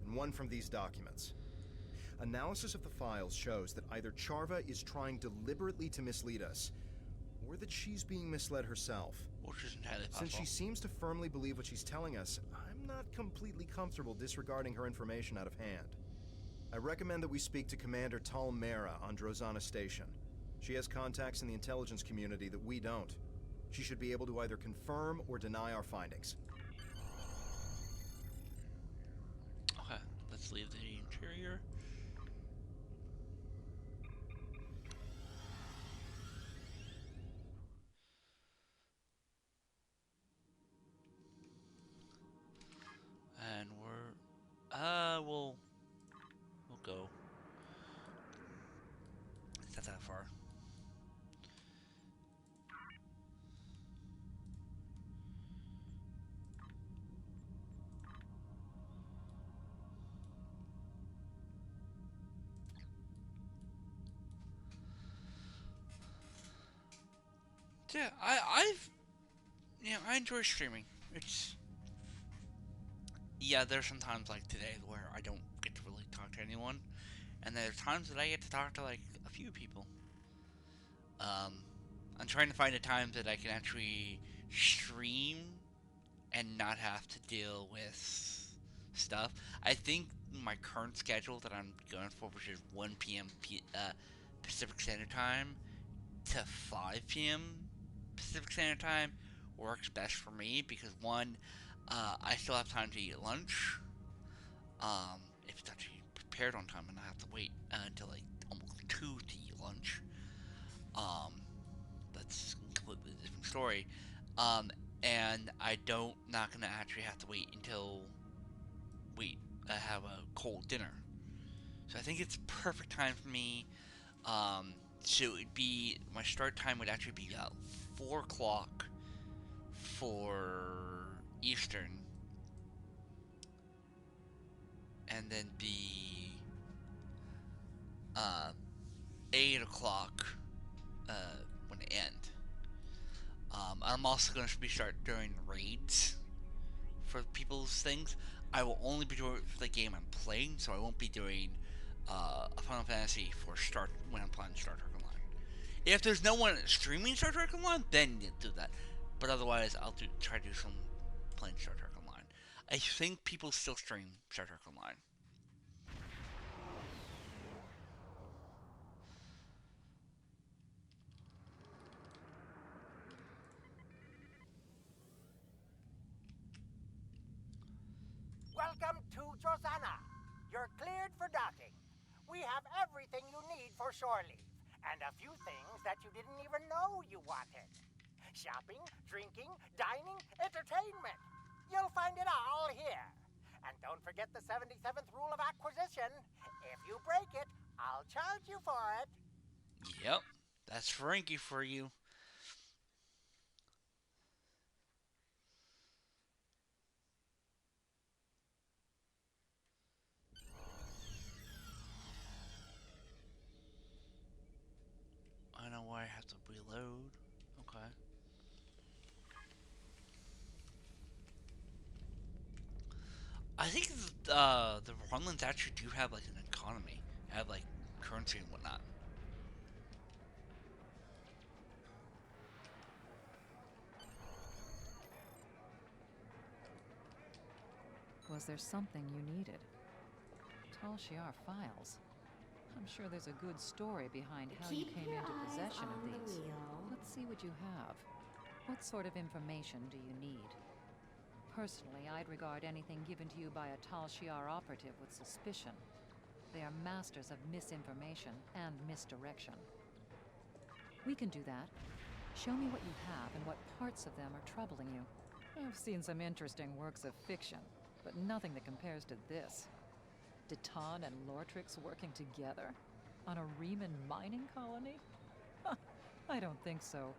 and one from these documents. Analysis of the files shows that either Charva is trying deliberately to mislead us, or that she's being misled herself. Which is entirely possible. Since she seems to firmly believe what she's telling us, I'm not completely comfortable disregarding her information out of hand. I recommend that we speak to Commander Tal Mera on Drozana Station. She has contacts in the intelligence community that we don't. She should be able to either confirm or deny our findings. Okay, let's leave the interior. And we'll go. It's not that far. Yeah, I enjoy streaming. There's some times like today where I don't get to really talk to anyone, and there's times that I get to talk to like a few people. I'm trying to find a time that I can actually stream and not have to deal with stuff. I think my current schedule that I'm going for, which is 1 p.m. Pacific Standard Time to 5 p.m. Pacific Standard Time, works best for me because one, I still have time to eat lunch. If it's actually prepared on time and not have to wait until like almost 2 to eat lunch. Um, that's a completely different story. And I don't not gonna actually have to wait until we have a cold dinner. So I think it's perfect time for me. So it'd be my start time would actually be 4 o'clock for Eastern, and then be 8 o'clock when it end. I'm also going to be start doing raids for people's things. I will only be doing it for the game I'm playing, so I won't be doing a Final Fantasy for start when I'm playing Star Trek Online. If there's no one streaming Star Trek Online, then do that. But otherwise, I'll try to do some playing Star Trek Online. I think people still stream Star Trek Online. Welcome to Josana. You're cleared for docking. We have everything you need for shore leave, and a few things that you didn't even know you wanted. Shopping, drinking, dining, entertainment. You'll find it all here. And don't forget the 77th rule of acquisition. If you break it, I'll charge you for it. Yep, that's Frankie for you. I know why I have to reload. Okay. I think the Runlands actually do have like an economy, have like currency and whatnot. Was there something you needed? Tal Shiar files. I'm sure there's a good story behind how you came into possession of these. Let's see what you have. What sort of information do you need? Personally, I'd regard anything given to you by a Tal Shiar operative with suspicion. They are masters of misinformation and misdirection. We can do that. Show me what you have and what parts of them are troubling you. I've seen some interesting works of fiction, but nothing that compares to this. Deton and Lortrix working together? On a Riemann mining colony? I don't think so.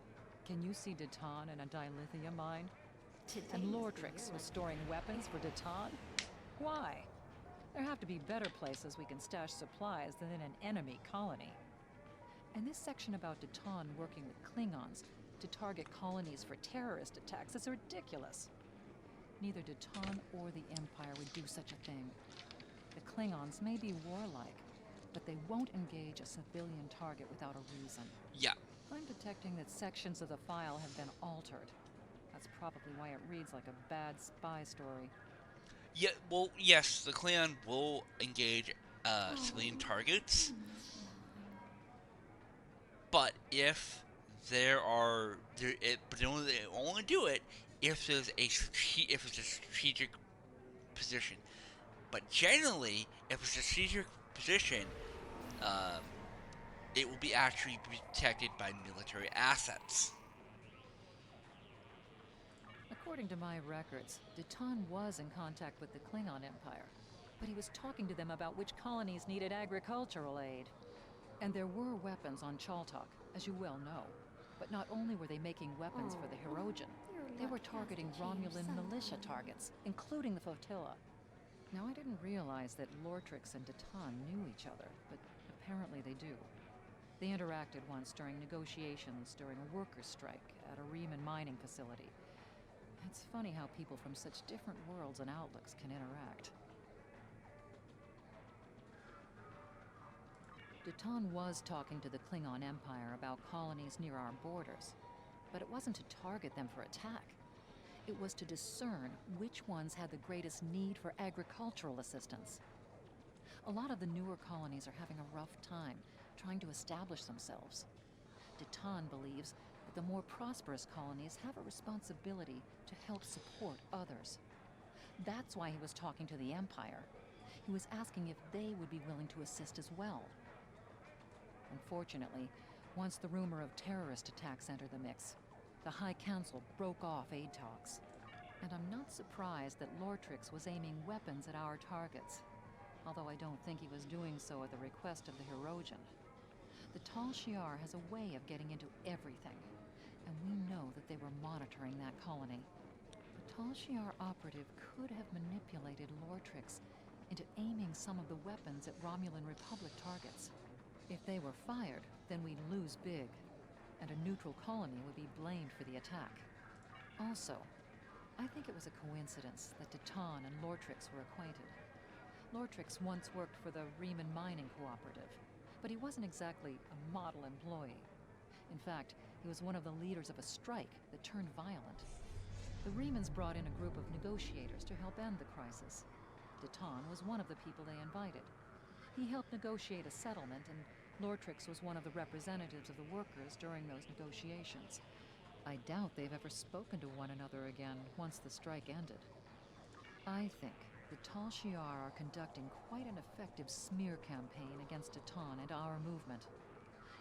Can you see Deton in a dilithium mine? And Lortrix was storing weapons for Deton? Why? There have to be better places we can stash supplies than in an enemy colony. And this section about Deton working with Klingons to target colonies for terrorist attacks is ridiculous. Neither Deton or the Empire would do such a thing. The Klingons may be warlike, but they won't engage a civilian target without a reason. Yeah. I'm detecting that sections of the file have been altered. That's probably why it reads like a bad spy story. Yeah, well, yes, the Klingon will engage civilian targets, but if there are, but they only do it if there's if it's a strategic position. But generally, if it's a strategic position, it will be actually protected by military assets. According to my records, Deton was in contact with the Klingon Empire, but he was talking to them about which colonies needed agricultural aid. And there were weapons on Chaltok, as you well know. But not only were they making weapons for the Hirogen, they were targeting Romulan militia targets, including the flotilla. Now, I didn't realize that Lortrix and Deton knew each other, but apparently they do. They interacted once during negotiations during a workers' strike at a Riemann mining facility. It's funny how people from such different worlds and outlooks can interact. Deton was talking to the Klingon Empire about colonies near our borders, but it wasn't to target them for attack. It was to discern which ones had the greatest need for agricultural assistance. A lot of the newer colonies are having a rough time trying to establish themselves. Deton believes that the more prosperous colonies have a responsibility to help support others. That's why he was talking to the Empire. He was asking if they would be willing to assist as well. Unfortunately, once the rumor of terrorist attacks entered the mix, the High Council broke off aid talks. And I'm not surprised that Lortrix was aiming weapons at our targets, although I don't think he was doing so at the request of the Hirogen. The Tal Shiar has a way of getting into everything, and we know that they were monitoring that colony. The Tal Shiar operative could have manipulated Lortrix into aiming some of the weapons at Romulan Republic targets. If they were fired, then we'd lose big, and a neutral colony would be blamed for the attack. Also, I think it was a coincidence that Deton and Lortrix were acquainted. Lortrix once worked for the Riemann Mining Cooperative, but he wasn't exactly a model employee. In fact, he was one of the leaders of a strike that turned violent. The Riemanns brought in a group of negotiators to help end the crisis. Deton was one of the people they invited. He helped negotiate a settlement, and Lortrix was one of the representatives of the workers during those negotiations. I doubt they've ever spoken to one another again once the strike ended. I think the Tal Shiar are conducting quite an effective smear campaign against Deton and our movement.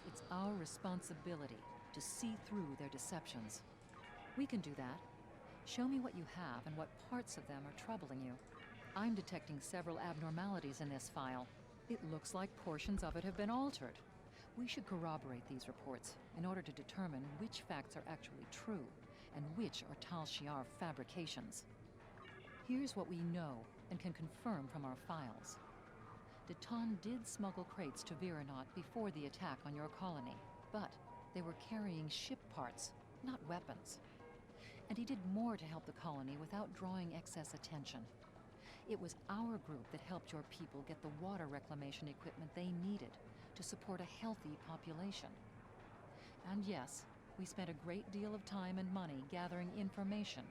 It's our responsibility to see through their deceptions. We can do that. Show me what you have and what parts of them are troubling you. I'm detecting several abnormalities in this file. It looks like portions of it have been altered. We should corroborate these reports in order to determine which facts are actually true and which are Tal Shiar fabrications. Here's what we know and can confirm from our files. Deton did smuggle crates to Viranot before the attack on your colony, but they were carrying ship parts, not weapons. And he did more to help the colony without drawing excess attention. It was our group that helped your people get the water reclamation equipment they needed to support a healthy population. And yes, we spent a great deal of time and money gathering information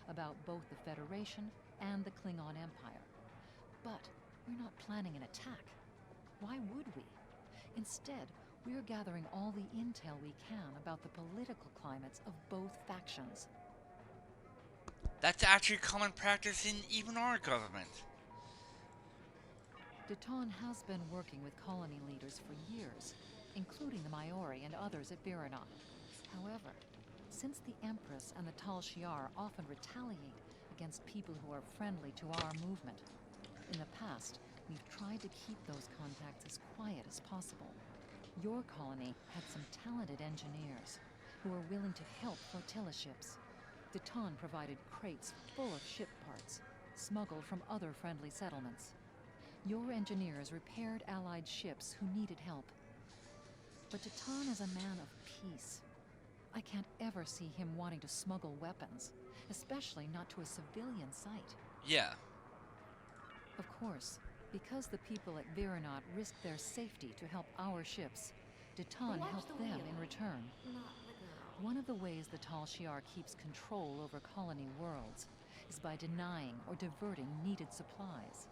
about both the Federation and the Klingon Empire. But we're not planning an attack. Why would we? Instead, we're gathering all the intel we can about the political climates of both factions. That's actually common practice in even our government. Deton has been working with colony leaders for years, including the Maori and others at Viranot. However, since the Empress and the Tal Shiar often retaliate against people who are friendly to our movement, in the past, we've tried to keep those contacts as quiet as possible. Your colony had some talented engineers who were willing to help flotilla ships. Deton provided crates full of ship parts, smuggled from other friendly settlements. Your engineers repaired Allied ships who needed help. But Deton is a man of peace. I can't ever see him wanting to smuggle weapons, especially not to a civilian site. Yeah. Of course, because the people at Viranot risked their safety to help our ships, Deton helped them in return. One of the ways the Tal Shiar keeps control over colony worlds is by denying or diverting needed supplies.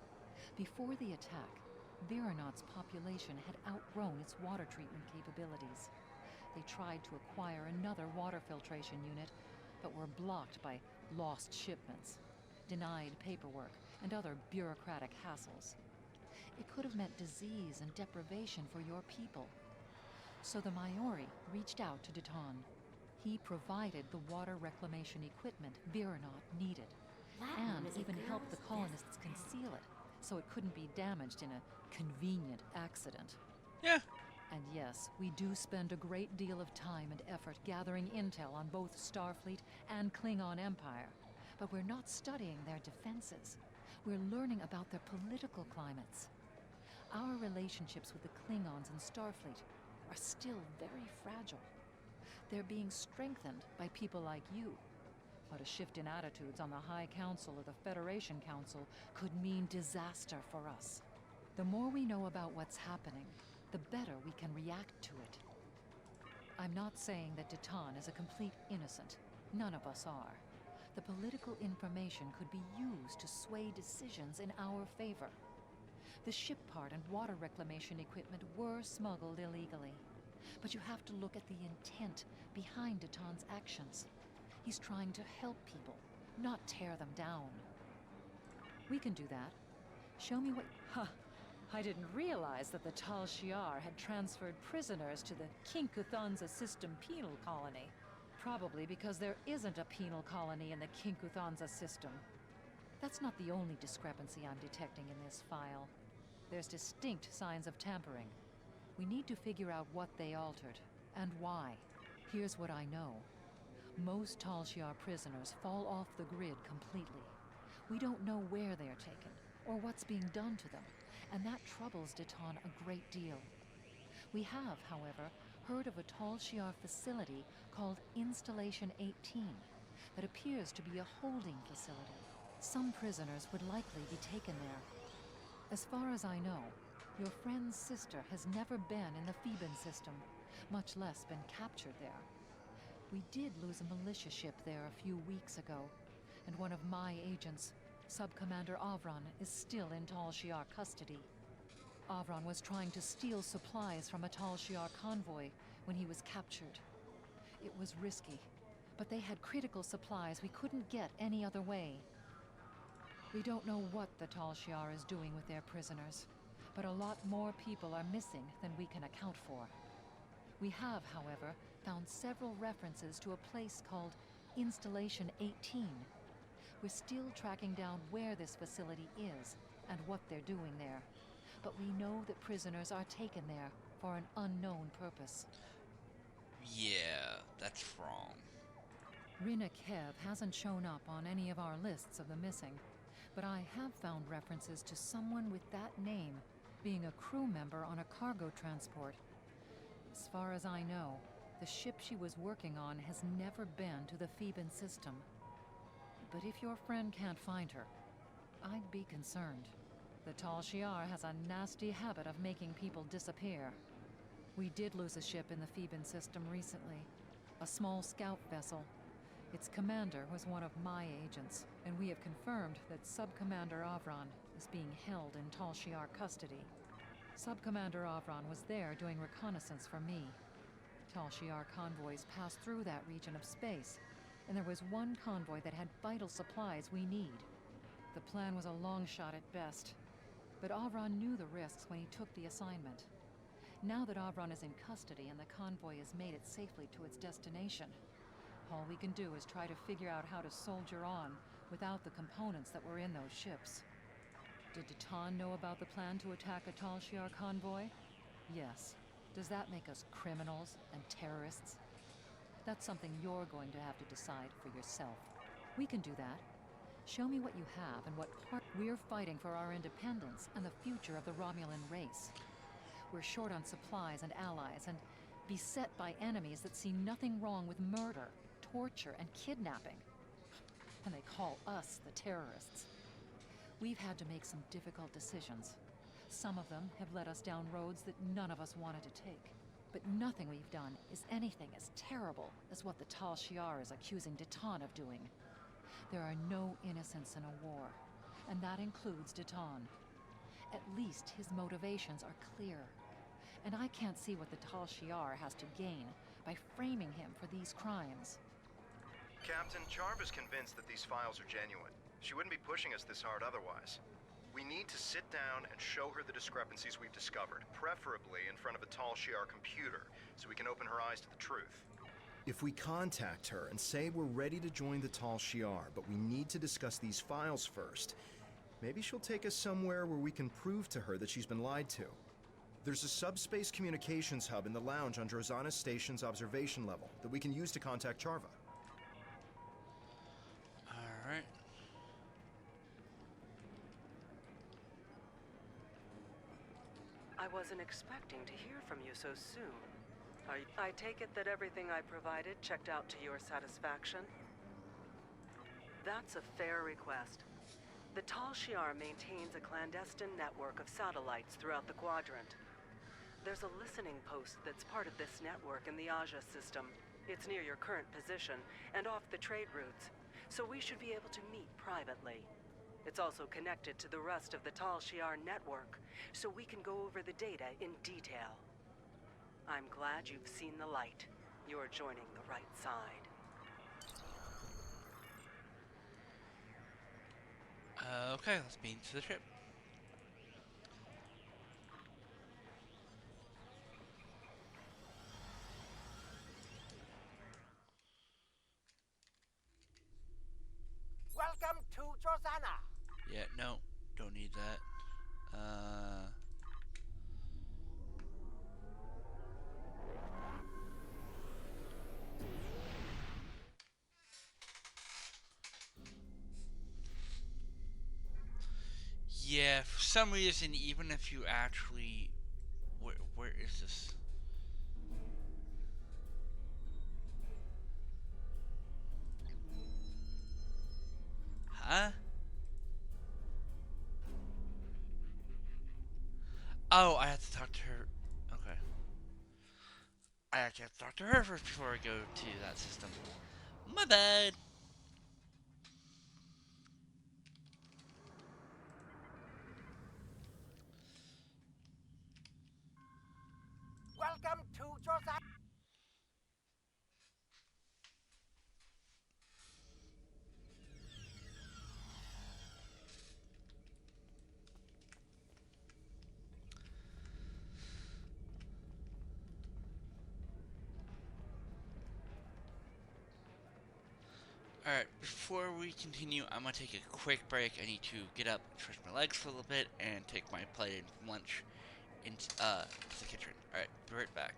Before the attack, Viranot's population had outgrown its water treatment capabilities. They tried to acquire another water filtration unit, but were blocked by lost shipments, denied paperwork, and other bureaucratic hassles. It could have meant disease and deprivation for your people. So the Maori reached out to Deton. He provided the water reclamation equipment Viranot needed, and even helped the colonists conceal it so it couldn't be damaged in a convenient accident. Yeah. And yes, we do spend a great deal of time and effort gathering intel on both Starfleet and Klingon Empire, but we're not studying their defenses. We're learning about their political climates. Our relationships with the Klingons and Starfleet are still very fragile. They're being strengthened by people like you. But a shift in attitudes on the High Council or the Federation Council could mean disaster for us. The more we know about what's happening, the better we can react to it. I'm not saying that Deton is a complete innocent. None of us are. The political information could be used to sway decisions in our favor. The ship part and water reclamation equipment were smuggled illegally. But you have to look at the intent behind Deton's actions. He's trying to help people, not tear them down. We can do that. Show me what... Huh. I didn't realize that the Tal Shiar had transferred prisoners to the Kinkuthanza System penal colony. Probably because there isn't a penal colony in the Kinkuthanza system. That's not the only discrepancy I'm detecting in this file. There's distinct signs of tampering. We need to figure out what they altered, and why. Here's what I know. Most Tal Shiar prisoners fall off the grid completely. We don't know where they are taken, or what's being done to them, and that troubles Deton a great deal. We have, however, heard of a Tal Shiar facility called Installation 18 that appears to be a holding facility. Some prisoners would likely be taken there. As far as I know, your friend's sister has never been in the Theban system, much less been captured there. We did lose a militia ship there a few weeks ago, and one of my agents, Sub-Commander Avron, is still in Tal Shiar custody. Avron was trying to steal supplies from a Tal Shiar convoy when he was captured. It was risky, but they had critical supplies we couldn't get any other way. We don't know what the Tal Shiar is doing with their prisoners, but a lot more people are missing than we can account for. We have, however, found several references to a place called Installation 18. We're still tracking down where this facility is and what they're doing there, but we know that prisoners are taken there for an unknown purpose. Yeah, that's wrong. Rina Kev hasn't shown up on any of our lists of the missing, but I have found references to someone with that name being a crew member on a cargo transport. As far as I know, the ship she was working on has never been to the Theban system. But if your friend can't find her, I'd be concerned. The Tal Shiar has a nasty habit of making people disappear. We did lose a ship in the Theban system recently, a small scout vessel. Its commander was one of my agents, and we have confirmed that Sub-Commander Avron is being held in Tal Shiar custody. Sub-Commander Avron was there doing reconnaissance for me. Tal Shiar convoys pass through that region of space, and there was one convoy that had vital supplies we need. The plan was a long shot at best, but Avron knew the risks when he took the assignment. Now that Avron is in custody and the convoy has made it safely to its destination, all we can do is try to figure out how to soldier on without the components that were in those ships. Did Deton know about the plan to attack a Tal Shiar convoy? Yes. Does that make us criminals and terrorists? That's something you're going to have to decide for yourself. We can do that. Show me what you have and what part. We're fighting for our independence and the future of the Romulan race. We're short on supplies and allies and beset by enemies that see nothing wrong with murder, torture, and kidnapping. And they call us the terrorists. We've had to make some difficult decisions. Some of them have led us down roads that none of us wanted to take. But nothing we've done is anything as terrible as what the Tal Shiar is accusing Deton of doing. There are no innocents in a war, and that includes Deton. At least his motivations are clear. And I can't see what the Tal Shiar has to gain by framing him for these crimes. Captain, Jarva's convinced that these files are genuine. She wouldn't be pushing us this hard otherwise. We need to sit down and show her the discrepancies we've discovered, preferably in front of a Tal Shiar computer, so we can open her eyes to the truth. If we contact her and say we're ready to join the Tal Shiar, but we need to discuss these files first, maybe she'll take us somewhere where we can prove to her that she's been lied to. There's a subspace communications hub in the lounge on Drozana Station's observation level that we can use to contact Jarva. Alright. I wasn't expecting to hear from you so soon. I take it that everything I provided checked out to your satisfaction? That's a fair request. The Tal Shiar maintains a clandestine network of satellites throughout the quadrant. There's a listening post that's part of this network in the Aja system. It's near your current position and off the trade routes, so we should be able to meet privately. It's also connected to the rest of the Tal Shiar network, so we can go over the data in detail. I'm glad you've seen the light. You're joining the right side. Okay, let's meet to the ship. Yeah, no, don't need that. Yeah, for some reason, even if you actually... Where is this? Huh? Oh, I have to talk to her. Okay. I actually have to talk to her first before I go to that system. My bad. Welcome to Josiah. Alright, before we continue, I'm gonna take a quick break. I need to get up, stretch my legs for a little bit, and take my plate in lunch into the kitchen. Alright, be right back.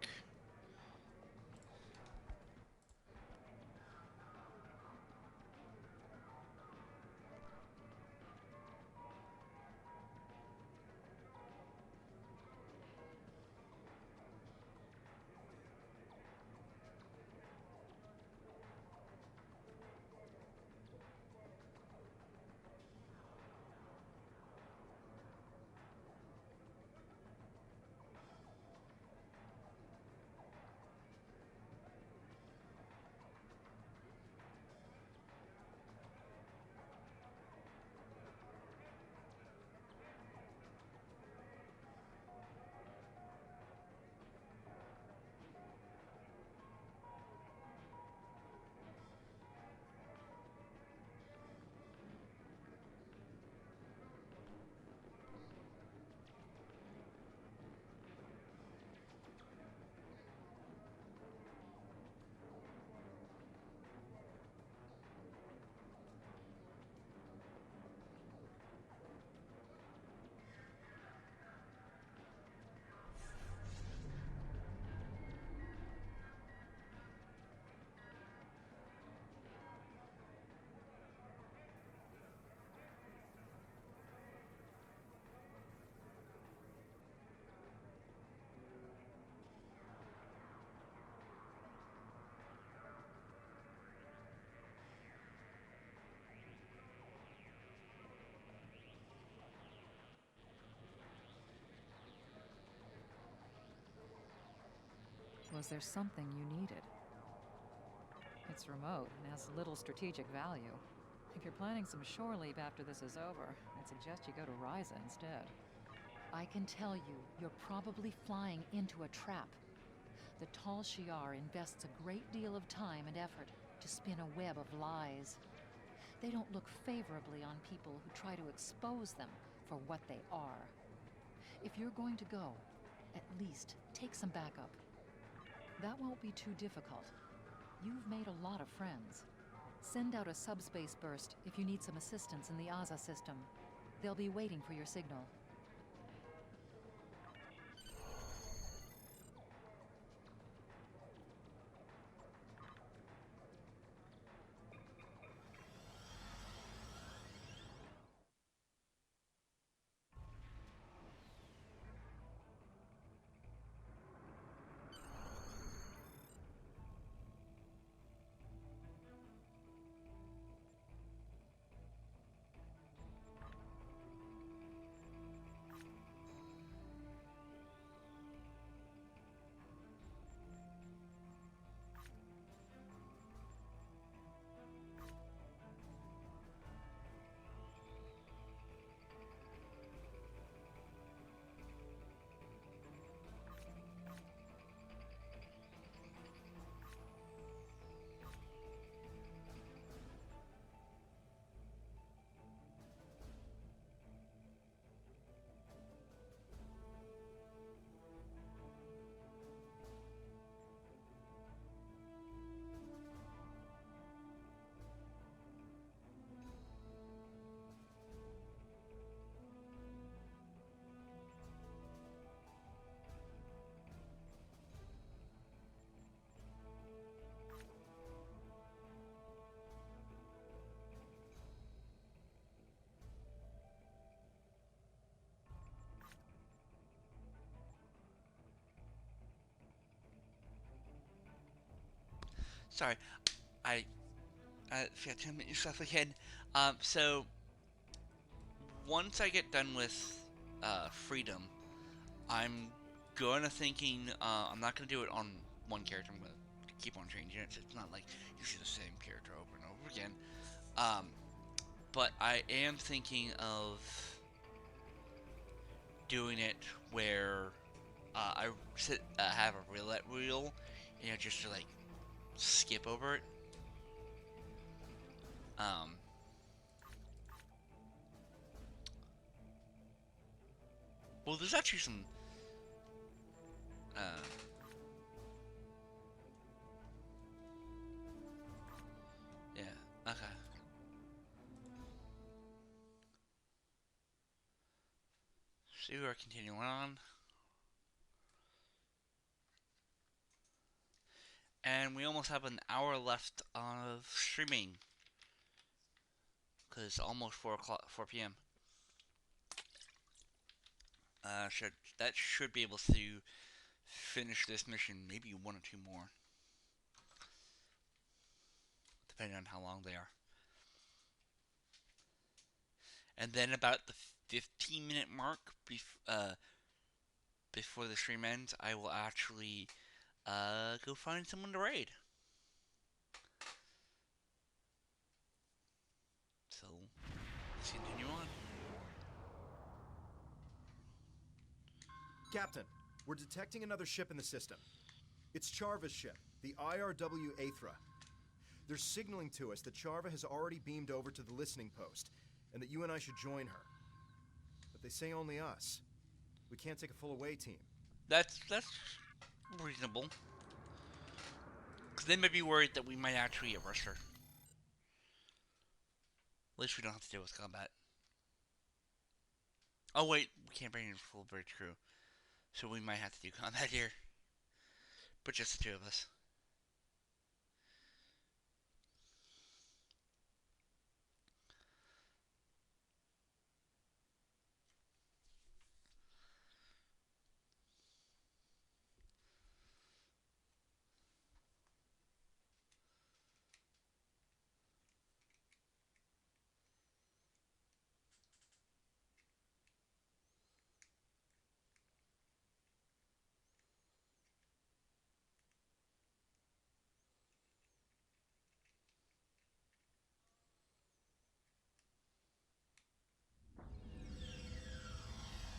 Was there something you needed? It's remote and has little strategic value. If you're planning some shore leave after this is over, I'd suggest you go to Ryza instead. I can tell you, you're probably flying into a trap. The Tal Shiar invests a great deal of time and effort to spin a web of lies. They don't look favorably on people who try to expose them for what they are. If you're going to go, at least take some backup. That won't be too difficult. You've made a lot of friends. Send out a subspace burst if you need some assistance in the Aza system. They'll be waiting for your signal. Sorry, I forgot to admit yourself again. So once I get done with Freedom, I'm gonna thinking I'm not gonna do it on one character. I'm gonna keep on changing it. So it's not like you see the same character over and over again. But I am thinking of doing it where I have a roulette wheel, just to like skip over it. Um, well, there's actually some. Yeah. Okay. So we are continuing on. And we almost have an hour left of streaming. Because it's almost 4 p.m. That should be able to finish this mission, maybe one or two more. Depending on how long they are. And then about the 15-minute mark before the stream ends, I will actually go find someone to raid. So, let's continue on. Captain, we're detecting another ship in the system. It's Charva's ship, the IRW Aethra. They're signaling to us that Charva has already beamed over to the listening post, and that you and I should join her. But they say only us. We can't take a full away team. That's reasonable. Because they may be worried that we might actually arrest her. At least we don't have to deal with combat. Oh wait, we can't bring in a full bridge crew. So we might have to do combat here. But just the two of us.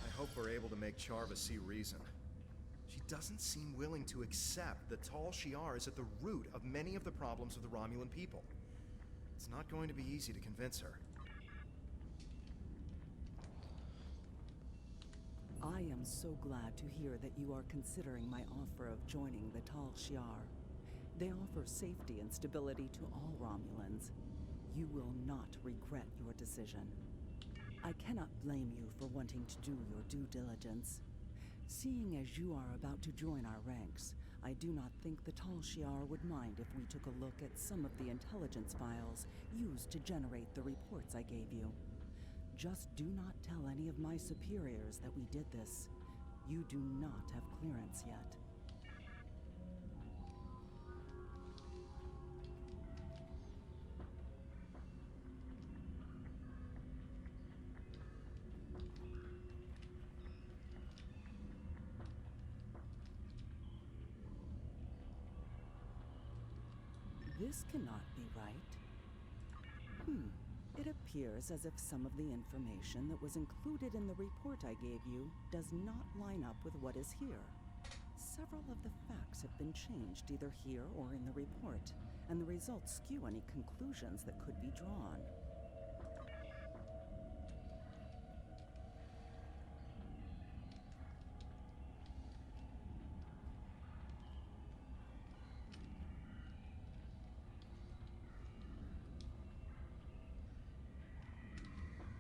I hope we're able to make Charva see reason. She doesn't seem willing to accept that Tal Shiar is at the root of many of the problems of the Romulan people. It's not going to be easy to convince her. I am so glad to hear that you are considering my offer of joining the Tal Shiar. They offer safety and stability to all Romulans. You will not regret your decision. I cannot blame you for wanting to do your due diligence. Seeing as you are about to join our ranks, I do not think the Tal Shiar would mind if we took a look at some of the intelligence files used to generate the reports I gave you. Just do not tell any of my superiors that we did this. You do not have clearance yet. This cannot be right. It appears as if some of the information that was included in the report I gave you does not line up with what is here. Several of the facts have been changed either here or in the report, and the results skew any conclusions that could be drawn.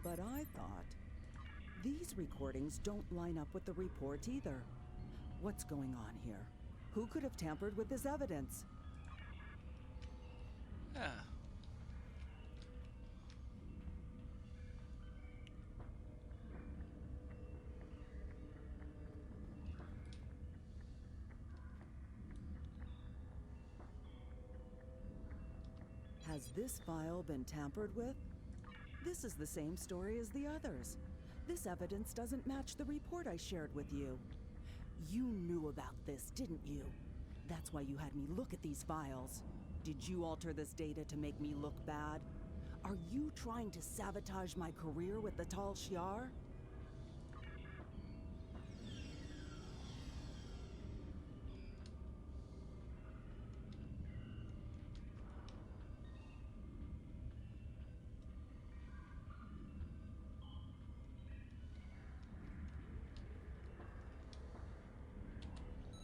But I thought, these recordings don't line up with the report either. What's going on here? Who could have tampered with this evidence? Yeah. Has this file been tampered with? This is the same story as the others. This evidence doesn't match the report I shared with you. You knew about this, didn't you? That's why you had me look at these files. Did you alter this data to make me look bad? Are you trying to sabotage my career with the Tal Shiar?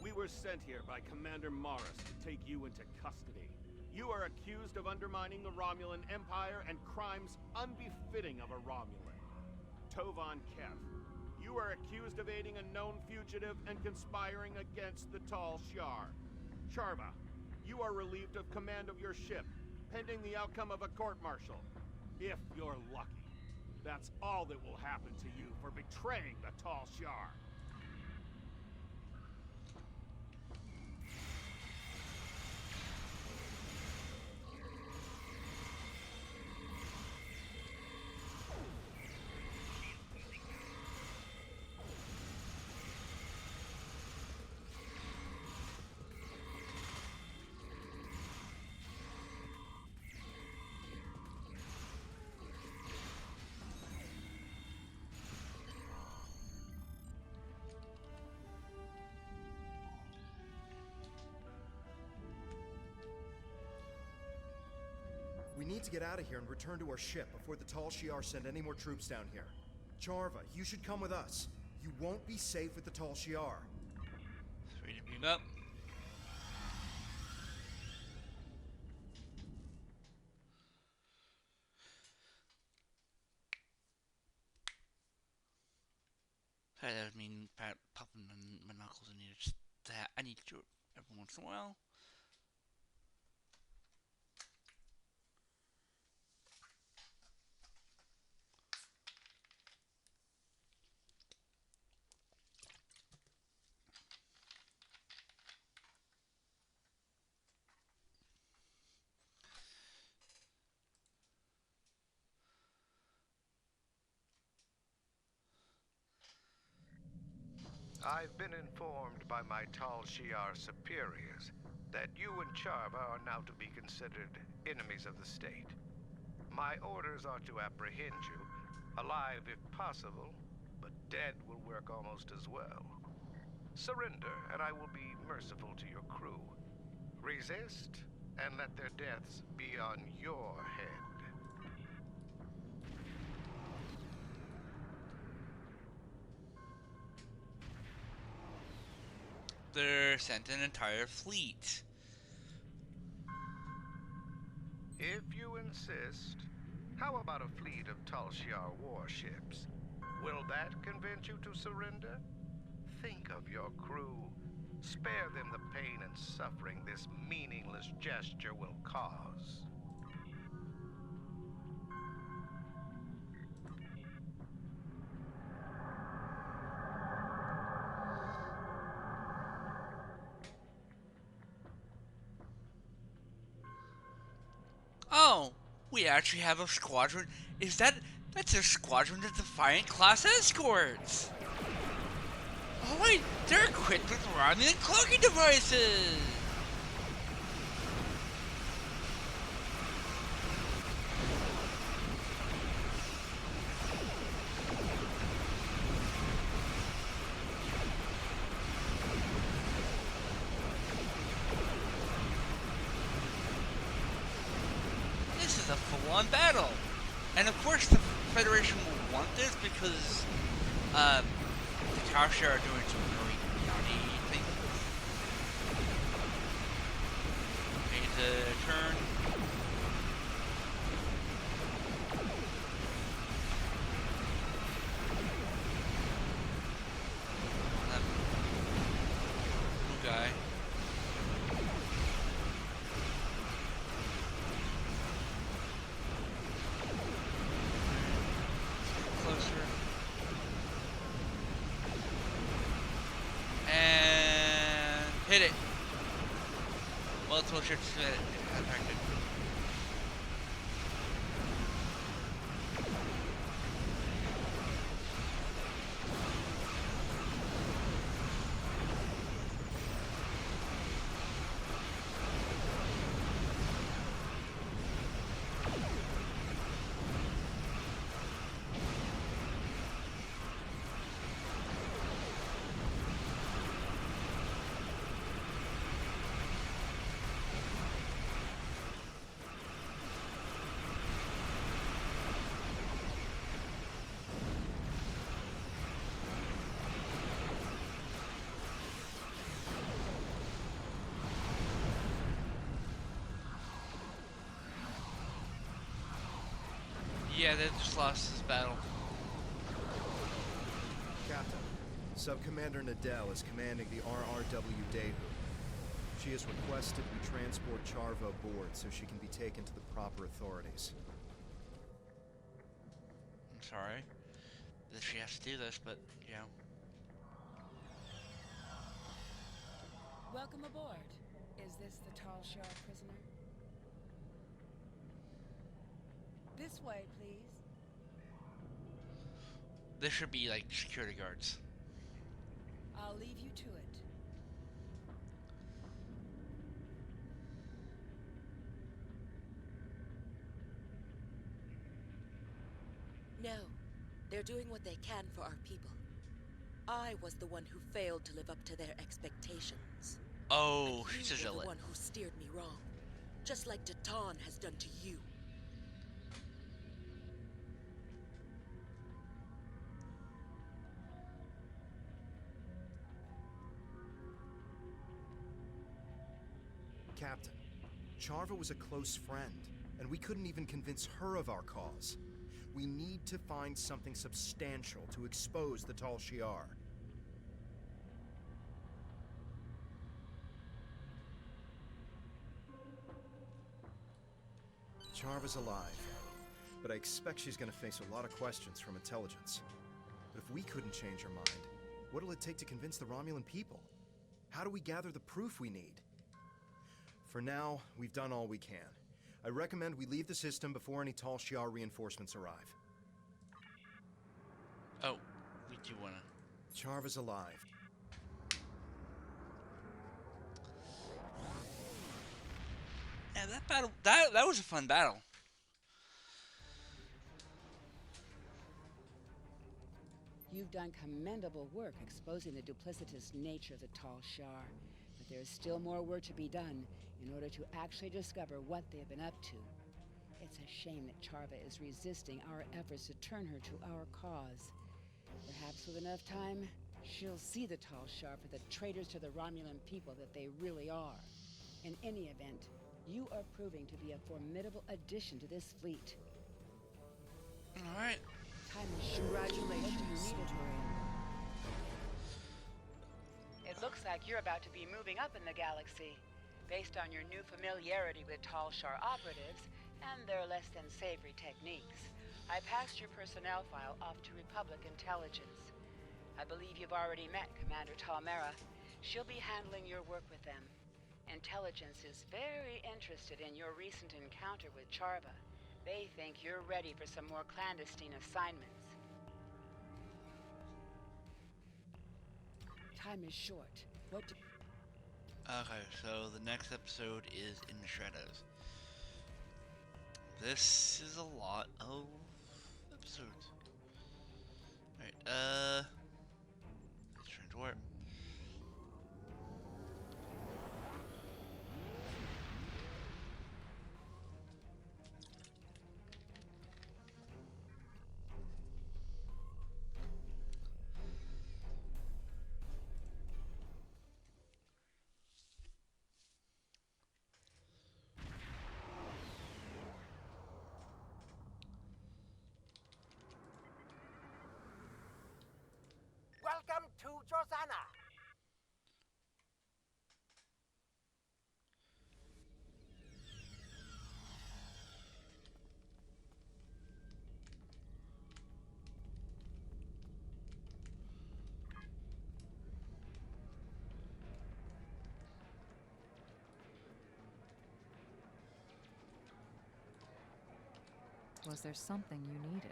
We were sent here by Commander Morris to take you into custody. You are accused of undermining the Romulan Empire and crimes unbefitting of a Romulan. Tovan Kef, you are accused of aiding a known fugitive and conspiring against the Tal Shiar. Charva, you are relieved of command of your ship, pending the outcome of a court-martial. If you're lucky. That's all that will happen to you for betraying the Tal Shiar. We need to get out of here and return to our ship before the Tal Shiar send any more troops down here. Charva, you should come with us. You won't be safe with the Tal Shiar. 3 to beam up. Sorry, that would mean popping my knuckles. I need to do it every once in a while. I've been informed by my Tal Shiar superiors that you and Charva are now to be considered enemies of the state. My orders are to apprehend you, alive if possible, but dead will work almost as well. Surrender, and I will be merciful to your crew. Resist, and let their deaths be on your head. They sent an entire fleet. If you insist, how about a fleet of Tal Shiar warships? Will that convince you to surrender? Think of your crew. Spare them the pain and suffering this meaningless gesture will cause. Oh, we actually have a squadron. That's a squadron of Defiant class escorts. Oh wait, they're equipped with Romulan cloaking devices. This is a full-on battle. And of course the Federation will want this because the Kavfire are doing some really naughty things. Okay, the turn. Blue guy. Closer. And hit it. Multiple ships affected. Yeah, they just lost this battle. Captain, Sub-Commander Nadell is commanding the RRW Daewoo. She has requested we transport Charva aboard so she can be taken to the proper authorities. I'm sorry that she has to do this, but, you know. Welcome aboard. Is this the Tal Shiar prisoner? This way, please. There should be, like, security guards. I'll leave you to it. No. They're doing what they can for our people. I was the one who failed to live up to their expectations. Oh, and she's a you were villain. the one who steered me wrong. Just like Tatan has done to you. Captain, Charva was a close friend, and we couldn't even convince her of our cause. We need to find something substantial to expose the Tal Shiar. Charva's alive, but I expect she's gonna face a lot of questions from intelligence. But if we couldn't change her mind, what'll it take to convince the Romulan people? How do we gather the proof we need? For now, we've done all we can. I recommend we leave the system before any Tal Shiar reinforcements arrive. Oh, we do wanna... Charva's alive. Yeah, that battle, that was a fun battle. You've done commendable work exposing the duplicitous nature of the Tal Shiar, but there is still more work to be done in order to actually discover what they've been up to. It's a shame that Charva is resisting our efforts to turn her to our cause. Perhaps with enough time, she'll see the Tal Shiar for the traitors to the Romulan people that they really are. In any event, you are proving to be a formidable addition to this fleet. All right. Time is congratulations, Centurion. It looks like you're about to be moving up in the galaxy, based on your new familiarity with Tal Shiar operatives and their less than savory techniques. I passed your personnel file off to Republic Intelligence. I believe you've already met Commander Talmera. She'll be handling your work with them. Intelligence is very interested in your recent encounter with Charva. They think you're ready for some more clandestine assignments. Time is short. What do... Okay, so the next episode is In the Shadows. This is a lot of episodes. Alright, let's turn to work. Welcome to Josana. Was there something you needed?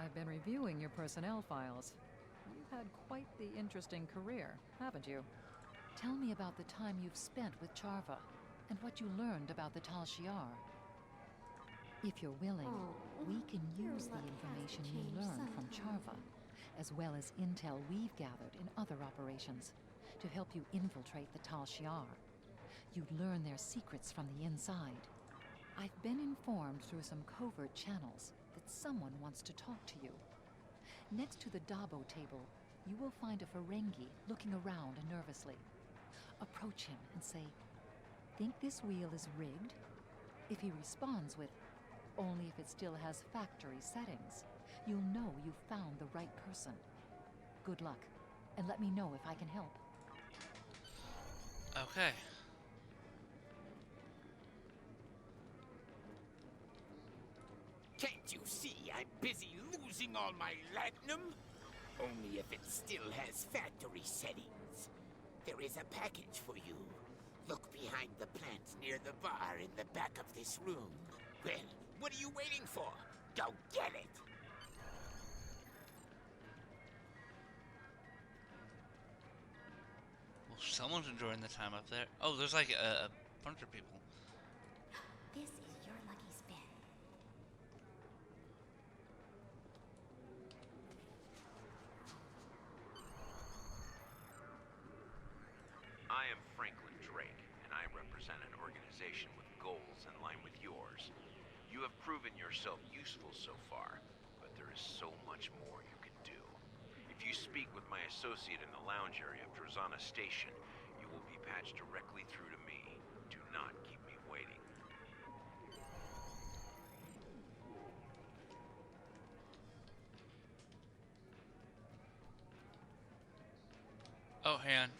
I've been reviewing your personnel files. You've had quite the interesting career, haven't you? Tell me about the time you've spent with Charva, and what you learned about the Tal Shiar. If you're willing, we can use the information you learned from Charva, as well as intel we've gathered in other operations, to help you infiltrate the Tal Shiar. You'd learn their secrets from the inside. I've been informed through some covert channels that someone wants to talk to you. Next to the Dabo table, you will find a Ferengi looking around nervously. Approach him and say, "Think this wheel is rigged?" If he responds with, only if it still has factory settings. You'll know you found the right person. Good luck, and let me know if I can help. Okay. Can't you see I'm busy losing all my latinum? Only if it still has factory settings. There is a package for you. Look behind the plants near the bar in the back of this room. Well, what are you waiting for? Go get it! Well, someone's enjoying the time up there. Oh, there's like a bunch of people. This is your lucky spin. I am Franklin Drake, and I represent an organization with goals in line with yours. You have proven yourself useful so far, but there is so much more you can do. If you speak with my associate in the lounge area of Drozana Station, you will be patched directly through to me. Do not keep me waiting. Oh, hang on.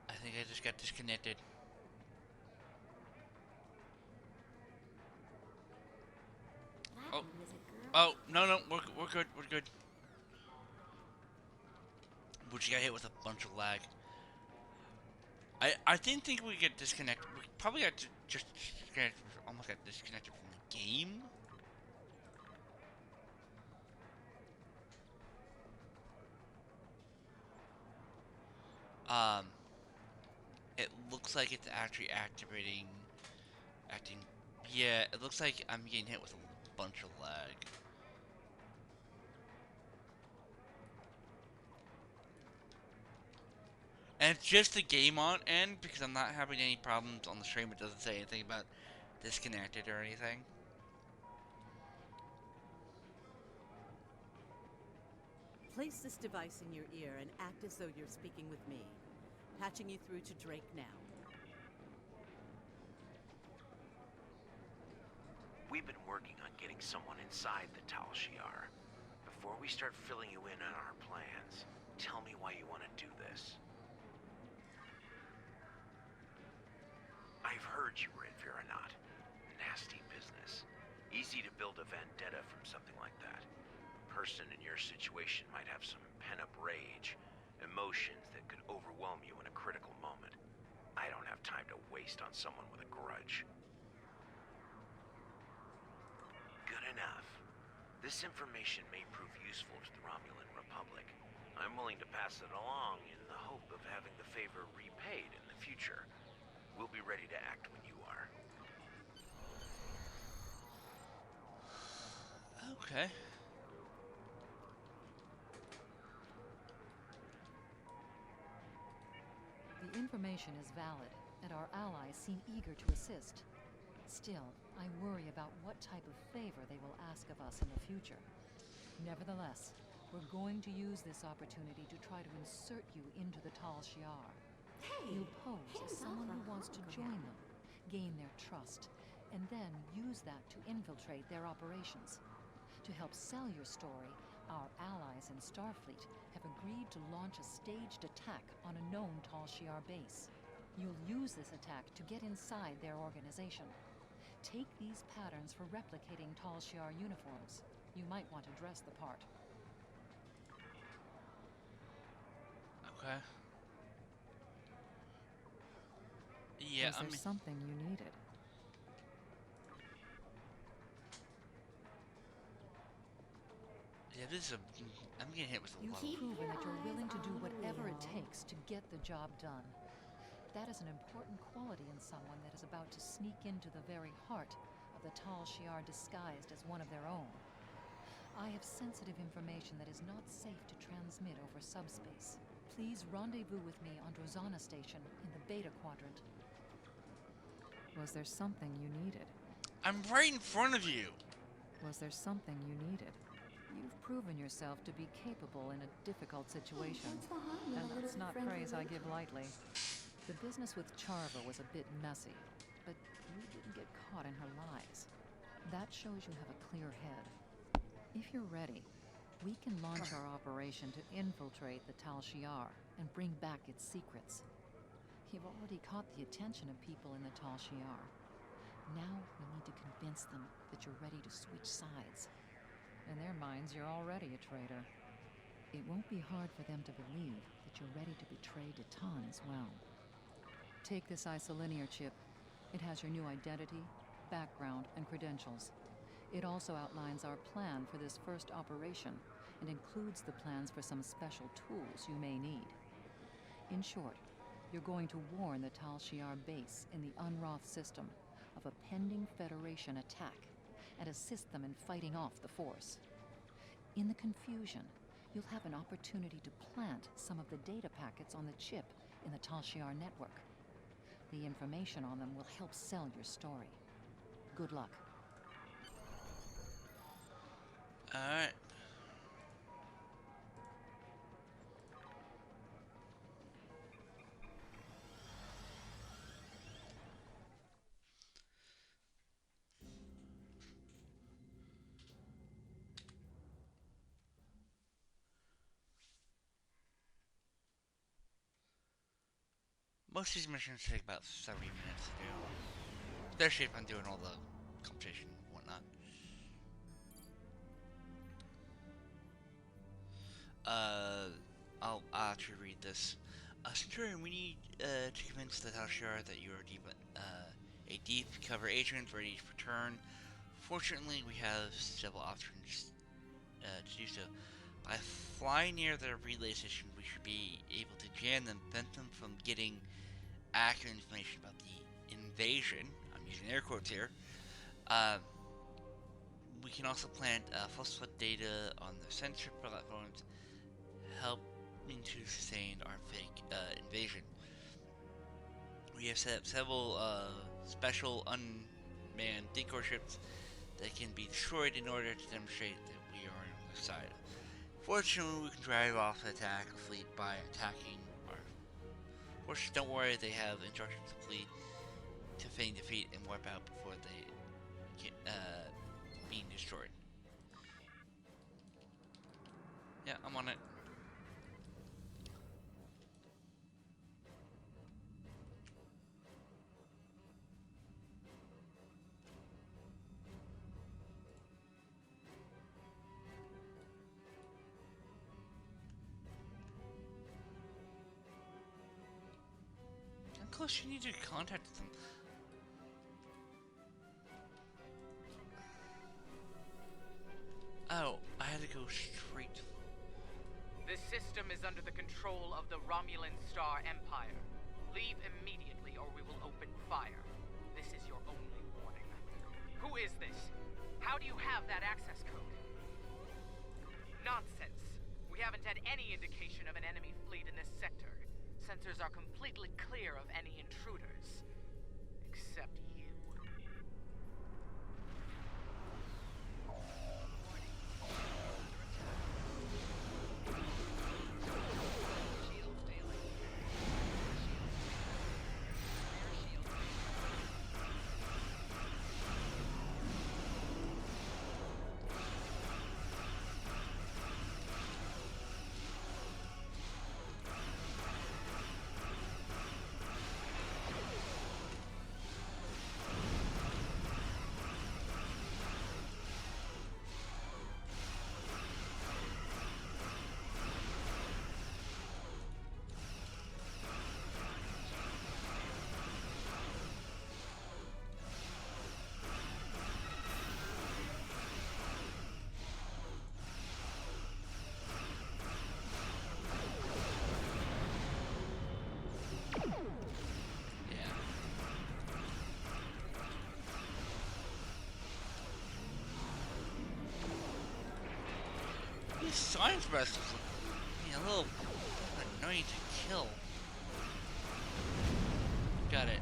I think I just got disconnected. Oh. Oh, no, we're good, we're good. We just got hit with a bunch of lag. I didn't think we get disconnected. We probably got just disconnected, almost got disconnected from the game. It looks like it's actually acting. Yeah, it looks like I'm getting hit with a bunch of lag. And it's just the game on end because I'm not having any problems on the stream. It doesn't say anything about disconnected or anything. Place this device in your ear and act as though you're speaking with me. Patching you through to Drake now. We've been working on getting someone inside the Tal Shiar. Before we start filling you in on our plans, tell me why you want to do this. I've heard you were at Veronat. Nasty business. Easy to build a vendetta from something like that. A person in your situation might have some pent-up rage, emotions that could overwhelm you in a critical moment. I don't have time to waste on someone with a grudge. Good enough. This information may prove useful to the Romulan Republic. I'm willing to pass it along in the hope of having the favor repaid in the future. We'll be ready to act when you are. Okay. The information is valid, and our allies seem eager to assist. Still, I worry about what type of favor they will ask of us in the future. Nevertheless, we're going to use this opportunity to try to insert you into the Tal Shiar. You pose as someone who wants to join them, gain their trust, and then use that to infiltrate their operations. To help sell your story, our allies in Starfleet have agreed to launch a staged attack on a known Tal Shiar base. You'll use this attack to get inside their organization. Take these patterns for replicating Tal Shiar uniforms. You might want to dress the part. Okay. Yeah, Was there something you needed? Yeah, this is a... I'm getting hit with a lot of... You've proven that you're willing to do whatever it takes to get the job done. That is an important quality in someone that is about to sneak into the very heart of the Tal Shiar disguised as one of their own. I have sensitive information that is not safe to transmit over subspace. Please rendezvous with me on Drozana Station in the Beta Quadrant. Was there something you needed? I'm right in front of you! Was there something you needed? You've proven yourself to be capable in a difficult situation, and that's not praise I give lightly. The business with Charva was a bit messy, but you didn't get caught in her lies. That shows you have a clear head. If you're ready, we can launch our operation to infiltrate the Tal Shiar and bring back its secrets. You've already caught the attention of people in the Tal Shiar. Now we need to convince them that you're ready to switch sides. In their minds, you're already a traitor. It won't be hard for them to believe that you're ready to betray Detan as well. Take this isolinear chip. It has your new identity, background, and credentials. It also outlines our plan for this first operation and includes the plans for some special tools you may need. In short, you're going to warn the Tal Shiar base in the Unroth system of a pending Federation attack and assist them in fighting off the force. In the confusion, you'll have an opportunity to plant some of the data packets on the chip in the Tal Shiar network. The information on them will help sell your story. Good luck. Alright. Most of these missions take about 70 minutes to do. Especially if I'm doing all the competition and whatnot. I'll actually read this. Centurion, we need to convince the Tal Shiar that you are a deep cover agent ready to return. Fortunately, we have several options to do so. By flying near the relay station, we should be able to jam them, prevent them from getting accurate information about the invasion. I'm using air quotes here. We can also plant falsified data on the sensor platforms, helping to sustain our fake invasion. We have set up several special unmanned decoy ships that can be destroyed in order to demonstrate that we are on their side. Fortunately, we can drive off the attack fleet by attacking our forces. Don't worry, they have instructions to flee to feign defeat and wipe out before they get being destroyed. Yeah, I'm on it. How close you need to contact them? Oh, I had to go straight. This system is under the control of the Romulan Star Empire. Leave immediately or we will open fire. This is your only warning. Who is this? How do you have that access code? Nonsense. We haven't had any indication of an enemy fleet in this sector. Sensors are completely clear of any intruders. Except you. These science vessels look a little annoying to kill. Got it.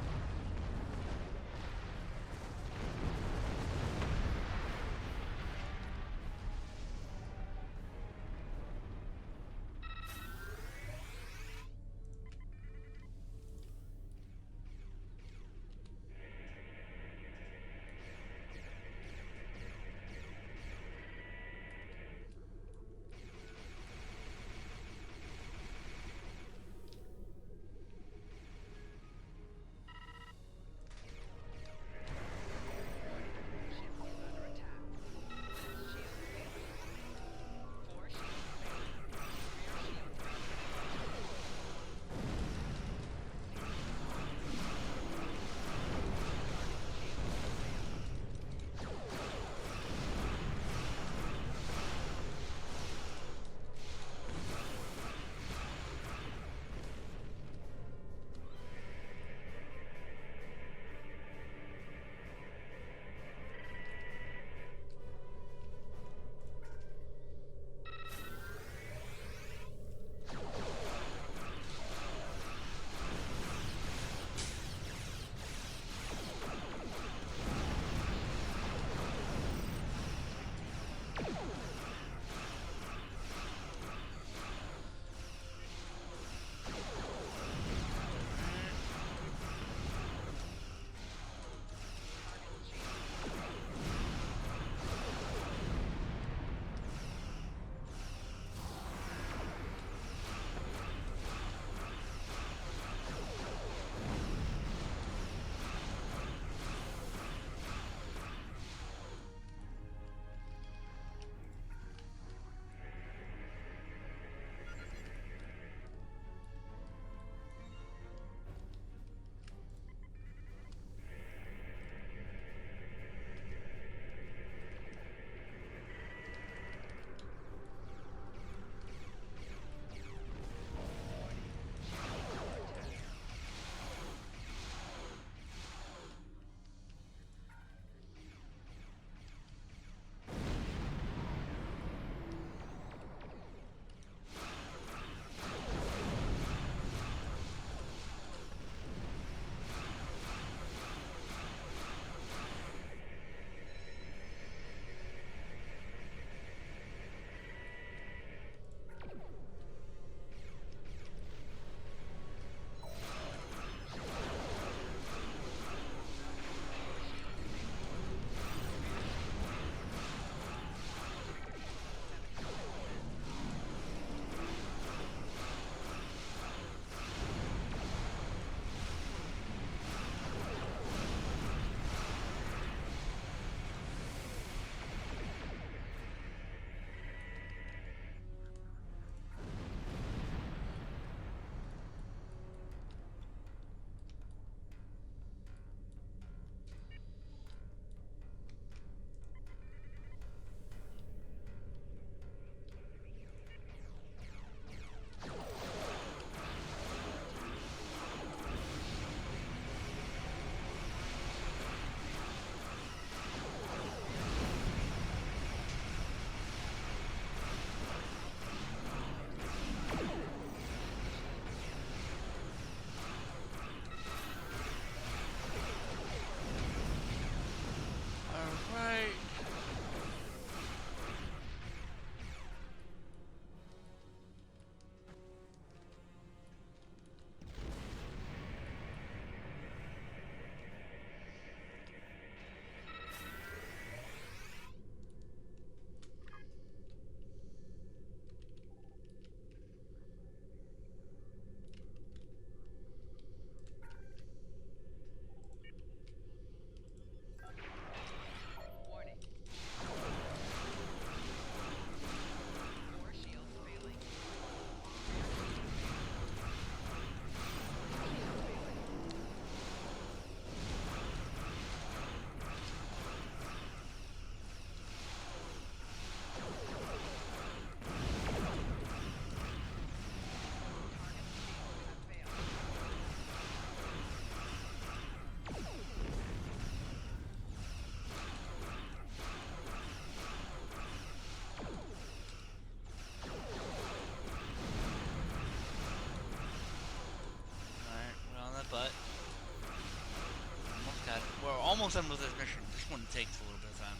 almost done with this mission. This one takes a little bit of time.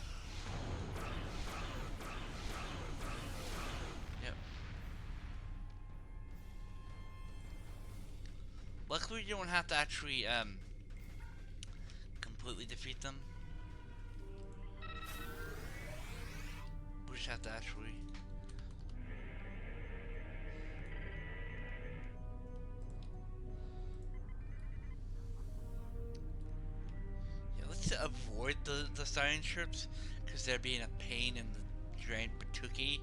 Yep. Luckily, you don't have to actually completely defeat them. We just have to actually. Yeah, let's avoid the science trips because they're being a pain in the giant patookie.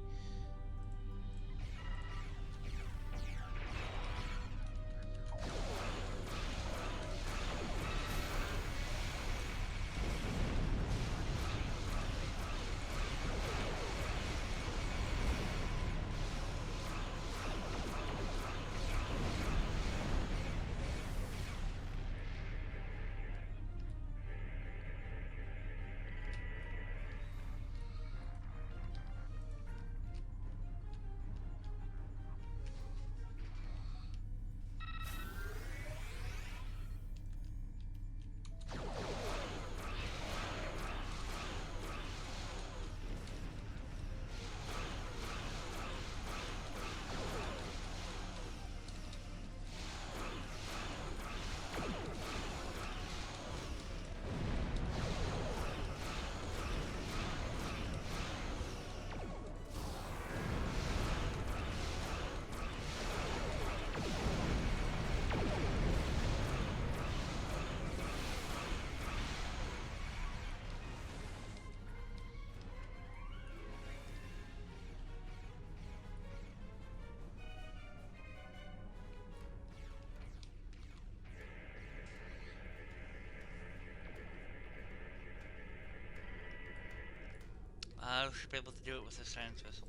I should be able to do it with the science vessel.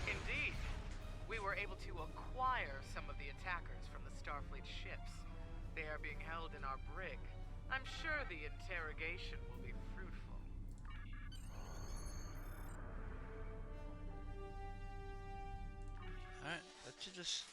Indeed, we were able to acquire some of the attackers from the Starfleet ships. They are being held in our brig. I'm sure the interrogation will be fruitful. Alright, let's do this.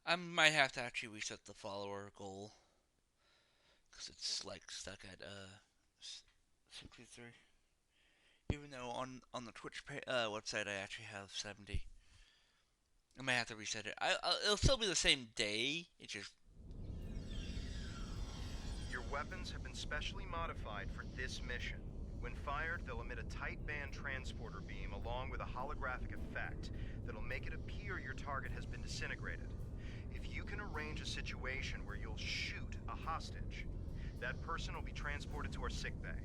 I might have to actually reset the follower goal because it's like stuck at 63. Even though on the Twitch website I actually have 70. I might have to reset it. It'll still be the same day. It just Your weapons have been specially modified for this mission. When fired, they'll emit a tight band transporter beam along with a holographic effect that'll make it appear your target has been disintegrated. If you can arrange a situation where you'll shoot a hostage, that person will be transported to our sickbay.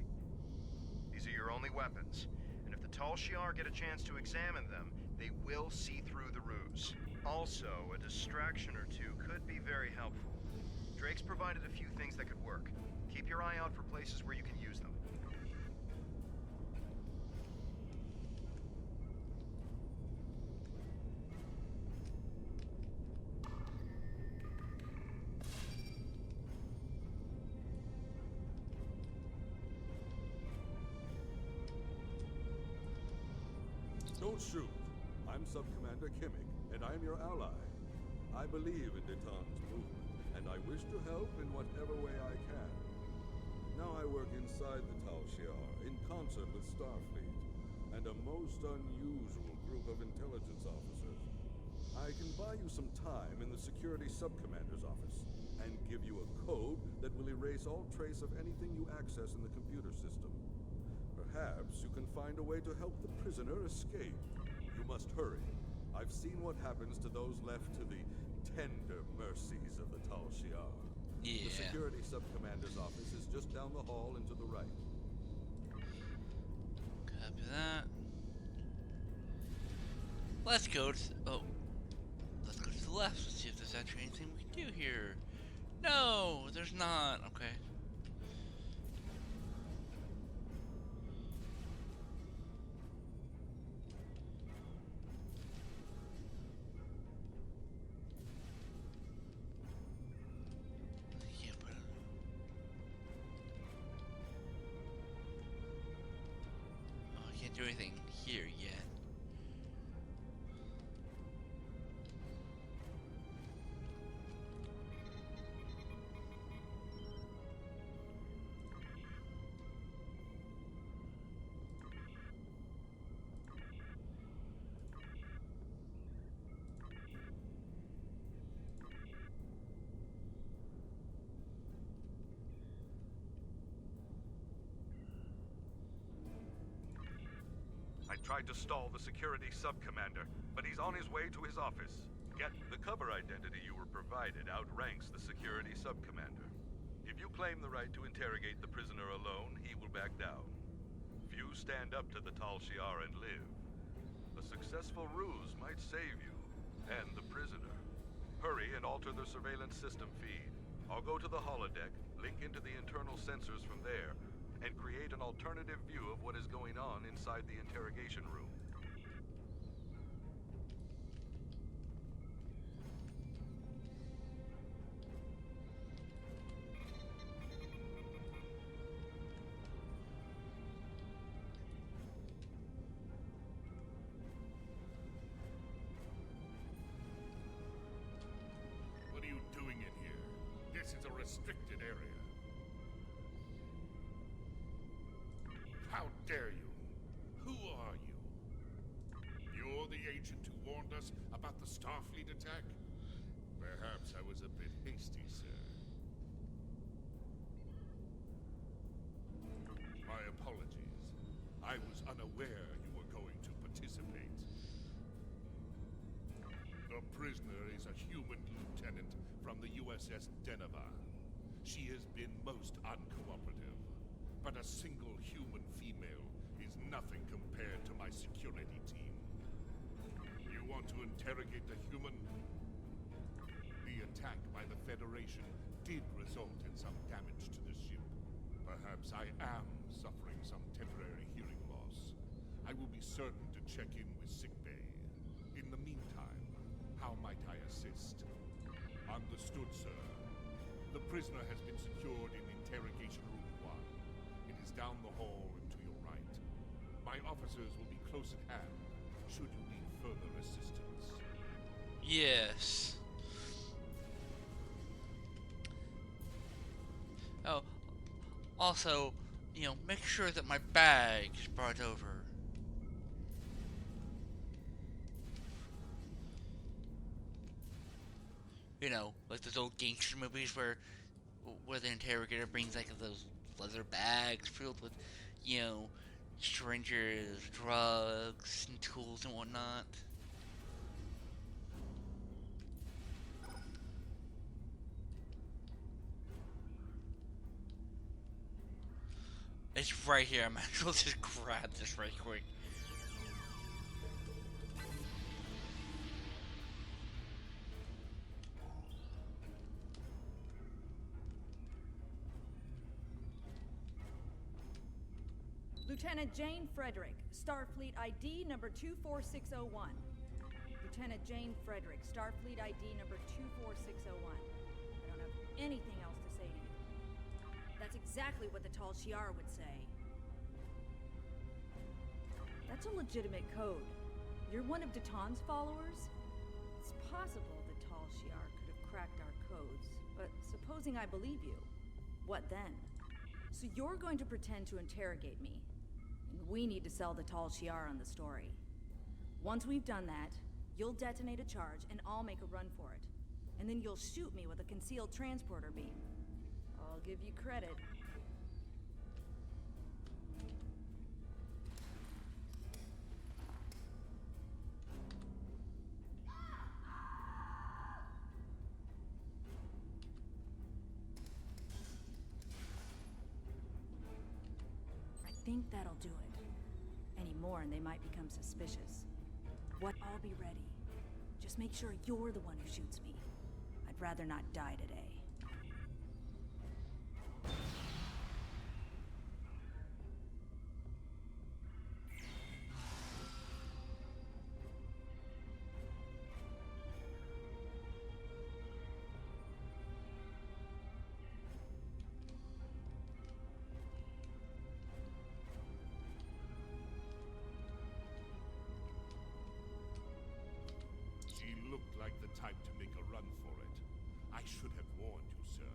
These are your only weapons, and if the Tal Shiar get a chance to examine them, they will see through the ruse. Also, a distraction or two could be very helpful. Drake's provided a few things that could work. Keep your eye out for places where you can use them. Don't shoot. I'm Sub-Commander Kimmich, and I'm your ally. I believe in Detan's movement, and I wish to help in whatever way I can. Now I work inside the Tal Shiar, in concert with Starfleet, and a most unusual group of intelligence officers. I can buy you some time in the security subcommander's office and give you a code that will erase all trace of anything you access in the computer system. Perhaps you can find a way to help the prisoner escape. You must hurry. I've seen what happens to those left to the tender mercies of the Tal Shiar. Yeah. The security subcommander's office is just down the hall and to the right. Copy that. Let's go to let's go to the left. Let's see if there's actually anything we can do here. No, there's not. Okay. I can't do anything here yet. I tried to stall the security sub-commander, but he's on his way to his office. The cover identity you were provided outranks the security sub-commander. If you claim the right to interrogate the prisoner alone, he will back down. Few stand up to the Tal Shiar and live. A successful ruse might save you, and the prisoner. Hurry and alter the surveillance system feed. I'll go to the holodeck, link into the internal sensors from there, and create an alternative view of what is going on inside the interrogation room. What are you doing in here? This is a restricted area. How dare you? Who are you? You're the agent who warned us about the Starfleet attack? Perhaps I was a bit hasty, sir. My apologies. I was unaware you were going to participate. The prisoner is a human lieutenant from the USS Deneva. She has been most uncooperative, but a single human female is nothing compared to my security team. You want to interrogate the human? The attack by the Federation did result in some damage to the ship. Perhaps I am suffering some temporary hearing loss. I will be certain to check in with sickbay. In the meantime, how might I assist? Understood, sir. The prisoner has been secured in Interrogation Room 1. It is down the hall and to your right. My officers will be close at hand, should you need further assistance. Yes. Oh, also, make sure that my bag is brought over. Like those old gangster movies where the interrogator brings like those leather bags filled with, syringes, drugs, and tools and whatnot. It's right here. I might as well just grab this right quick. Lieutenant Jane Frederick, Starfleet ID number 24601. Lieutenant Jane Frederick, Starfleet ID number 24601. I don't have anything else to say to you. That's exactly what the Tal Shiar would say. That's a legitimate code. You're one of Daton's followers? It's possible the Tal Shiar could have cracked our codes, but supposing I believe you, what then? So you're going to pretend to interrogate me. We need to sell the Tal Shiar on the story. Once we've done that, you'll detonate a charge and I'll make a run for it. And then you'll shoot me with a concealed transporter beam. I'll give you credit. I think that'll do it. Any more and they might become suspicious. What? I'll be ready. Just make sure you're the one who shoots me. I'd rather not die today. She looked like the type to make a run for it. I should have warned you, sir.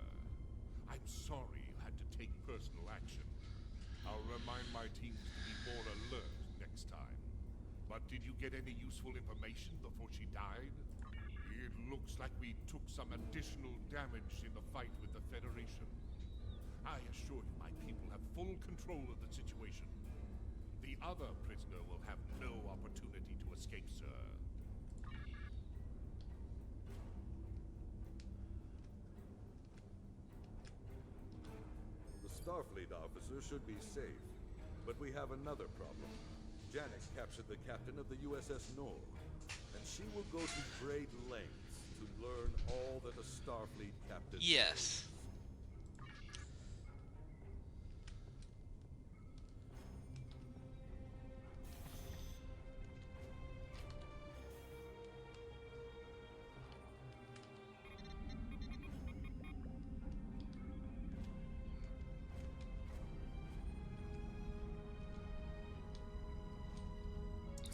I'm sorry you had to take personal action. I'll remind my teams to be more alert next time. But did you get any useful information before she died? It looks like we took some additional damage in the fight with the Federation. I assure you my people have full control of the situation. The other prisoner will have no opportunity to escape, sir. The Starfleet officer should be safe, but we have another problem. Janek captured the captain of the USS Nor, and she will go to great lengths to learn all that a Starfleet captain Yes.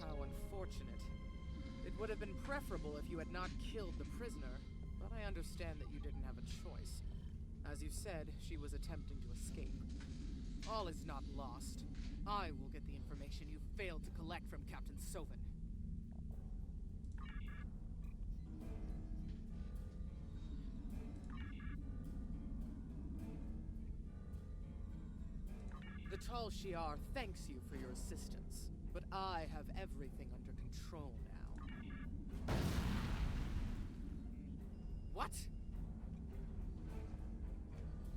How unfortunate. It would have been preferable if you had not killed the prisoner, but I understand that you didn't have a choice. As you said, she was attempting to escape. All is not lost. I will get the information you failed to collect from Captain Soven. The Tal Shiar thanks you for your assistance, but I have everything under control now. What?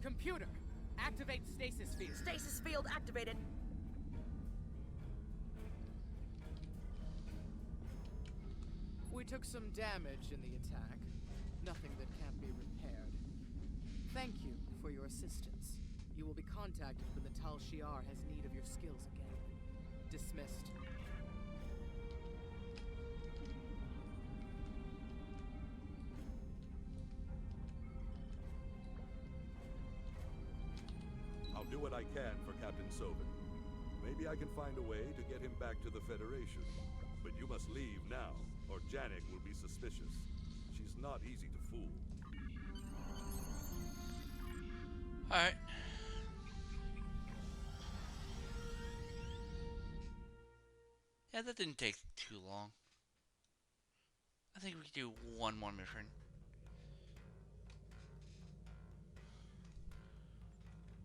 Computer, activate stasis field. Stasis field activated. We took some damage in the attack. Nothing that can't be repaired. Thank you for your assistance. You will be contacted when the Tal Shiar has need of your skills again. Dismissed. I'll do what I can for Captain Soven. Maybe I can find a way to get him back to the Federation. But you must leave now, or Janek will be suspicious. She's not easy to fool. Alright. Yeah, that didn't take too long. I think we could do one more mission.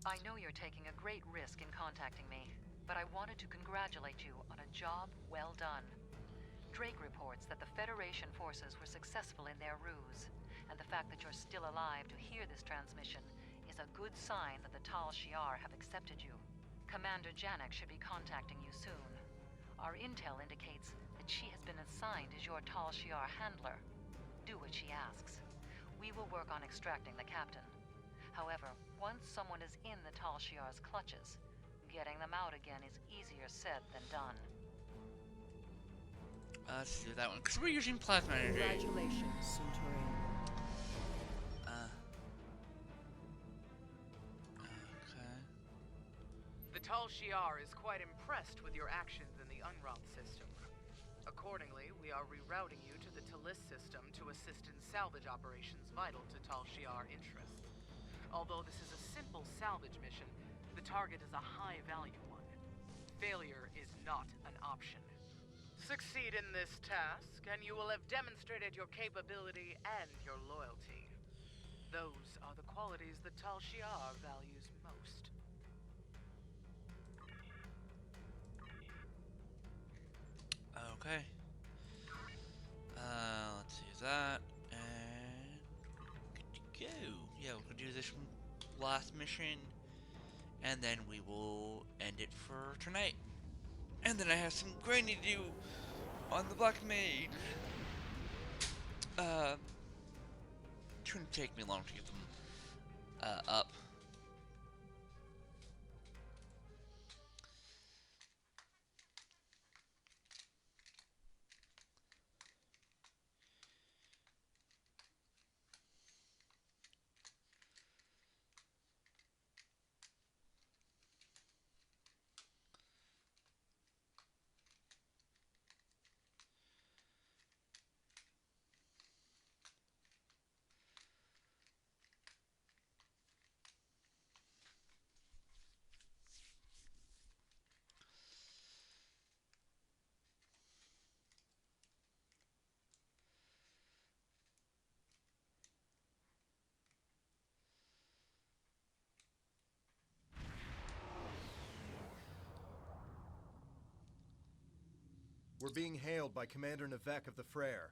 I know you're taking a great risk in contacting me, but I wanted to congratulate you on a job well done. Drake reports that the Federation forces were successful in their ruse, and the fact that you're still alive to hear this transmission is a good sign that the Tal Shiar have accepted you. Commander Janek should be contacting you soon. Our intel indicates that she has been assigned as your Tal Shiar handler. Do what she asks. We will work on extracting the captain. However, once someone is in the Tal Shiar's clutches, getting them out again is easier said than done. Let's do that one, because we're using plasma energy. Congratulations, Centurion. Okay. The Tal Shiar is quite impressed with your actions in the Unroth system. Accordingly, we are rerouting you to the Talis system to assist in salvage operations vital to Tal Shiar interests. Although this is a simple salvage mission, the target is a high-value one. failure is not an option. Succeed in this task, and you will have demonstrated your capability and your loyalty. Those are the qualities that Tal Shiar values most. Okay. Let's do that, and good to go. Yeah, we'll do this last mission, and then we will end it for tonight. And then I have some grinding to do on the Black Mage. Shouldn't take me long to get them up. We're being hailed by Commander Navek of the Frere.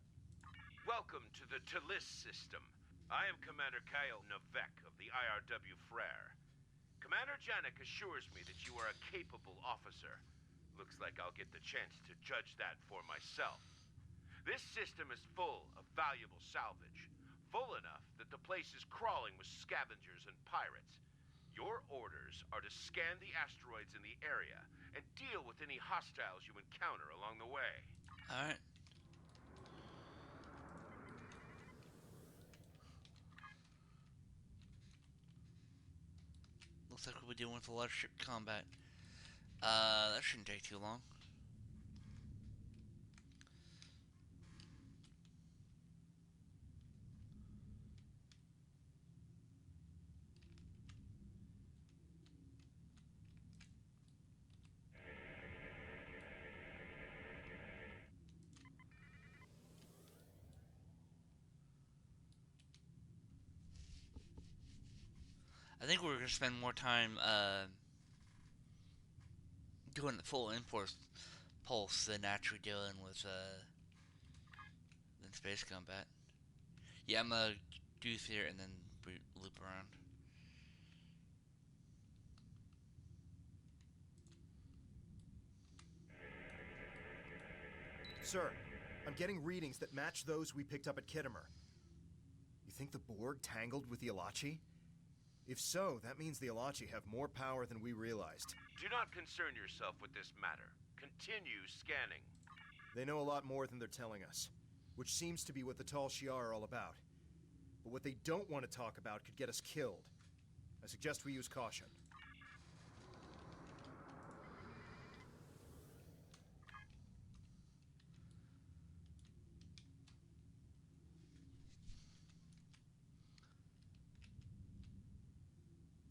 Welcome to the Talis system. I am Commander Kyle Navek of the IRW Frere. Commander Janik assures me that you are a capable officer. Looks like I'll get the chance to judge that for myself. This system is full of valuable salvage. Full enough that the place is crawling with scavengers and pirates. Your orders are to scan the asteroids in the area and deal with any hostiles you encounter along the way. Alright. Looks like we'll be dealing with a lot of ship combat. That shouldn't take too long. I think we're gonna spend more time doing the full impulse pulse than actually dealing with than space combat. Yeah, I'm gonna do theater and then loop around. Sir, I'm getting readings that match those we picked up at Kittimer. You think the Borg tangled with the Alachi? If so, that means the Alachi have more power than we realized. Do not concern yourself with this matter. Continue scanning. They know a lot more than they're telling us, which seems to be what the Tal Shiar are all about. But what they don't want to talk about could get us killed. I suggest we use caution.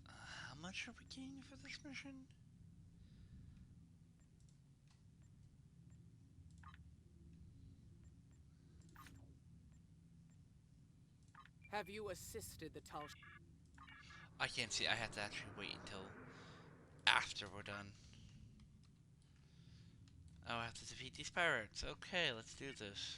How much are we getting for this mission? Have you assisted the Tal? I can't see. I have to actually wait until after we're done. Oh, I have to defeat these pirates. Okay, let's do this.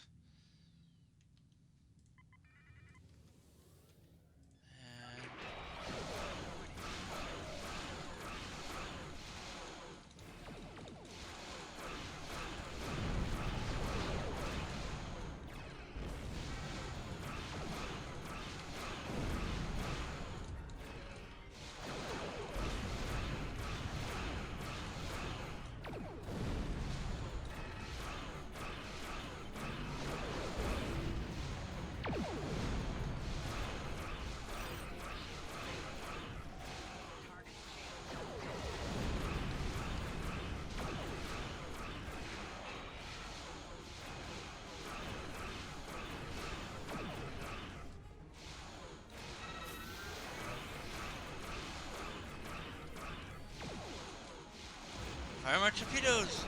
Fire my torpedoes!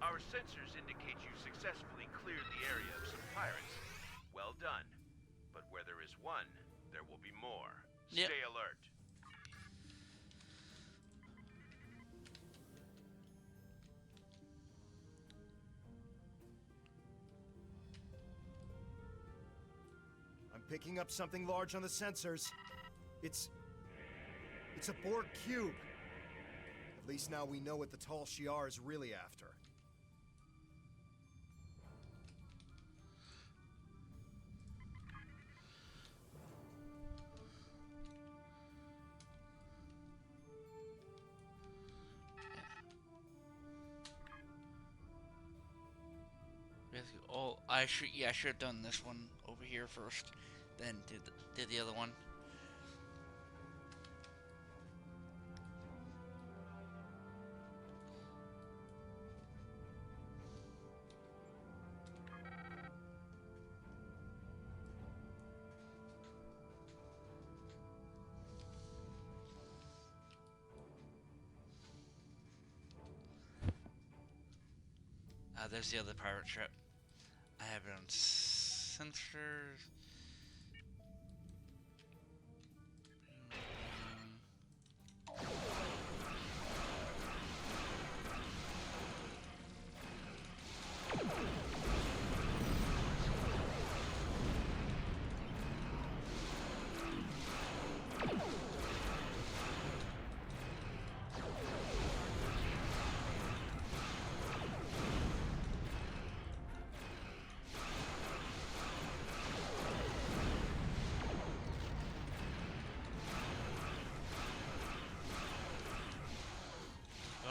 Our sensors indicate you successfully cleared the area of some pirates. Well done. But where there is one, there will be more. Yep. Stay alert. I'm picking up something large on the sensors. It's a Borg cube. At least now we know what the Tal Shiar is really after. Oh, I should have done this one over here first, then did the other one. There's the other pirate ship. I have it on sensors.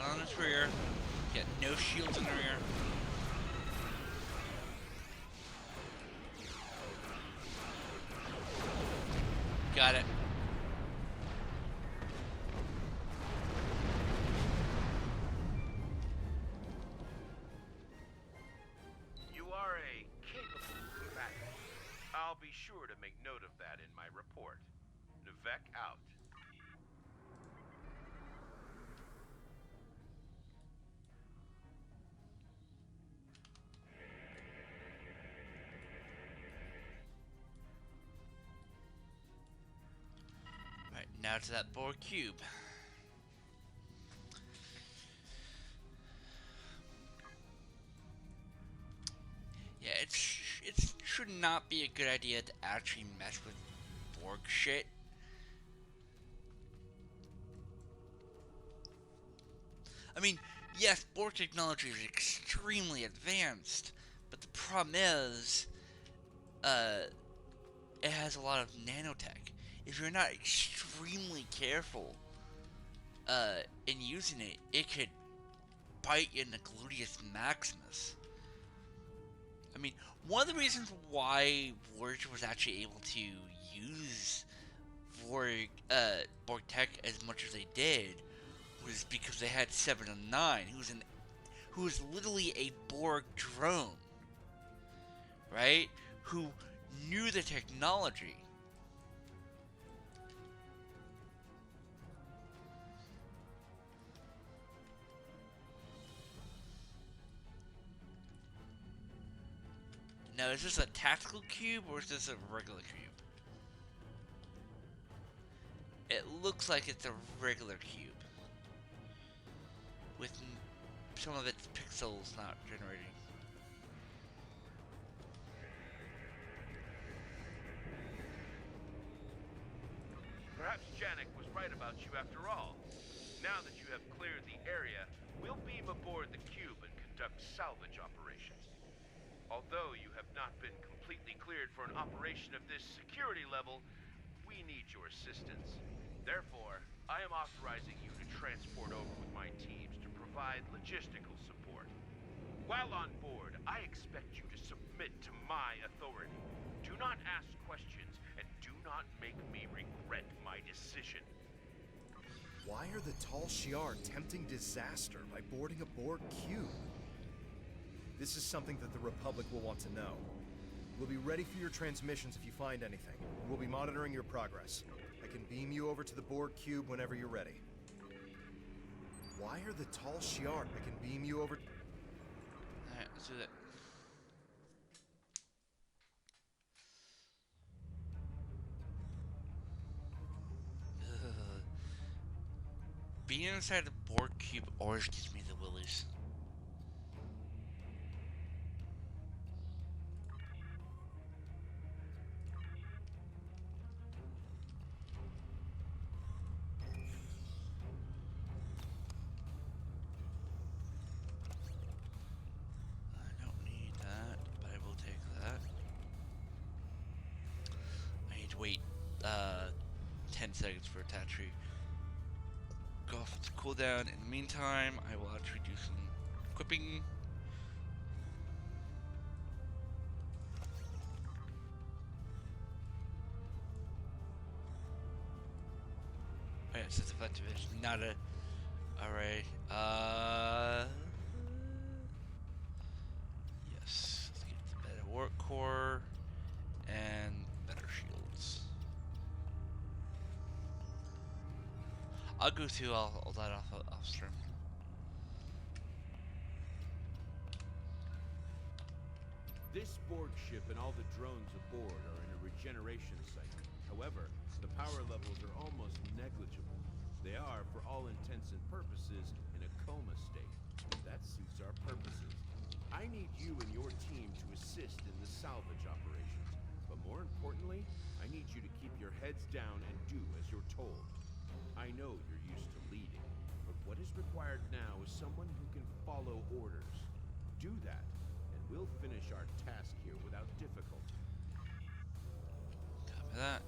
On its rear. Get no shields in the rear. Got it. You are a capable combatant. I'll be sure to make note of that in my report. Nivek out. Right, now to that Borg cube. Yeah, it should not be a good idea to actually mess with Borg shit. I mean, yes, Borg technology is extremely advanced, but the problem is, it has a lot of nanotech. If you're not extremely careful, in using it, it could bite you in the gluteus maximus. I mean, one of the reasons why Voyager was actually able to use Borg tech as much as they did was because they had 709, who was literally a Borg drone, right? Who knew the technology. Now, is this a tactical cube or is this a regular cube? It looks like it's a regular cube. With some of its pixels not generating. Perhaps Janek was right about you after all. Now that you have cleared the area, we'll beam aboard the cube and conduct salvage operations. Although you have not been completely cleared for an operation of this security level, we need your assistance. Therefore, I am authorizing you to transport over with my teams to provide logistical support. While on board, I expect you to submit to my authority. Do not ask questions, and do not make me regret my decision. Why are the Tal Shiar tempting disaster by boarding a Borg cube? This is something that the Republic will want to know. We'll be ready for your transmissions if you find anything. We'll be monitoring your progress. I can beam you over to the Borg cube whenever you're ready. Why are the Tal Shiar? I can beam you over... Alright, let's do that. Ugh. Being inside the Borg cube always gives me the willies. I don't need that, but I will take that. I need to wait 10 seconds for Tatri go off its cooldown. In the meantime, I will actually do some equipping. Oh yeah, it says effective is not a array. Yes, let's get the better work core and better shields. I'll go through all that off stream. This Borg ship and all the drones aboard are in a regeneration cycle. However, the power levels are almost negligible. They are, for all intents and purposes, in a coma state. That suits our purposes. I need you and your team to assist in the salvage operations. But more importantly, I need you to keep your heads down and do as you're told. I know you're used to leading, but what is required now is someone who can follow orders. Do that, and we'll finish our task here without difficulty. Copy that.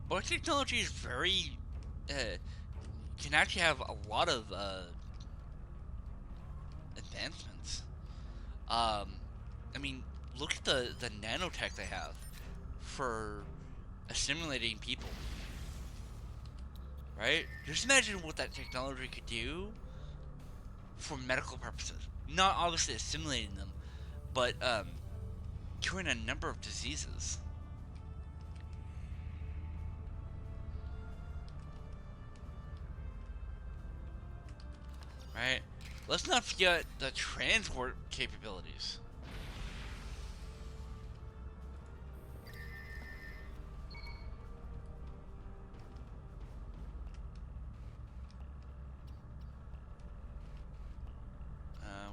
Borg technology is very, can actually have a lot of advancements. I mean, look at the nanotech they have for assimilating people. Right? Just imagine what that technology could do for medical purposes. Not obviously assimilating them, but curing a number of diseases. Right? Let's not forget the transport capabilities.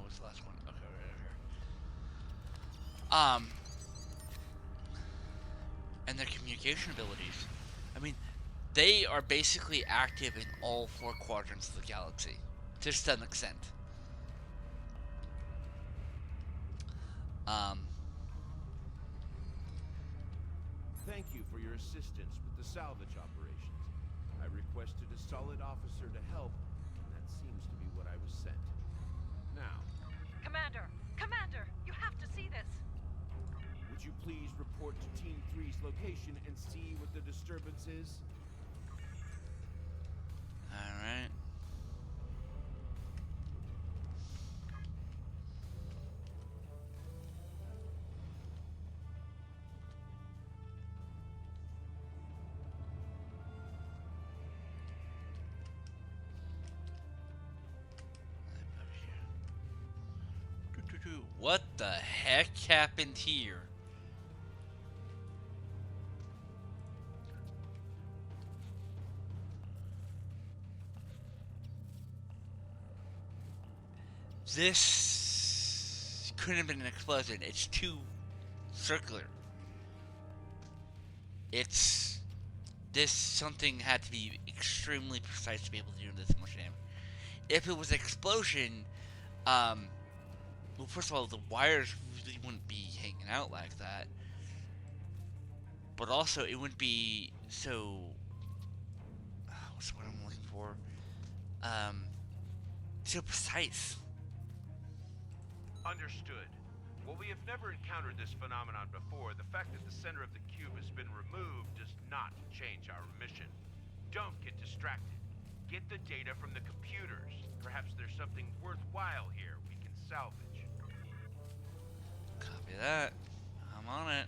What's the last one? Okay, right here. And their communication abilities. I mean, they are basically active in all four quadrants of the galaxy, to some extent. Thank you for your assistance with the salvage operations. I requested a solid officer to help, and that seems to be what I was sent. Now, Commander! Commander! You have to see this! would you please report to Team 3's location and see what the disturbance is? Alright. What the heck happened here? This couldn't have been an explosion. It's too circular. It's this something had to be extremely precise to be able to do this much damage. If it was an explosion, well, first of all, the wires really wouldn't be hanging out like that. But also, it wouldn't be so. What's what I'm looking for? So precise. Understood. While we have never encountered this phenomenon before, the fact that the center of the cube has been removed does not change our mission. Don't get distracted. Get the data from the computers. Perhaps there's something worthwhile here we can salvage. Copy that. I'm on it.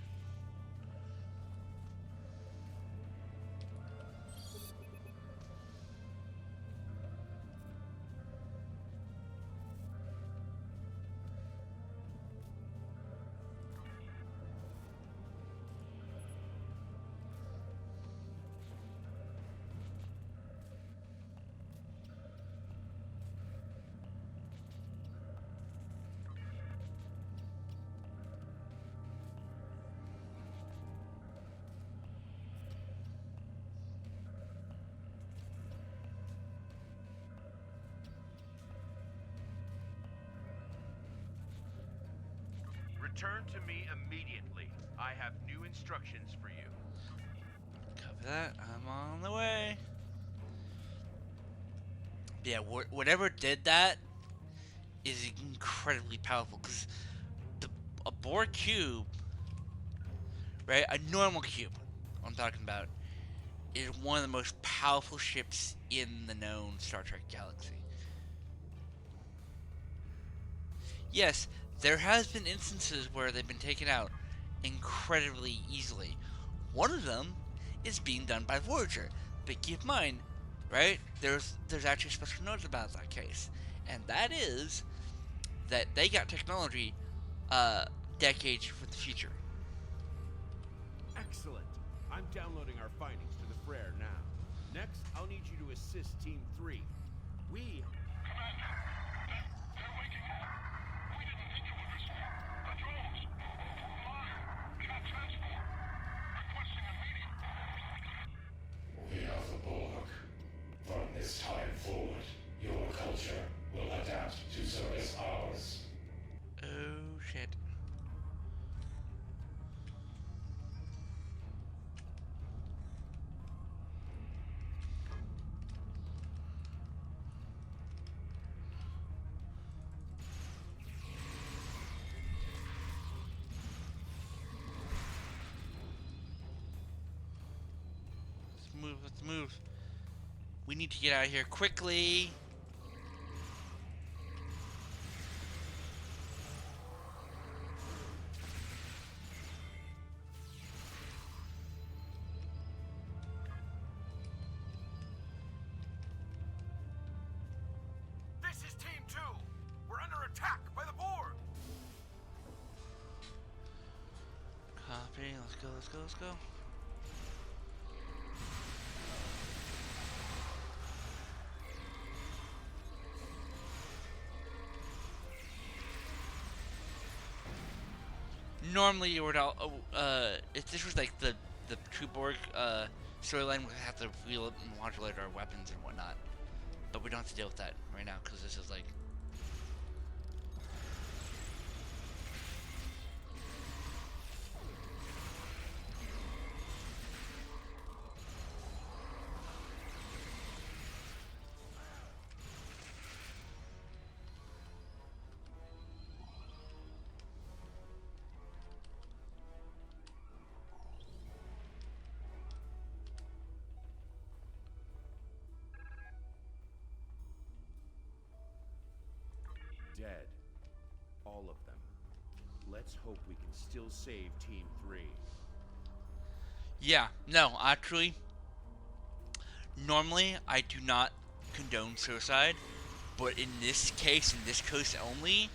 Return to me immediately. I have new instructions for you. Copy that. I'm on the way. Yeah, whatever did that is incredibly powerful because a Borg cube, right? A normal cube, I'm talking about, is one of the most powerful ships in the known Star Trek galaxy. Yes, there has been instances where they've been taken out incredibly easily. One of them is being done by Voyager, but keep in mind, right? There's actually special notes about that case, and that is that they got technology decades from the future. Excellent. I'm downloading our findings to the Frere now. Next, I'll need you to assist Team 3. We... We are the Borg. From this time forward, your culture will adapt to service ours. Oh shit. Let's move. We need to get out of here quickly. This is Team 2. We're under attack by the Borg. Copy. Let's go. Normally you would all, if this was like the True Borg storyline, we'd have to modulate our weapons and whatnot. But we don't have to deal with that right now because this is like. Dead. All of them. Let's hope we can still save Team 3. Yeah, no, actually, normally I do not condone suicide, but in this case, in this case only,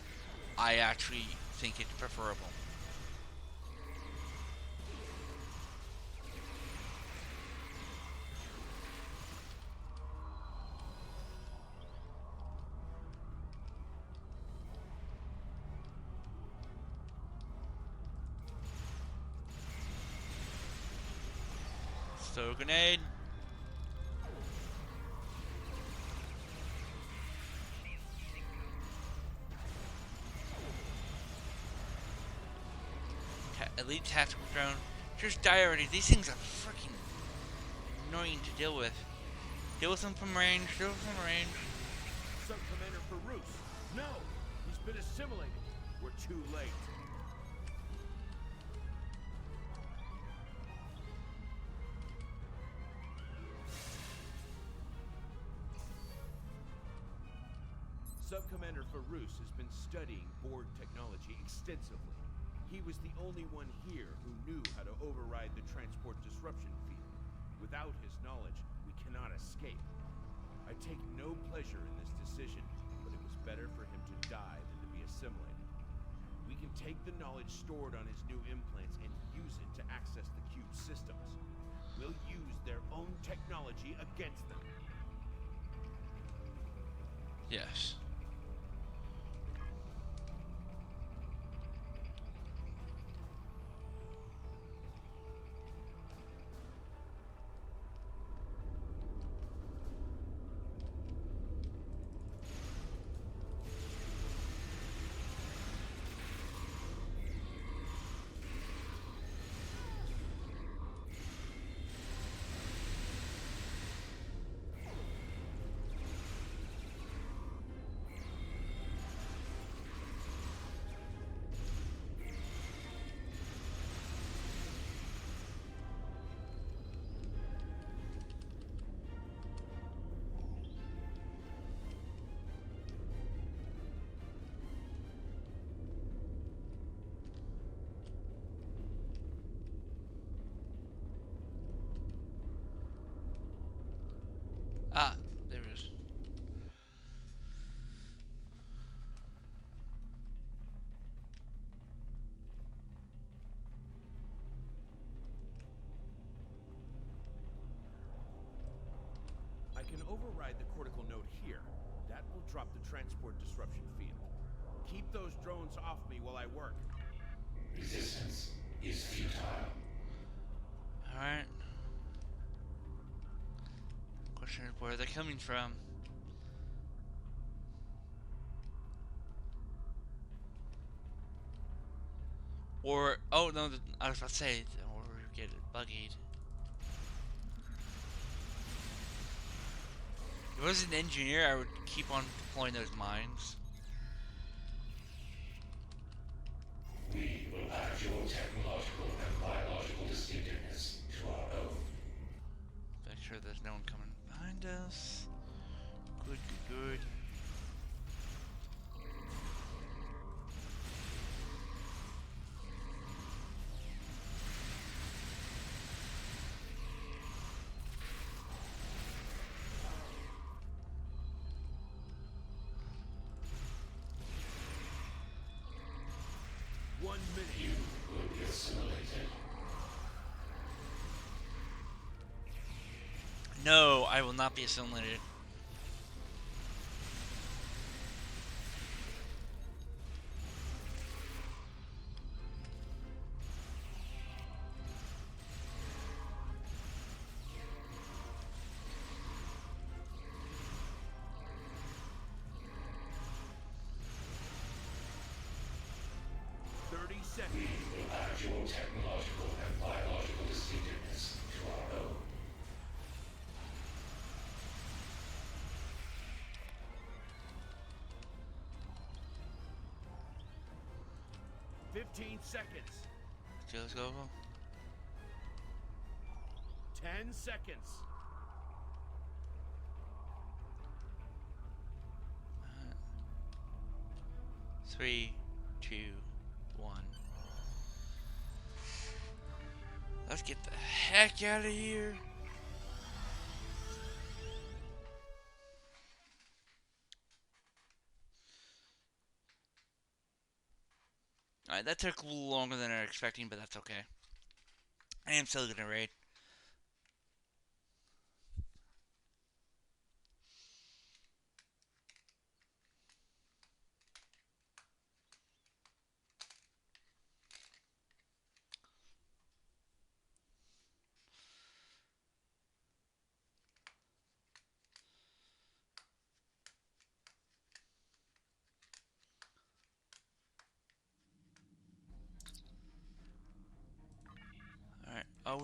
I actually think it's preferable. Throw a grenade. Elite tactical drone. Just die already. These things are freaking annoying to deal with. Deal with them from range. Deal with them from range. Sub-Commander Farouz. No! He's been assimilated. We're too late. Sub-Commander Farouz has been studying Borg technology extensively. He was the only one here who knew how to override the transport disruption field. Without his knowledge, we cannot escape. I take no pleasure in this decision, but it was better for him to die than to be assimilated. We can take the knowledge stored on his new implants and use it to access the cube systems. We'll use their own technology against them. Yes. Ah, there it is. I can override the cortical node here. That will drop the transport disruption field. Keep those drones off me while I work. Resistance is futile. Alright. Question is where they're coming from. Or, oh no, I was about to say, or get it buggied. If I was an engineer, I would keep on deploying those mines. We will add your technological and biological distinctiveness to our own. Make sure there's no one coming behind us. Good, good, good. You will be assimilated. No, I will not be assimilated. We will add your technological and biological distinctiveness to our own. Seconds. Okay, let's go. 10 seconds. Three, 2, 1. Let's get the heck out of here. Alright, that took a little longer than I was expecting, but that's okay. I am still gonna raid.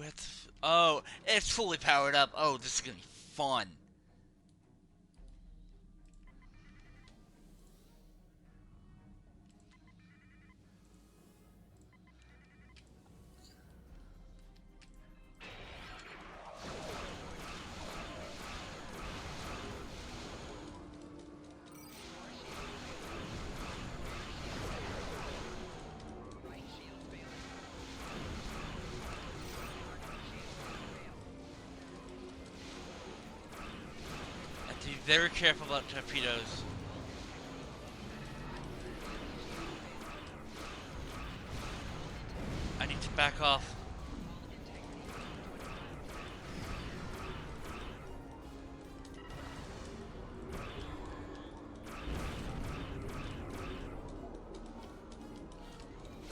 we have to... Oh, it's fully powered up. Oh, this is gonna be fun. To be very careful about torpedoes. I need to back off.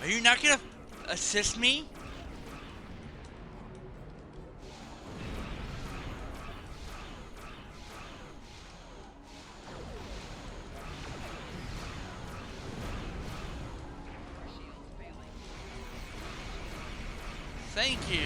Are you not gonna assist me? Thank you.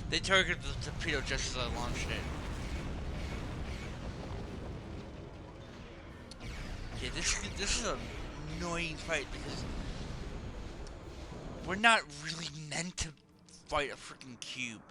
They targeted the torpedo just as I launched it. Yeah, this is an annoying fight because we're not really meant to fight a freaking cube.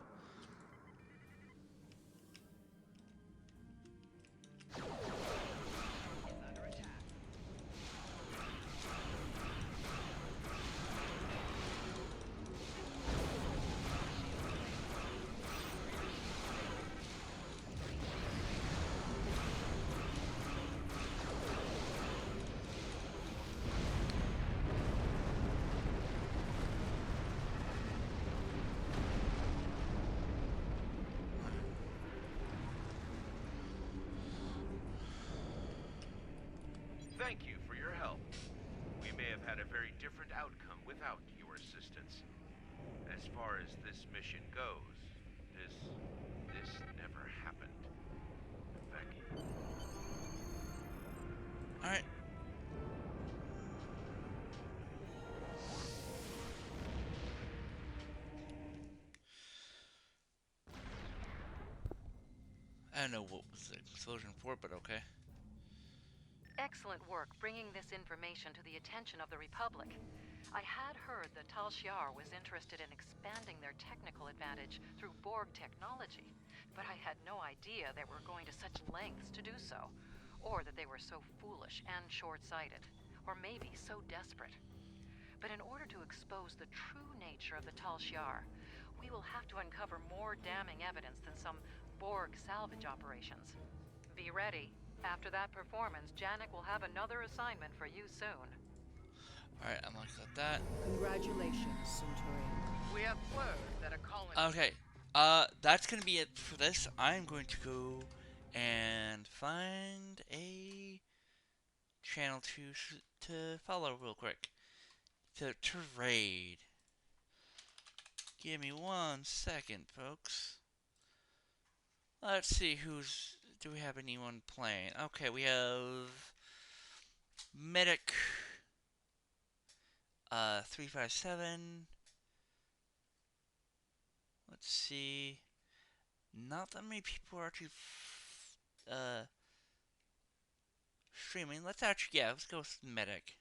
Thank you for your help. We may have had a very different outcome without your assistance. As far as this mission goes, this never happened. Becky. Alright. I don't know what was the explosion for, but okay. Excellent work bringing this information to the attention of the Republic. I had heard that Tal Shiar was interested in expanding their technical advantage through Borg technology, but I had no idea they were going to such lengths to do so, or that they were so foolish and short-sighted, or maybe so desperate. But in order to expose the true nature of the Tal Shiar, we will have to uncover more damning evidence than some Borg salvage operations. Be ready. After that performance, Janek will have another assignment for you soon. Alright, I'm gonna click that. Congratulations, Centurion. We have word that a colony... Okay, that's gonna be it for this. I'm going to go and find a channel to follow real quick. To raid. Give me 1 second, folks. Let's see do we have anyone playing? Okay, we have Medic 357. Let's see. Not that many people are actually streaming. Let's go with Medic.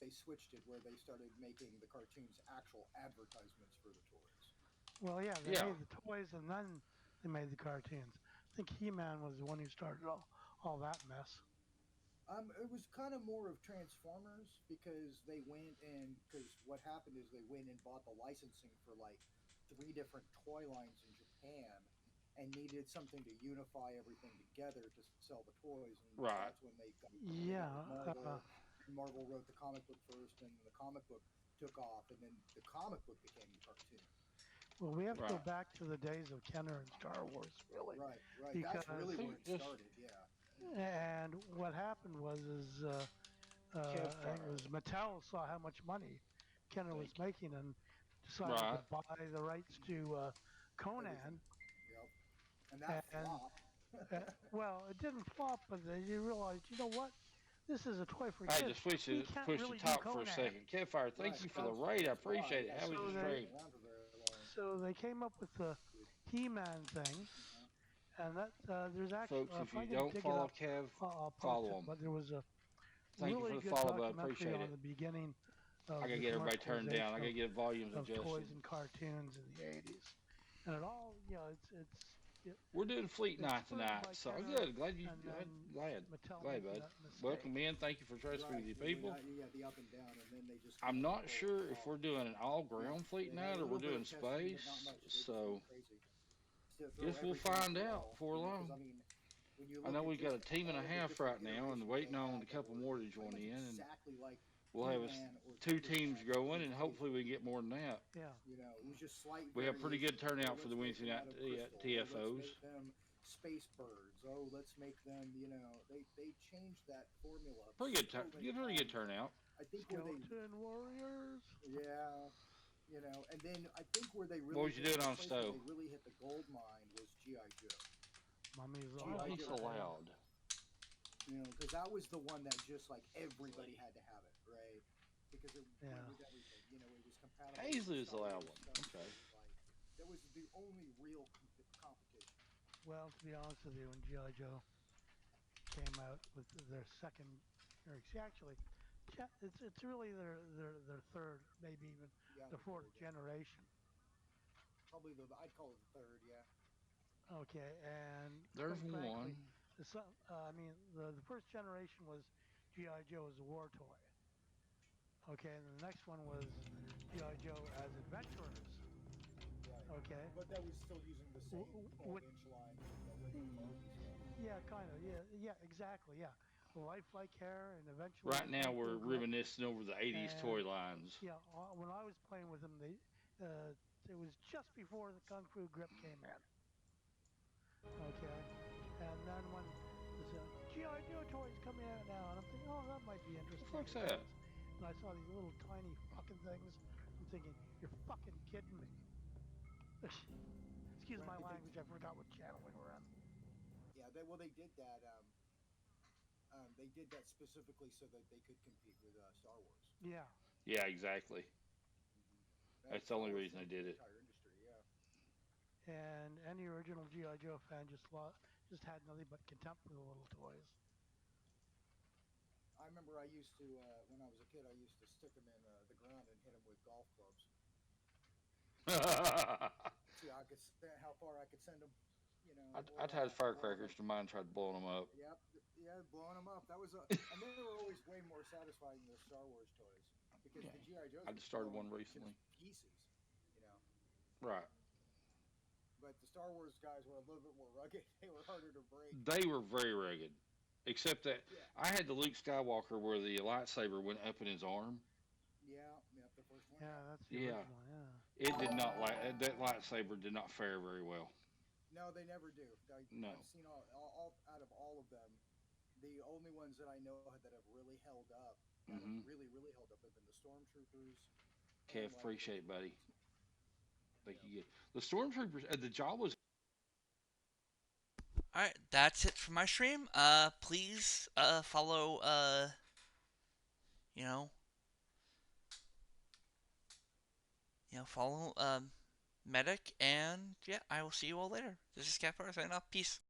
They switched it where they started making the cartoons actual advertisements for the toys. Well, yeah, they made the toys and then they made the cartoons. I think He-Man was the one who started all that mess. It was kind of more of Transformers because because what happened is they went and bought the licensing for like 3 different toy lines in Japan and needed something to unify everything together to sell the toys. And that's when they got Marvel. And Marvel wrote the comic book first, and the comic book took off, and then the comic book became the cartoon. Well, we have to go back to the days of Kenner and Star Wars, really. Right. Because that's really where it started, yeah. And what happened was, I think it was Mattel saw how much money Kenner was making and decided to buy the rights to Conan. Yep. And that flopped. Well, it didn't flop, but they realized, you know what? This is a toy for I kids. just push the top for a second. Kavfire, thank you for the raid. I appreciate it. How was your stream? So they came up with the He-Man thing. And that there's actually, folks, if you don't follow Kev, follow him. But there was a Thank really you for the good follow, but I documentary appreciate on it. the beginning of I gotta the get everybody turned down. I gotta get volumes of adjusted. toys and cartoons in the '80s, and it all, We're doing Fleet Night tonight, so good. Glad, bud. Welcome in. Thank you for trusting with the people. The up and down, and then they just I'm not sure if we're doing an all-ground Fleet Night or we're doing space, so guess we'll find out before long. I know we got a team and a half right now, and waiting on a couple more to join in, and we'll have 2 teams going, and hopefully we can get more than that. Yeah. It was just slight. We have pretty good turnout for the Wednesday night TFOs. Let's make them space birds. Oh, let's make them. They changed that formula. Pretty good turnout. I think Skeleton Warriors. Yeah. And then I think where they really. What was you doing on stove? They really hit the gold mine was G.I. Joe. Mummy's he's so loud. Because that was the one that just like everybody had to have it, right? Because it was everything. It was compatible. Paisley is the loud one. Okay. That was the only real competition. Well, to be honest with you, when G.I. Joe came out with their second, or actually, it's really their third, maybe even the fourth generation. Probably I'd call it the third, yeah. Okay, and there's frankly, one. The first generation was G.I. Joe as a war toy. Okay, and the next one was G.I. Joe as adventurers. Right. Okay. But that was still using the same 12-inch line. Yeah, kind of. Yeah, exactly. Yeah, lifelike hair, and eventually. Right now we're reminiscing over the '80s toy lines. Yeah, when I was playing with them, it was just before the Kung Fu Grip came in. Okay, and then when the G.I. Joe toys coming out now, and I'm thinking, oh, that might be interesting. What the fuck's that? And I saw these little tiny fucking things. I'm thinking, you're fucking kidding me. Excuse my language. I forgot what channel we were on. Yeah, they did that. They did that specifically so that they could compete with Star Wars. Yeah. Yeah, exactly. That's the only reason I did it. And any original G.I. Joe fan just had nothing but contempt for the little toys. I remember I used to, when I was a kid, I used to stick them in the ground and hit them with golf clubs. See how far I could send them. I'd had firecrackers to mine, tried blowing them up. Yep, yeah, blowing them up. That was, and they were always way more satisfying than the Star Wars toys because the G.I. Joes. I just started one recently. Pieces, Right. But the Star Wars guys were a little bit more rugged. They were harder to break. They were very rugged. Except that I had the Luke Skywalker where the lightsaber went up in his arm. Yeah, the first one. Yeah, that's the Yeah. original, yeah. It did not that lightsaber did not fare very well. No, they never do. No. I've seen all out of all of them, the only ones that I know that have really held up, that have really, really held up, have been the Stormtroopers. Kev, appreciate, buddy. Thank you. The Stormtroopers, the job was. Alright, that's it for my stream. Please, follow, you know, follow, Medic, and yeah, I will see you all later. This is Kavfire signing off. Peace.